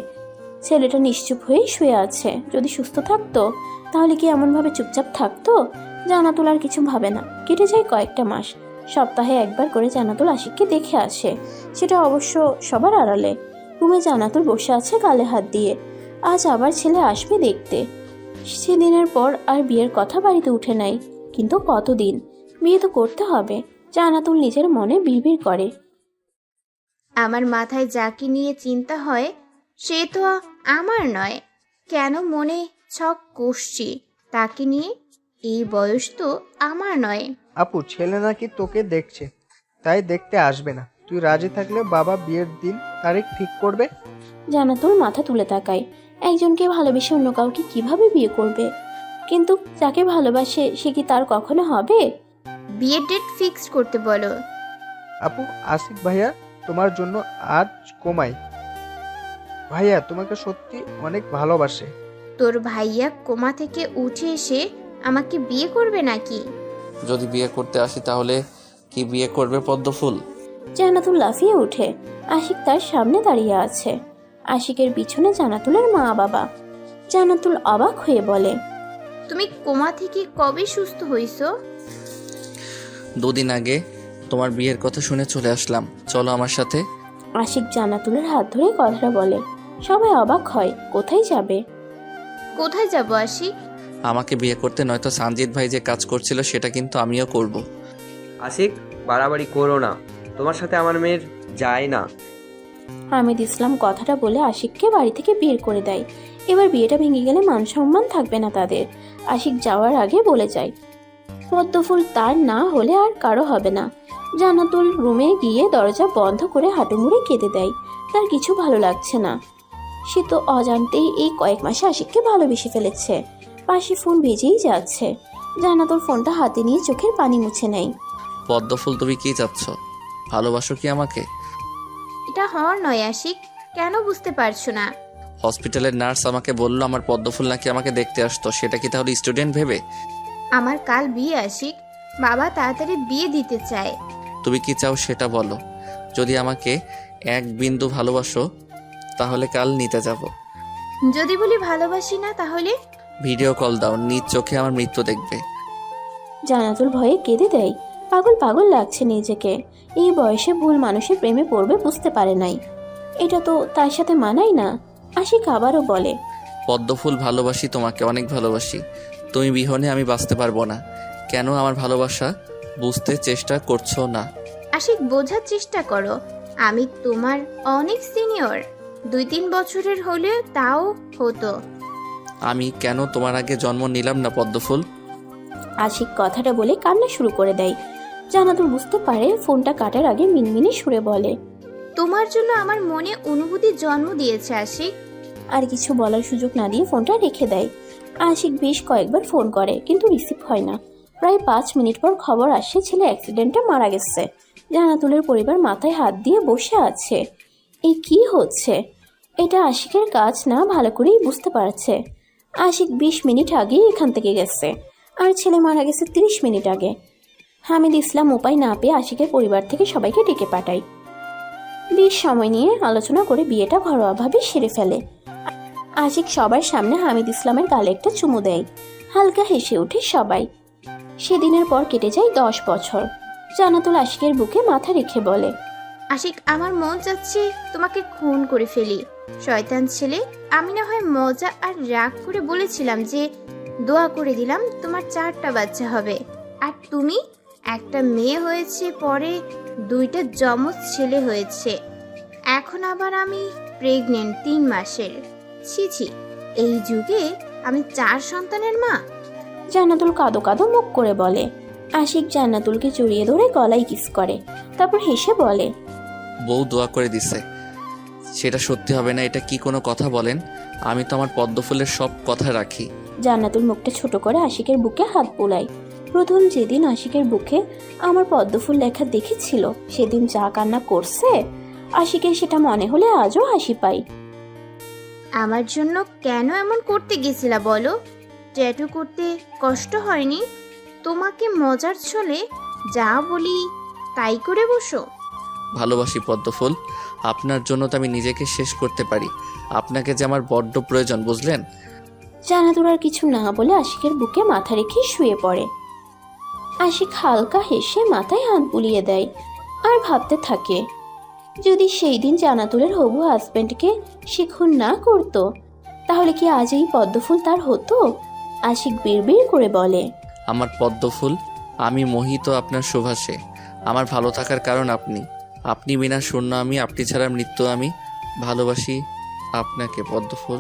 ছেলেটা নিশ্চুপ হয়ে শুয়ে আছে। যদি সুস্থ থাকতো তাহলে কি এমনভাবে চুপচাপ থাকতো? জান্নাতুল আর কিছু ভাবে না। কেটে যায় কয়েকটা মাস। সপ্তাহে একবার করে জান্নাতুল আশিককে দেখে আসে, সেটা অবশ্য সবার আড়ালে। রুমে জান্নাতুল বসে আছে গালে হাত দিয়ে। আজ আবার ছেলে আসবে দেখতে। সেদিনের পর আর বিয়ের কথা বাড়িতে উঠে নাই। কিন্তু কতদিন? বিয়ে তো করতে হবে, জান্নাতুল নিজের মনে বিড়বিড় করে। আমার মাথায় যাকে নিয়ে চিন্তা হয় সে তো আমার নয়, কেন মনে ছক কষছি তাকে নিয়ে? এই বয়স তো আমার নয়। আপু, ছেলে নাকি তোকে দেখছে, তাই দেখতে আসবে না। তুই রাজি থাকলে বাবা বিয়ের দিন তারিখ ঠিক করবে। জান্নাতুল মাথা তুলে তাকায়। একজনকে ভালোবেসে অন্য কাউকে কিভাবে বিয়ে করবে? কিন্তু যাকে ভালোবাসে সে কি তার কখনো হবে? বিয়ের ডেট ফিক্সড করতে বলো। আপু, আশিক ভাইয়া তোমার জন্য আজ কমাই। ভাইয়া তোমাকে সত্যি অনেক ভালোবাসে। তোর ভাইয়া কোমা থেকে উঠে এসে আমাকে বিয়ে করবে নাকি? যদি বিয়ে করতে আসি তাহলে কি বিয়ে করবে পদ্মফুল? জান্নাতুল লাফিয়ে উঠে। আশিক তার সামনে দাঁড়িয়ে আছে। আশিকের পিছনে জান্নাতুলের মা বাবা। জান্নাতুল অবাক হয়ে বলে, তুমি কোমা থেকে কবে সুস্থ হইছো? 2 দিন আগে। তোমার বিয়ের কথা শুনে চলে আসলাম, চলো আমার সাথে। আশিক জান্নাতুলের হাত ধরে কথাটা বলে। সবাই অবাক হয়। কোথায় যাবে? কোথায় যাব আশিক? আমাকে বিয়ে করতে, নয়তো সঞ্জিত ভাই যে কাজ করছিল সেটা কিন্তু আমিও করব। আশিক, বাড়াবাড়ি করো না, তোমার সাথে আমার মেয়ের যায় না। হামিদ ইসলাম কথাটা বলে আশিককে বাড়ি থেকে বের করে দেয়। এবার বিয়েটা ভেঙে গেলে মান সম্মান থাকবে না তাদের। আশিক যাওয়ার আগে বলে যায়, পদ্মফুল তার না হলে আর কারো হবে না। জান্নাতুল রুমে গিয়ে দরজা বন্ধ করে হাঁটু মুড়ে কেঁদে দেয়। তার কিছু ভালো লাগছে না। সে তো অজান্তেই এই কয়েক মাসে আশিককে ভালোবেসে ফেলেছে। পাশে ফোন বেজেই যাচ্ছে। জান্নাতুল ফোনটা হাতে নিয়ে চোখের পানি মুছে নেয়। পদ্মফুল, তুমি কি চাচ্ছ? ভালোবাসো কি আমাকে? এটা হওয়ার নয় আশিক, কেন বুঝতে পারছো না? হসপিটালের নার্স আমাকে বললো আমার পদ্মফুল নাকি আমাকে দেখতে আসতো, সেটা কি তাহলে স্টুডেন্ট ভেবে? আমার কাল বিয়ে আশিক, বাবা তাড়াতাড়ি বিয়ে দিতে চায়। তুমি কি চাও সেটা বলো। যদি আমাকে 1 বিন্দু ভালোবাসো তাহলে কাল নিতে যাব। যদি বলি ভালোবাসি না তাহলে? ভিডিও কল দাও, নিজ চোখে আমার মৃত্যু দেখবে। জান্নাতুল ভয়ে কেঁদে দেয়। পাগল পাগল লাগছে নিজেকে। এই বয়সে ভুল মানুষের প্রেমে পড়বে বুঝতে পারে নাই। এটা তো তার সাথে মানাই না। আশিক আবারও বলে, পদ্মফুল ভালোবাসি তোমাকে, অনেক ভালোবাসি। তুমি বিহনে আমি বাঁচতে পারবো না। কেন আমার ভালোবাসা বুঝতে চেষ্টা করছো না? আশিক, বোঝার চেষ্টা করো, আমি তোমার অনেক সিনিয়র। 2-3 বছরের হলে তাও হতো। আমি কেন তোমার আগে জন্ম নিলাম না পদ্মফুল? আশিক কথাটা বলে কান্না শুরু করে দেয়। জান্নাতুল বুঝতে পারে, ফোনটা কাটার আগে মিনমিনি সুরে বলে, তোমার জন্য আমার মনে অনুভূতি জন্ম দিয়েছে আশিক। আর কিছু বলার সুযোগ না দিয়ে ফোনটা রেখে দেয়। আশিক বেশ কয়েকবার ফোন করে কিন্তু রিসিভ হয় না। প্রায় 5 মিনিট পর খবর আসে ছেলে অ্যাক্সিডেন্টে মারা গেছে। জান্নাতুলের পরিবার মাথায় হাত দিয়ে বসে আছে। এই কি হচ্ছে? এটা আশিকের কাজ না, ভালো করেই বুঝতে পারছে। আশিক 20 মিনিট আগেই এখান থেকে গেছে, আর ছেলে মারা গেছে 30 মিনিট আগে। হামিদ ইসলাম উপায় না পেয়ে আশিকের পরিবার থেকে সবাইকে ডেকে পাঠায়। বেশ সময় নিয়ে আলোচনা করে বিয়েটা ঘরোয়াভাবে সেরে ফেলে। আশিক সবার সামনে হামিদ ইসলামের গালে একটা চুমু দেয়। হালকা হেসে ওঠে সবাই। সেদিনের পর কেটে যায় 10 বছর। জান্নাতুল আশিকের বুকে মাথা রেখে বলে, আশিক, আমার মন চাচ্ছে তোমাকে খুন করে ফেলি। শয়তান ছেলে, আমি না হয় মজা আর রাগ করে বলেছিলাম যে দোয়া করে দিলাম তোমার 4টা বাচ্চা হবে, আর তুমি একটা মেয়ে হয়েছে, পরে 2টা যমজ ছেলে হয়েছে, এখন আবার আমি প্রেগনেন্ট 3 মাসের। ছি ছি, এই যুগে আমি 4 সন্তানের মা। জান্নাতুল কাঁদো কাঁদো মুখ করে বলে। আশিক জান্নাতুলকে জড়িয়ে ধরে গলায় কিস করে, তারপর হেসে বলে, বউ দোয়া করে দিছে, সেটা সত্যি হবে না? এটা কি কোনো কথা বলেন? আমি তো আমার পদ্মফুলের সব কথা রাখি। জান্নাতুল মুখটা ছোট করে আশিকের বুকে হাত বোলায়। প্রথম যেদিন আশিকের বুকে আমার পদ্মফুল লেখা দেখেছিল, সেদিন যা কান্না করছে, আশিকের সেটা মনে হলে আজও হাসি পাই। আমার জন্য কেন এমন করতে গেছিলা বলো? ট্যাটু করতে কষ্ট হয়নি? তোমাকে মজার ছলে যা বলি তাই করে বসো। ভালোবাসি পদ্মফুল, আপনার জন্য তো আমি নিজেকে শেষ করতে পারি। আপনাকে যে আমার বড্ড প্রয়োজন, বুঝলেন? জান্নাতুল আর কিছু না বলে আশিকের বুকে মাথা রেখে শুয়ে পড়ে। আশিক হালকা হেসে মাথায় হাত বুলিয়ে দেয় আর ভাবতে থাকে, যদি সেই দিন জান্নাতুলের হবু হাজবেন্ডকে সে খুন না করতো, তাহলে কি আজ এই পদ্মফুল তার হতো? আশিক বিড়বিড় করে বলে, আমার পদ্মফুল, আমি মোহিত আপনার সুভাষে। আমার ভালো থাকার কারণ আপনি। আপনি বিনা শূন্য আমি, আপনি ছাড়া মৃত্যু আমি। ভালোবাসি আপনাকে পদ্মফুল।